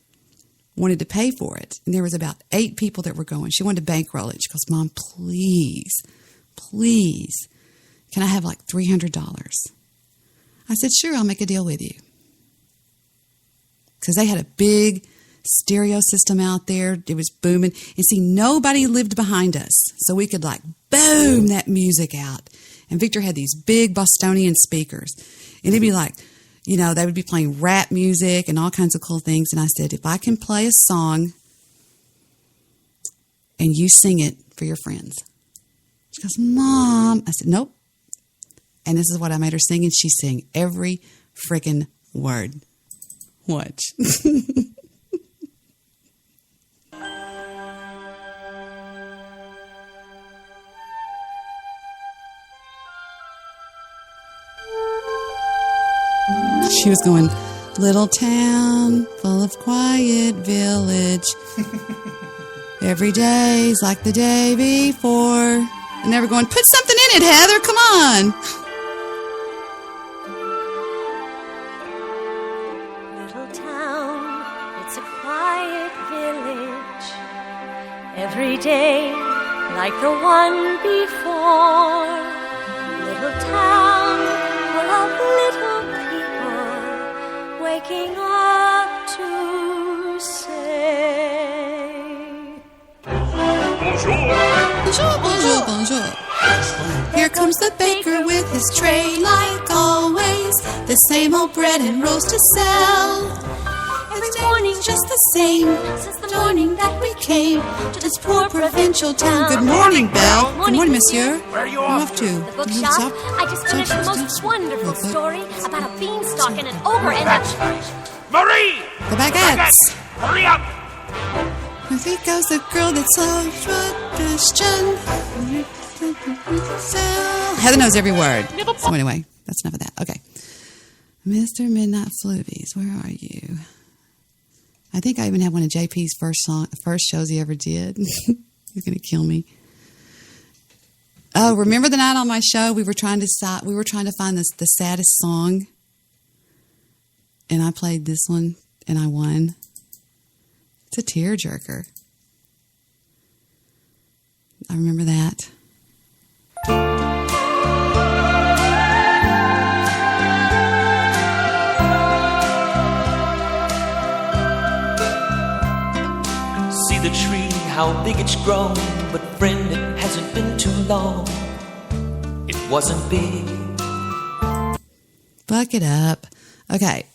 wanted to pay for it. And there was about 8 people that were going. She wanted to bankroll it. She goes, Mom, please, can I have like $300? I said, sure, I'll make a deal with you. Because they had a big stereo system out there. It was booming. And see, nobody lived behind us. So we could like boom that music out. And Victor had these big Bostonian speakers. And it'd be like, they would be playing rap music and all kinds of cool things. And I said, if I can play a song and you sing it for your friends. She goes, Mom. I said, nope. And this is what I made her sing. And she sang every freaking word. Watch. She was going, little town full of quiet village. Every day's like the day before. And they were going, put something in it, Heather, come on. Little town, it's a quiet village. Every day, like the one before. Little town full of little people waking up to say Bonjour, bonjour, bonjour. Here comes the baker with his tray, like always. The same old bread and roast to sell. Every morning just the same, since the morning that we came to this poor provincial town. Good morning, Belle. Good morning, monsieur. Where are you off to? The bookshop. I just finished the most wonderful story about a beanstalk and an ogre and a... Marie! The baguettes. Hurry up! There goes the girl that's so tradition. Heather knows every word. So anyway, that's enough of that. Okay. Mr. Midnight Floovies, where are you? I think I even have one of JP's first shows he ever did. He's going to kill me. Oh, remember the night on my show we were trying to find the saddest song, and I played this one and I won. It's a tearjerker. I remember that. See the tree, how big it's grown, but friend, it hasn't been too long. It wasn't big. Buck it up. Okay.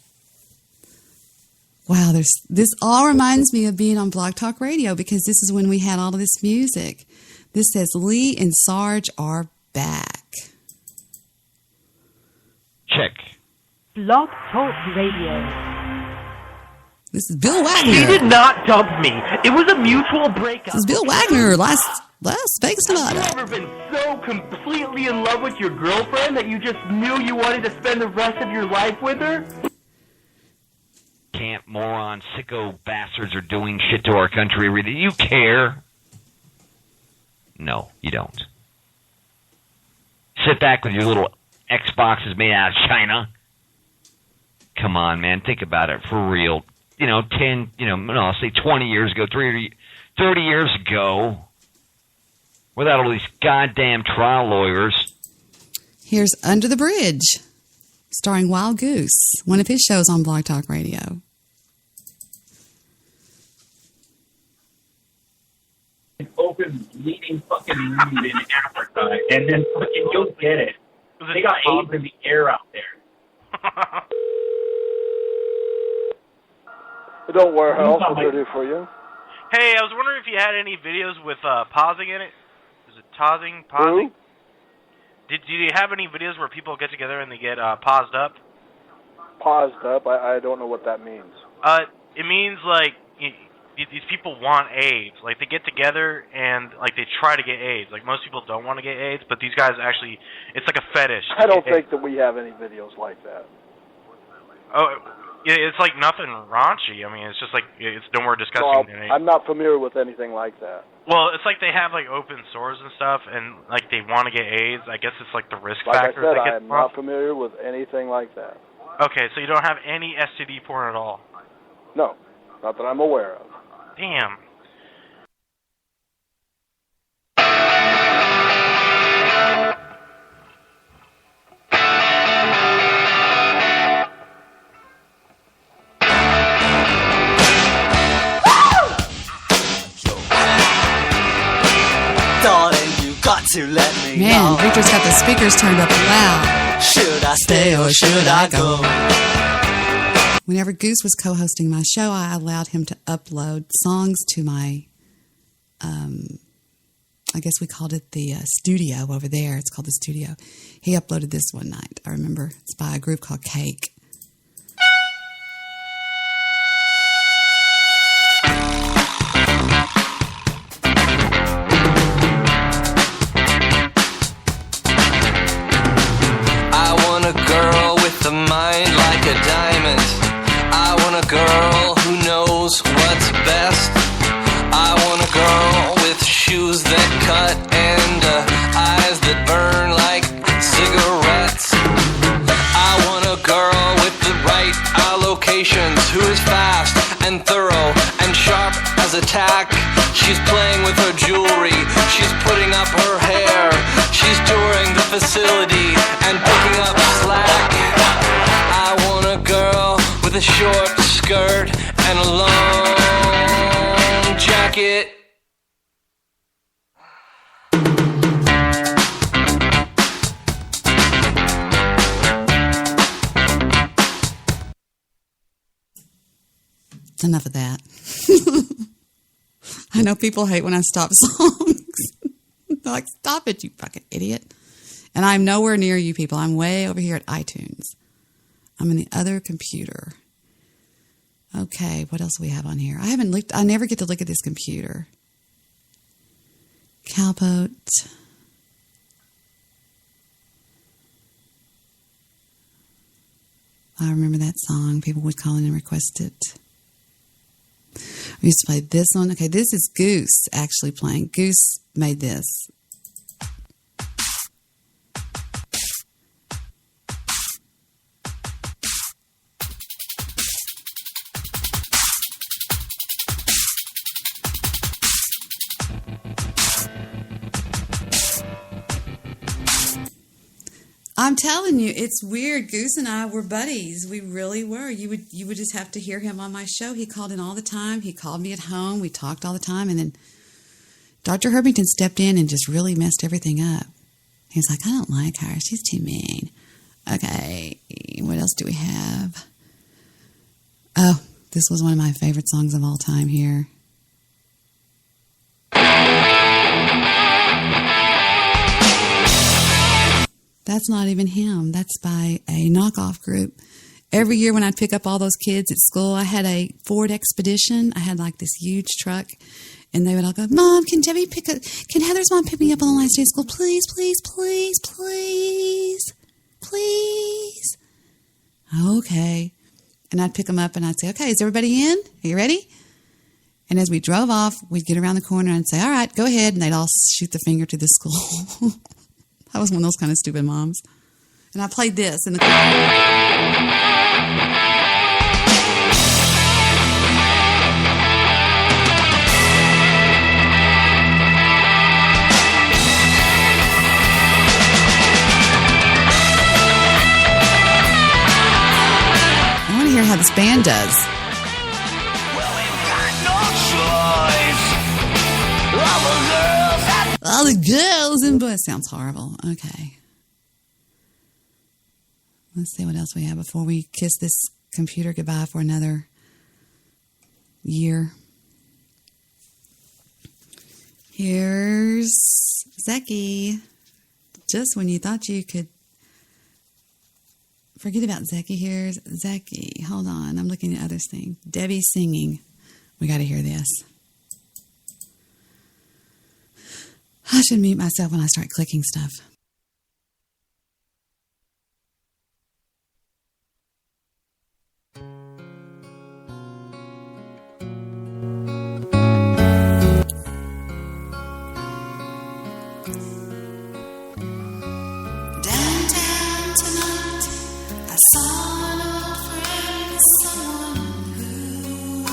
Wow, this all reminds me of being on Blog Talk Radio because this is when we had all of this music. This says Lee and Sarge are back. Check. Blog Talk Radio. This is Bill Wagner. He did not dump me. It was a mutual breakup. This is Bill Wagner, Las Vegas, Nevada. Have you ever been so completely in love with your girlfriend that you just knew you wanted to spend the rest of your life with her? Camp moron, sicko bastards are doing shit to our country. Do you care? No, you don't. Sit back with your little Xboxes made out of China. Come on, man. Think about it for real. 10, I'll say 20 years ago, 30 years ago, without all these goddamn trial lawyers. Here's Under the Bridge, starring Wild Goose, one of his shows on Blog Talk Radio. Open bleeding fucking wound in Africa, and then fucking you'll get it. They got AIDS in the air out there. Adult Warehouse, what can I do for you? Hey, I was wondering if you had any videos with pausing in it. Is it pausing? Do you have any videos where people get together and they get paused up? Paused up? I don't know what that means. It means like these people want AIDS. Like they get together and like they try to get AIDS. Like most people don't want to get AIDS, but these guys actually, it's like a fetish. I don't think that we have any videos like that. Oh, it's like nothing raunchy. I mean, it's just like it's no more disgusting No, than AIDS. I'm not familiar with anything like that. Well, it's like they have like open sores and stuff, and like they want to get AIDS. I guess it's like the risk Like I factor. said, that I gets am not familiar with anything like that. Okay, so you don't have any STD porn at all? No, not that I'm aware of. Damn. To let me Man, know. Richard's got the speakers turned up loud. Should I stay or should I go? Whenever Goose was co-hosting my show, I allowed him to upload songs to my, I guess we called it the studio over there. It's called the studio. He uploaded this one night, I remember. It's by a group called Cake. Mind like a diamond. I want a girl who knows what's best. I want a girl with shoes that cut, and I fast and thorough and sharp as a tack. She's playing with her jewelry, she's putting up her hair, she's touring the facility and picking up slack. I want a girl with a short skirt and a long jacket. Enough of that. I know people hate when I stop songs. They're like, stop it, you fucking idiot. And I'm nowhere near you people. I'm way over here at iTunes. I'm in the other computer. Okay, what else do we have on here? I never get to look at this computer. Cowboat. I remember that song. People would call in and request it. We used to play this one. Okay, this is Goose actually playing. Goose made this. I'm telling you, it's weird. Goose and I were buddies. We really were. You would just have to hear him on my show. He called in all the time. He called me at home. We talked all the time. And then Dr. Herbington stepped in and just really messed everything up. He was like, I don't like her. She's too mean. Okay, what else do we have? Oh, this was one of my favorite songs of all time here. That's not even him. That's by a knockoff group. Every year when I'd pick up all those kids at school, I had a Ford Expedition. I had like this huge truck, and they would all go, Mom, can Heather's mom pick me up on the last day of school? Please, please, please, please, please. Okay. And I'd pick them up and I'd say, okay, is everybody in? Are you ready? And as we drove off, we'd get around the corner and say, all right, go ahead. And they'd all shoot the finger to the school. I was one of those kind of stupid moms. And I played this in the car. I want to hear how this band does. All the girls and boys. Sounds horrible. Okay. Let's see what else we have before we kiss this computer goodbye for another year. Here's Zecky. Just when you thought you could forget about Zecky, here's Zecky. Hold on. I'm looking at other things. Debi singing. We got to hear this. I should mute myself when I start clicking stuff. Downtown tonight, I saw an old friend, someone who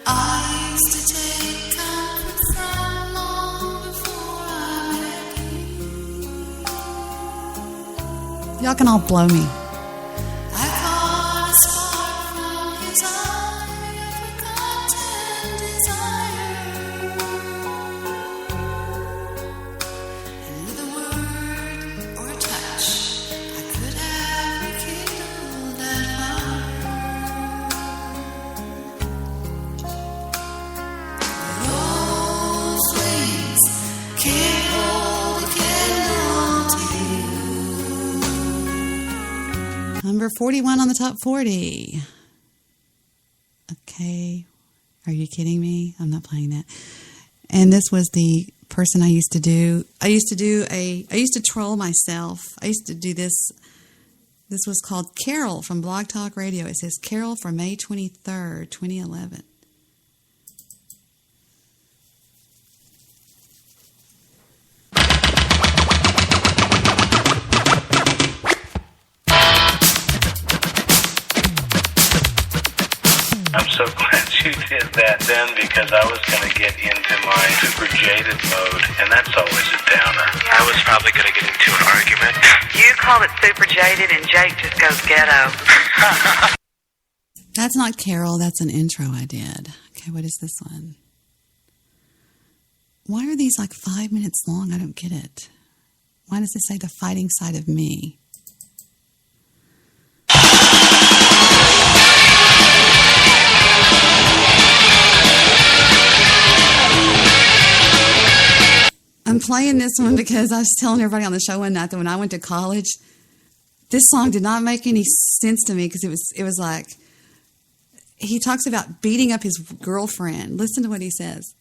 I used to take comfort from long before I met you. Y'all can all blow me. I caught a spark from his eye of forgotten desire, and with a word or a touch, I could have rekindled that fire. Those wings can't hold a candle to you. Number 41 on the top 40. Okay. Are you kidding me? I'm not playing that. And this was the person I used to do. I used to troll myself. I used to do this. This was called Carol from Blog Talk Radio. It says Carol for May 23rd, 2011. you did that then because I was going to get into my super jaded mode, and that's always a downer. I was probably going to get into an argument. You call it super jaded, and Jake just goes ghetto. That's not Carol. That's an intro I did. Okay, what is this one? Why are these like 5 minutes long? I don't get it. Why does it say the fighting side of me? I'm playing this one because I was telling everybody on the show one night that when I went to college, this song did not make any sense to me because it was like, he talks about beating up his girlfriend. Listen to what he says.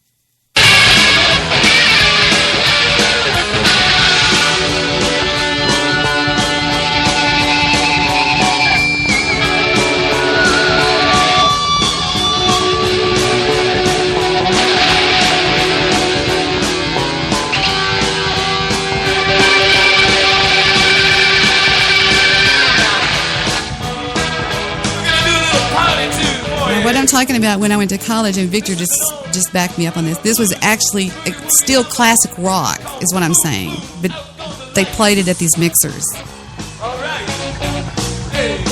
What I'm talking about when I went to college, and Victor just backed me up on this. This was actually still classic rock, is what I'm saying. But they played it at these mixers. All right. Hey.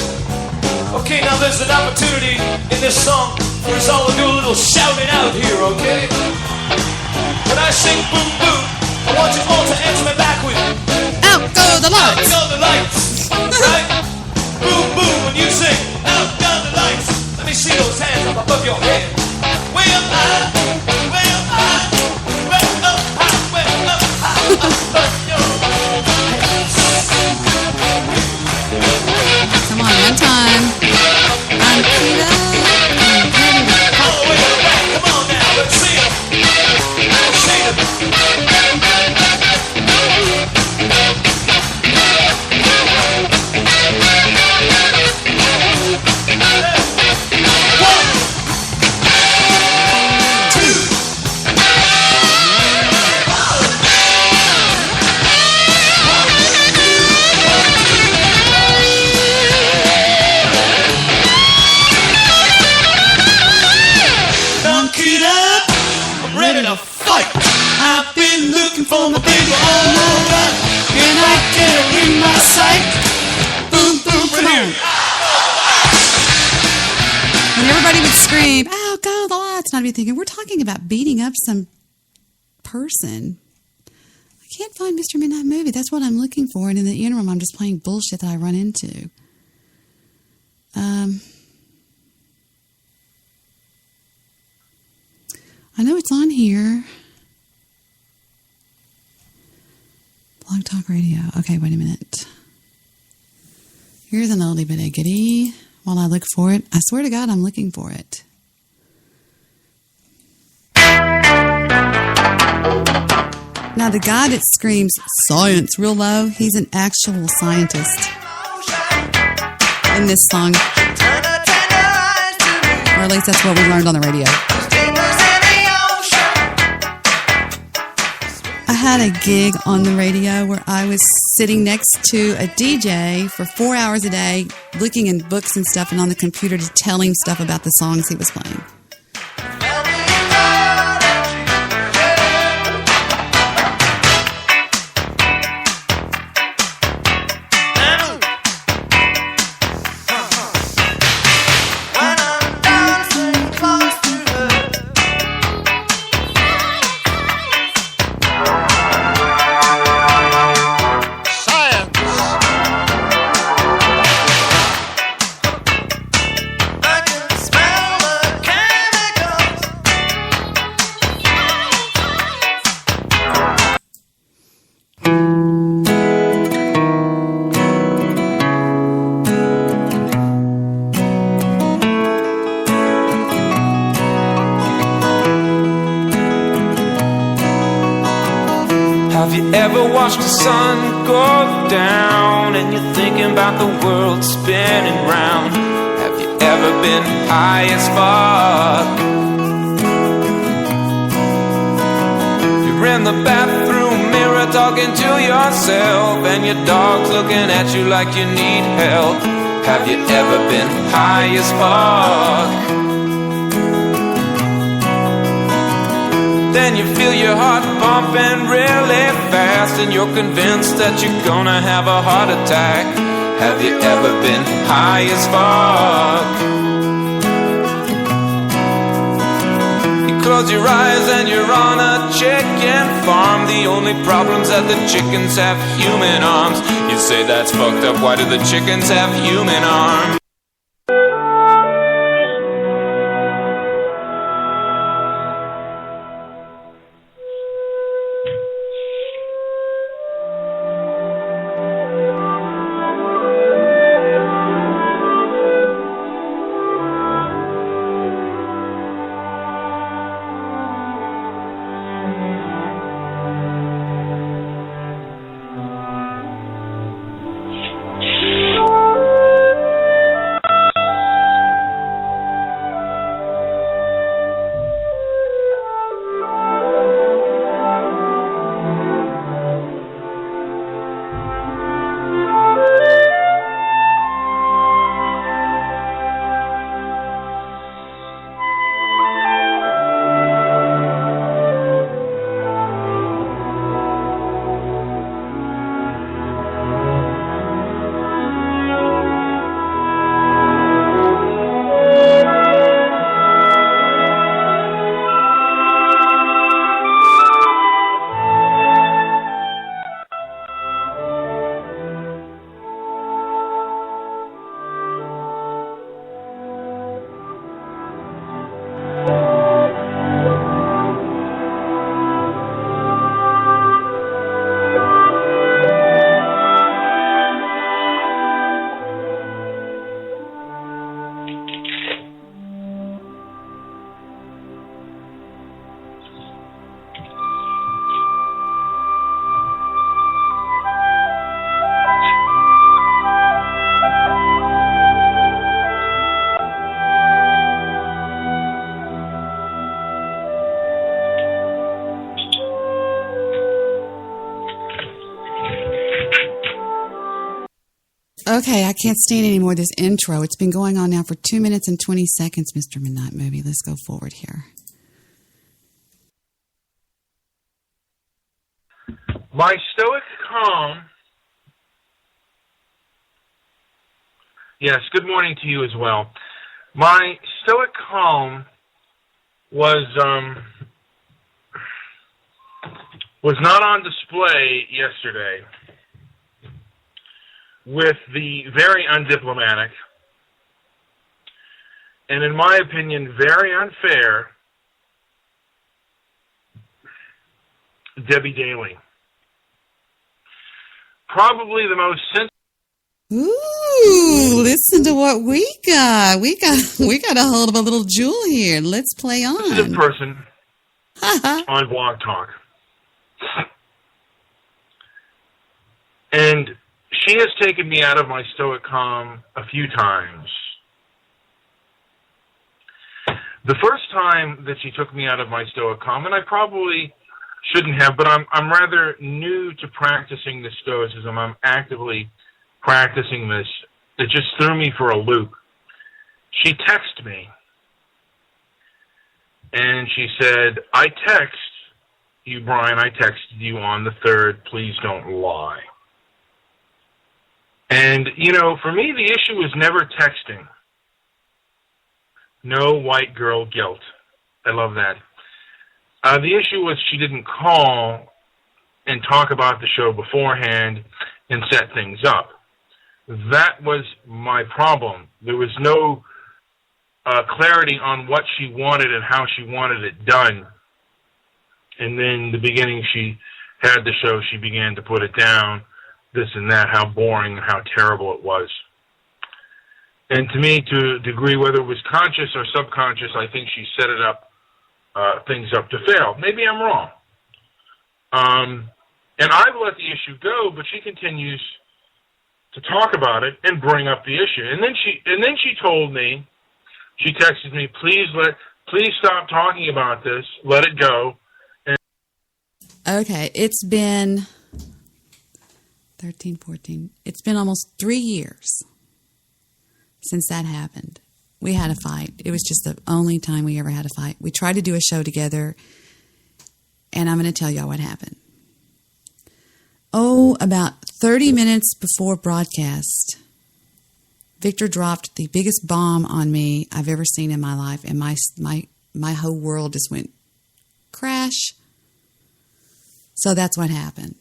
Okay, now there's an opportunity in this song for us all to do a little shouting out here, okay? When I sing boom boom, I want you all to answer me back with out go the lights. Out go the lights. Right? Boom boom when you sing out go the lights. Let me see those hands up above your head. Way up high, way up high, way up high, way up high, above your head. Come on, one time. I'm Peter. All the way to the back. Come on now, let's see them. Let's see them. For my baby all night, and I get her in my sight. Boom, boom, come on. And everybody would scream, "Out go the lights!" And I'd be thinking, we're talking about beating up some person. I can't find Mr. Midnight Movie. That's what I'm looking for. And in the interim, I'm just playing bullshit that I run into. I know it's on here. Blog Talk Radio. Okay, wait a minute. Here's an oldie but a goodie. While I look for it, I swear to God, I'm looking for it. Now, the guy that screams science real low, he's an actual scientist in this song. Or at least that's what we learned on the radio. I had a gig on the radio where I was sitting next to a DJ for 4 hours a day, looking in books and stuff, and on the computer just telling stuff about the songs he was playing. Watch the sun go down and you're thinking about the world spinning round. Have you ever been high as fuck? You're in the bathroom mirror talking to yourself, and your dog's looking at you like you need help. Have you ever been high as fuck? and you feel your heart pumping really fast, and you're convinced that you're gonna have a heart attack. Have you ever been high as fuck? You close your eyes and you're on a chicken farm. The only problem's that the chickens have human arms. You say that's fucked up, why do the chickens have human arms? Okay, I can't stand anymore this intro. It's been going on now for 2 minutes and 20 seconds, Mr. Midnight Movie. Let's go forward here. My stoic calm. Yes, good morning to you as well. My stoic calm was not on display yesterday with the very undiplomatic and, in my opinion, very unfair Debi Daly. Probably the most sensitive. Ooh, listen to what we got. We got a hold of a little jewel here. Let's play on. Sensitive person on Blog Talk. And she has taken me out of my stoic calm a few times. The first time that she took me out of my stoic calm, and I probably shouldn't have, but I'm rather new to practicing the stoicism. I'm actively practicing this. It just threw me for a loop. She texted me, and she said, I text you, Brian, I texted you on the 3rd, please don't lie. And, you know, for me, the issue was never texting. No white girl guilt. I love that. The issue was she didn't call and talk about the show beforehand and set things up. That was my problem. There was no clarity on what she wanted and how she wanted it done. And then the beginning she had the show, she began to put it down. This and that, how boring and how terrible it was. And to me, to a degree, whether it was conscious or subconscious, I think she set it up, things up to fail. Maybe I'm wrong. And I've let the issue go, but she continues to talk about it and bring up the issue. And then she told me, she texted me, please stop talking about this, let it go. And okay, it's been 13, 14. It's been almost 3 years since that happened. We had a fight. It was just the only time we ever had a fight. We tried to do a show together, And I'm going to tell y'all what happened. Oh, about 30 minutes before broadcast, Victor dropped the biggest bomb on me I've ever seen in my life, and my whole world just went crash. So that's what happened.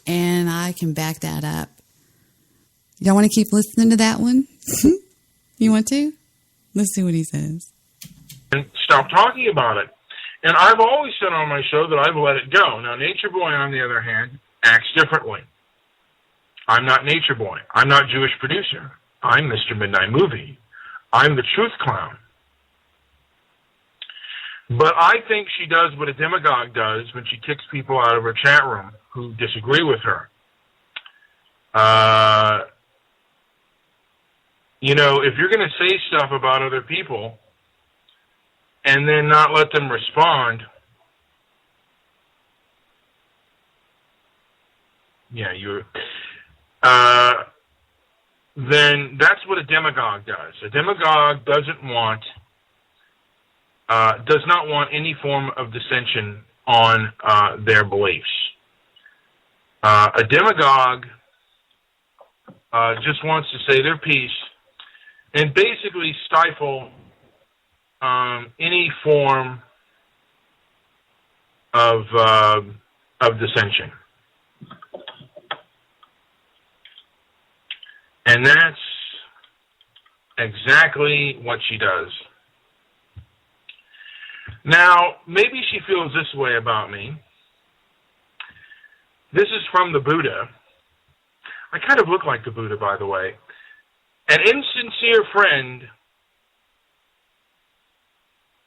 And I can back that up. Y'all want to keep listening to that one? You want to? Let's see what he says. And stop talking about it. And I've always said on my show that I've let it go. Now, Nature Boy, on the other hand, acts differently. I'm not Nature Boy. I'm not Jewish producer. I'm Mr. Midnight Movie. I'm the truth clown. But I think she does what a demagogue does when she kicks people out of her chat room who disagree with her. You know, if you're going to say stuff about other people and then not let them respond, then that's what a demagogue does. A demagogue does not want any form of dissension on their beliefs. A demagogue just wants to say their piece and basically stifle any form of dissension. And that's exactly what she does. Now, maybe she feels this way about me. This is from the Buddha. I kind of look like the Buddha, by the way. An insincere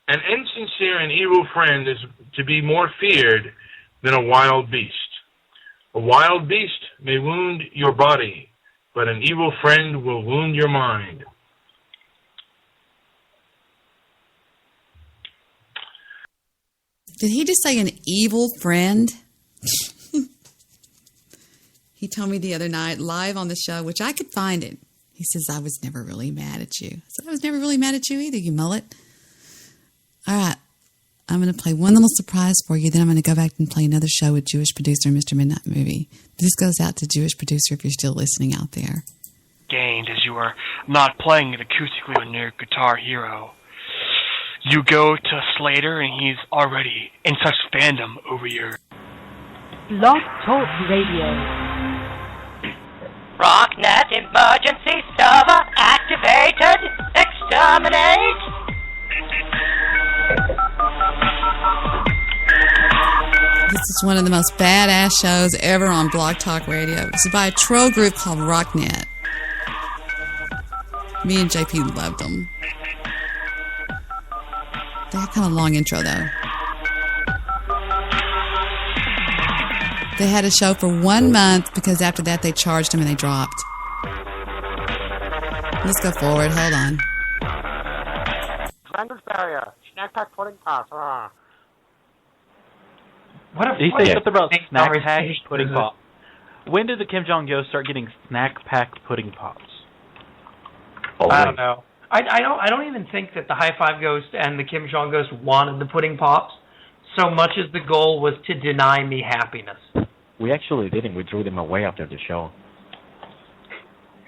and evil friend is to be more feared than a wild beast. A wild beast may wound your body, but an evil friend will wound your mind. Did he just say an evil friend? He told me the other night, live on the show, which I could find it. He says, I was never really mad at you. I said, I was never really mad at you either, you mullet. All right. I'm going to play one little surprise for you. Then I'm going to go back and play another show with Jewish producer, Mr. Midnight Movie. This goes out to Jewish producer if you're still listening out there. Gained as you are not playing it acoustically on your Guitar Hero. You go to Slater and he's already in such fandom over your Blog Talk Radio. Rocknet emergency server activated. Exterminate. This is one of the most badass shows ever on Blog Talk Radio. It's by a troll group called Rocknet. Me and JP loved them. They had kind of a long intro, though. They had a show for 1 month because after that they charged them and they dropped. Let's go forward. Hold on. Language barrier. Snack pack pudding pops. What if you say something about snack pack pudding pop? When did the Kim Jong-il start getting snack pack pudding pops? I don't know. I don't even think that the High Five Ghost and the Kim Jong Ghost wanted the pudding pops so much as the goal was to deny me happiness. We actually didn't. We threw them away after the show.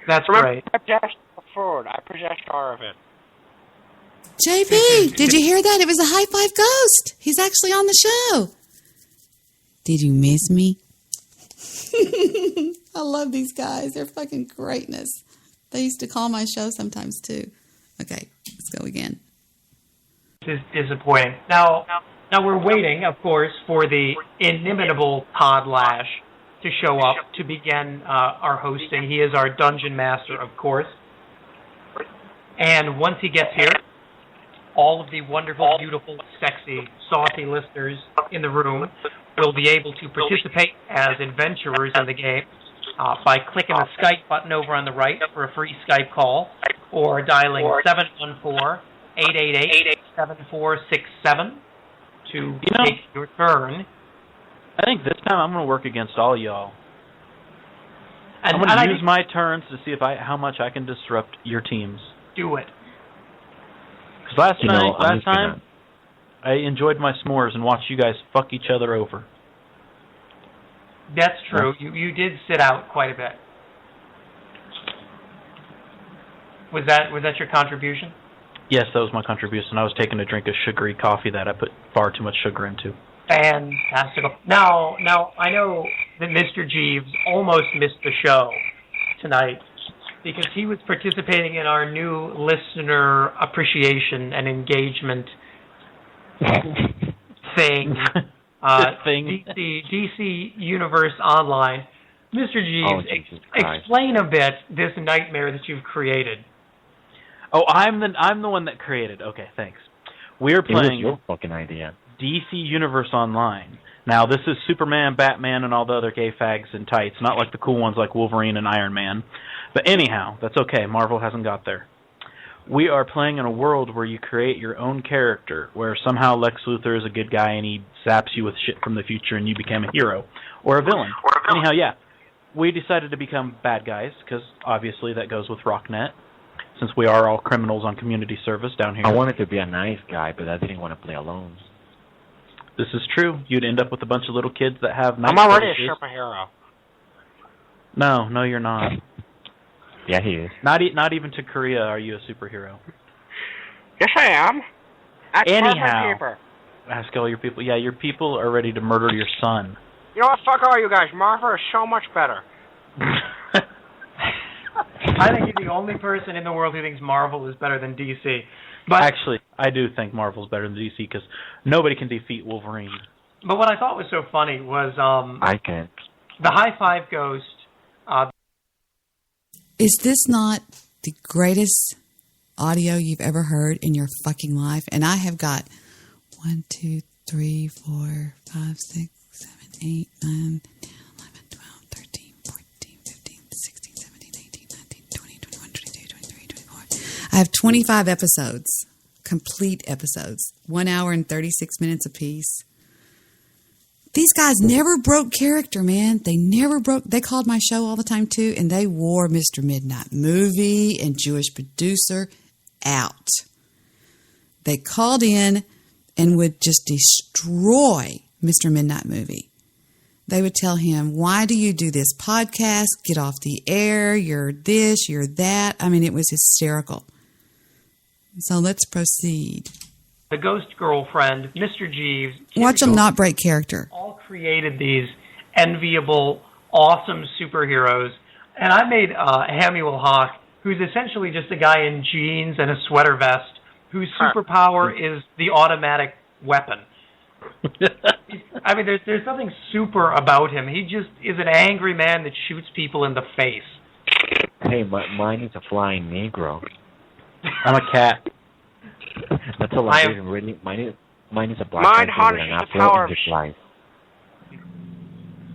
That's right. I possessed the food. I possessed all of it. JP, did you hear that? It was a High Five Ghost. He's actually on the show. Did you miss me? I love these guys. They're fucking greatness. They used to call my show sometimes, too. Okay, let's go again. This is disappointing. Now we're waiting, of course, for the inimitable Todd Lash to show up to begin our hosting. He is our dungeon master, of course. And once he gets here, all of the wonderful, beautiful, sexy, saucy listeners in the room will be able to participate as adventurers in the game by clicking the Skype button over on the right for a free Skype call, or dialing 714-888-7467 to take your turn. I think this time I'm going to work against all y'all. I'm going to use my turns to see how much I can disrupt your teams. Do it. Because last time, I enjoyed my s'mores and watched you guys fuck each other over. That's true. You did sit out quite a bit. Was that your contribution? Yes, that was my contribution. I was taking a drink of sugary coffee that I put far too much sugar into. Fantastic. Now I know that Mr. Jeeves almost missed the show tonight because he was participating in our new listener appreciation and engagement thing. DC Universe Online. Mr. Jeeves, explain a bit this nightmare that you've created. Oh, I'm the one that created. Okay, thanks. We're playing. It was your fucking idea. DC Universe Online. Now, this is Superman, Batman, and all the other gay fags in tights, not like the cool ones like Wolverine and Iron Man. But anyhow, that's okay. Marvel hasn't got there. We are playing in a world where you create your own character, where somehow Lex Luthor is a good guy and he zaps you with shit from the future and you become a hero. Or a villain. Anyhow, yeah. We decided to become bad guys, because obviously that goes with Rocknet, since we are all criminals on community service down here. I wanted to be a nice guy, but I didn't want to play alone. This is true. You'd end up with a bunch of little kids that have nice I'm already faces. a superhero. No, you're not. Yeah, he is. Not even to Korea are you a superhero. Yes, I am. Anyhow, ask all your people. Yeah, your people are ready to murder your son. You know what? Fuck all you guys. Marvel is so much better. I think you're the only person in the world who thinks Marvel is better than DC. But actually, I do think Marvel's better than DC because nobody can defeat Wolverine. But what I thought was so funny was I can't. The High Five Ghost. Is this not the greatest audio you've ever heard in your fucking life? And I have got 1, 2, 3, 4, 5, 6, 7, 8, 9, 10, 11, 12, 13, 14, 15, 16, 17, 18, 19, 20, 21, 22, 23, 24. I have 25 episodes, complete episodes, 1 hour and 36 minutes apiece. These guys never broke character, man. They never broke. They called my show all the time, too, and they wore Mr. Midnight Movie and Jewish Producer out. They called in and would just destroy Mr. Midnight Movie. They would tell him, why do you do this podcast? Get off the air. You're this, you're that. I mean, it was hysterical. So let's proceed. The Ghost Girlfriend, Mr. Jeeves. Watch them not break character. All created these enviable, awesome superheroes. And I made Hamuel Hawk, who's essentially just a guy in jeans and a sweater vest, whose superpower is the automatic weapon. I mean, there's something super about him. He just is an angry man that shoots people in the face. Hey, mine is a flying Negro. I'm a cat. That's all I did, really. Mine is a black man with an afro and just flies.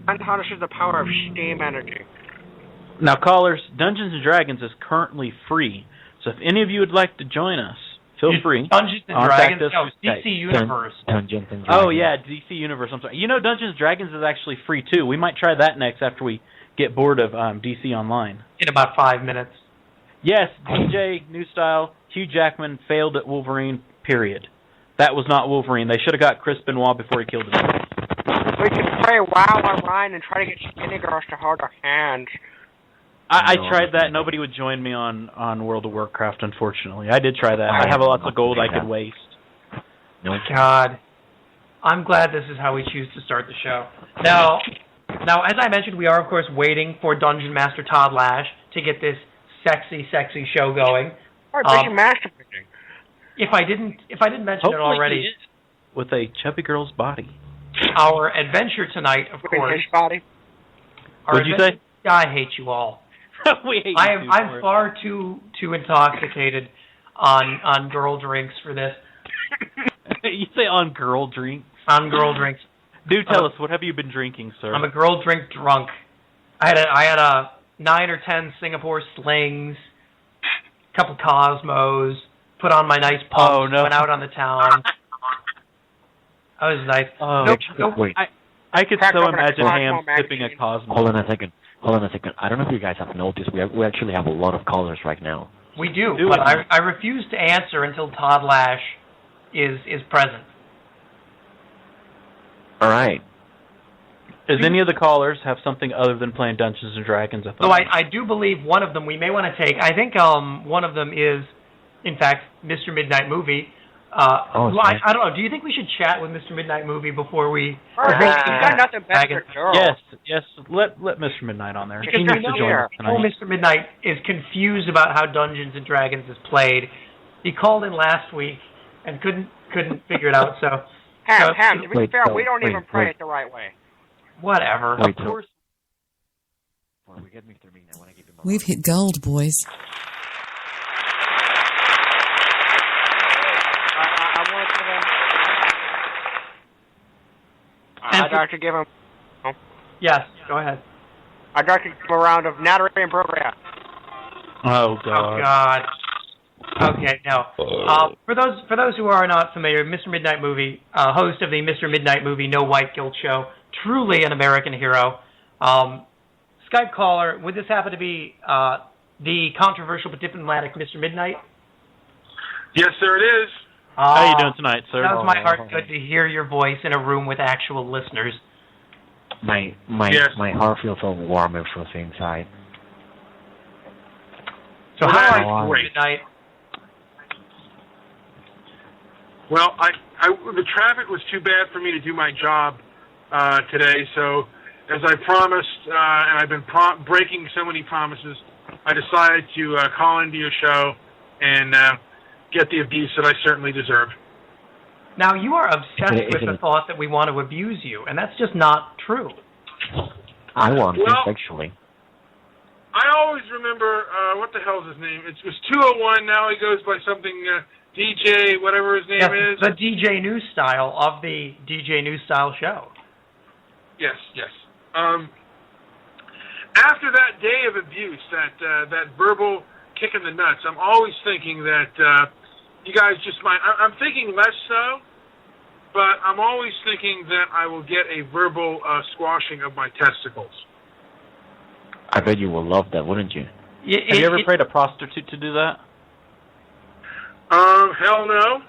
Mine harnesses the power of steam energy. Now, callers, Dungeons & Dragons is currently free, so if any of you would like to join us, feel free. Dungeons & Dragons? No, DC Universe. Dungeons & Dragons. Oh, yeah, DC Universe. I'm sorry. You know, Dungeons & Dragons is actually free, too. We might try that next after we get bored of DC Online. In about 5 minutes. Yes, DJ, New Style, Hugh Jackman failed at Wolverine, period. That was not Wolverine. They should have got Chris Benoit before he killed him. We can play WoW online and try to get skinny girls to hold our hands. I tried that. Nobody would join me on World of Warcraft, unfortunately. I did try that. I have lots of gold I could waste. No. God. I'm glad this is how we choose to start the show. Now, as I mentioned, we are, of course, waiting for Dungeon Master Todd Lash to get this sexy show going. If I didn't mention it already, with a chubby girl's body. Our adventure tonight, of course. His body. What'd you say? I hate you all. We hate you. I'm far too intoxicated on girl drinks for this. You say on girl drinks? On girl drinks. Do tell us, what have you been drinking, sir? I'm a girl drink drunk. I had a 9 or 10 Singapore slings, a couple Cosmos, put on my nice pumps, went out on the town. That was nice. Wait. I could so imagine Ham sipping a Cosmo. Hold on a second. I don't know if you guys have noticed, we actually have a lot of callers right now. We do, but I refuse to answer until Todd Lash is present. All right. Does any of the callers have something other than playing Dungeons and Dragons at the So moment? I do believe one of them we may want to take. I think one of them is, in fact, Mr. Midnight Movie. I don't know. Do you think we should chat with Mr. Midnight Movie before we? He's got nothing better to do. Yes. Let Mr. Midnight on there. Because He needs to join us tonight. Mr. Midnight is confused about how Dungeons and Dragons is played. He called in last week and couldn't figure it out. So, Ham, to be fair, we don't even pray it the right way. Whatever. Wait, of course. We get Mr. Midnight. I want to give him We've hit gold, boys. I want to give him... I'd like to give him... Yes, go ahead. I'd like to give him a round of Nattery and Progress. Oh, God. Oh, God. Okay, no. For those who are not familiar, Mr. Midnight Movie, host of the Mr. Midnight Movie No White Guilt show, truly an American hero. Skype caller, would this happen to be the controversial but diplomatic Mr. Midnight? Yes, sir, it is. How are you doing tonight, sir? Does my heart good to hear your voice in a room with actual listeners? My heart feels so warm and fuzzy inside. So how are you tonight? Well, the traffic was too bad for me to do my job today, so as I promised, and I've been breaking so many promises, I decided to call into your show and get the abuse that I certainly deserve. Now, you are obsessed with the thought that we want to abuse you, and that's just not true. I want to, sexually. I always remember, what the hell's his name? It was 201, now he goes by something, DJ, whatever his name is. The DJ News Style of the DJ News Style show. Yes. After that day of abuse, that verbal kick in the nuts, I'm always thinking that you guys just might... I'm thinking less so, but I'm always thinking that I will get a verbal squashing of my testicles. I bet you will love that, wouldn't you? Have you ever prayed a prostitute to do that? Hell no.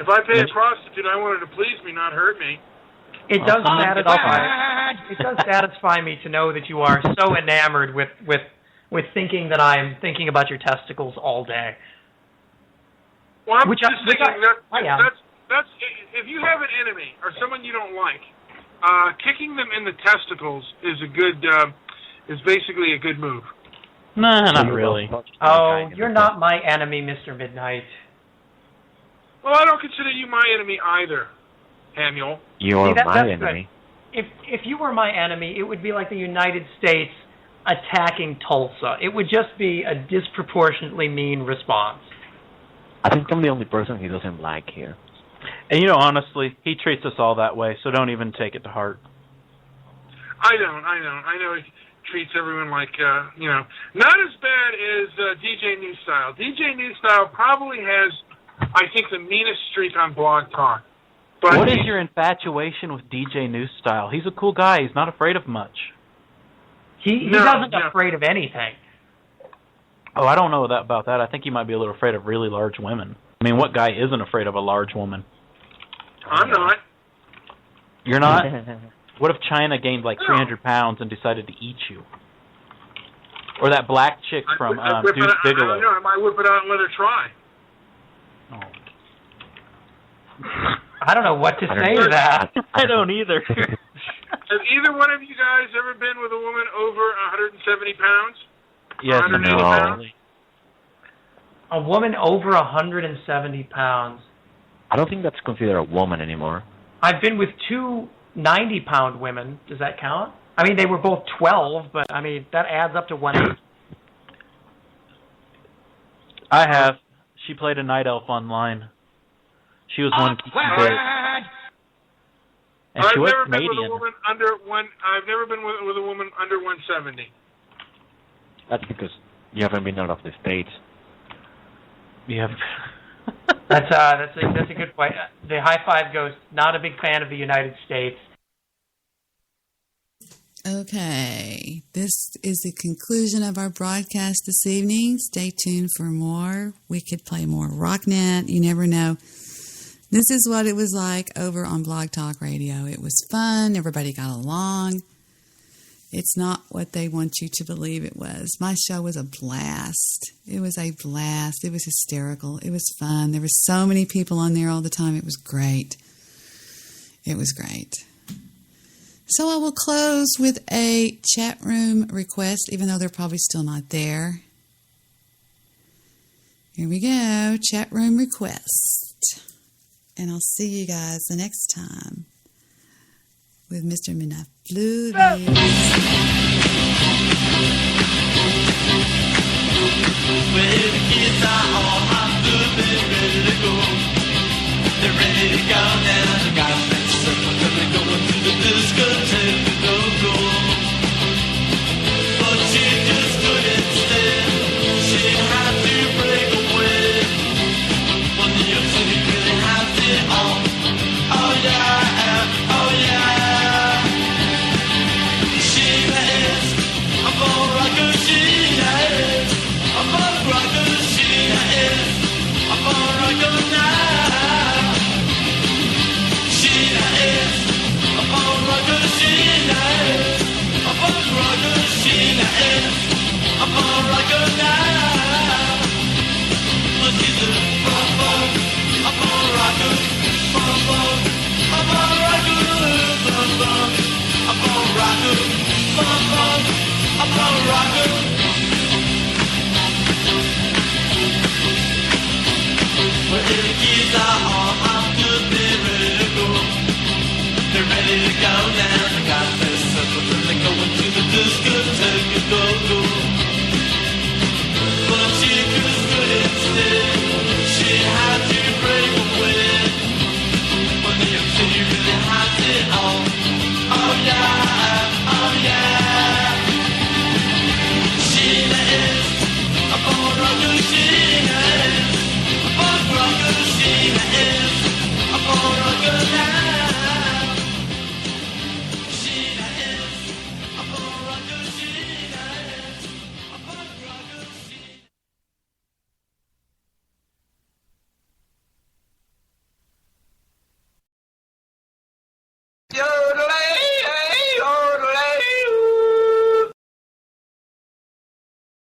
If I pay a prostitute, I want her to please me, not hurt me. It does satisfy me to know that you are so enamored with thinking that I'm thinking about your testicles all day. Well, I'm just thinking that's if you have an enemy or someone you don't like, kicking them in the testicles is basically a good move. No, not really. Oh, you're not my enemy, Mr. Midnight. Well, I don't consider you my enemy either, Samuel. You're my enemy. If you were my enemy, it would be like the United States attacking Tulsa. It would just be a disproportionately mean response. I think I'm the only person he doesn't like here. And honestly, he treats us all that way, so don't even take it to heart. I don't. I know he treats everyone like, not as bad as DJ New Style. DJ New Style probably has, I think, the meanest streak on Blog Talk. But what is your infatuation with DJ New Style? He's a cool guy. He's not afraid of much. He doesn't afraid of anything. Oh, I don't know about that. I think he might be a little afraid of really large women. I mean, what guy isn't afraid of a large woman? I'm not. You're not? What if China gained like 300 pounds and decided to eat you? Or that black chick from Deuce Bigelow. I don't know. I might whip it out and let her try. I don't know what to say to that. I don't either. Has either one of you guys ever been with a woman over 170 pounds? Yes, 180 pounds? A woman over 170 pounds. I don't think that's considered a woman anymore. I've been with two 90-pound women. Does that count? I mean, they were both 12, but, I mean, that adds up to 180. I have. She played a night elf online. She was one geeky bit. And she was Canadian. I've never been with a woman under 170. That's because you haven't been out of the States. Yeah. That's a good point. The high five goes, not a big fan of the United States. Okay, this is the conclusion of our broadcast this evening. Stay tuned for more. We could play more Rocknet. You never know. This is what it was like over on Blog Talk Radio. It was fun. Everybody got along. It's not what they want you to believe it was. My show was a blast. It was a blast. It was hysterical. It was fun. There were so many people on there all the time. It was great. It was great. So I will close with a chat room request, even though they're probably still not there. Here we go. Chat room request. And I'll see you guys the next time with Mr. Minaflu. Well, the kids are all hot, they're ready to go. They're ready to go now. They got that circle, they're going to the discotheque to go. But she just couldn't stand. She had to break away. Well, New York City really has it on. Oh yeah, oh yeah. Sheila is a ball rocker. Sheila is a ball rocker. Sheila is a ball rocker now. Sheila is a ball rocker. Sheila is a ball rocker. Sheila is a ball rocker now. Well, she's a ball rocker, ball rocker, a ball rocker, a ball rocker. Well, the kids are all out, they're ready to go. They're ready to go.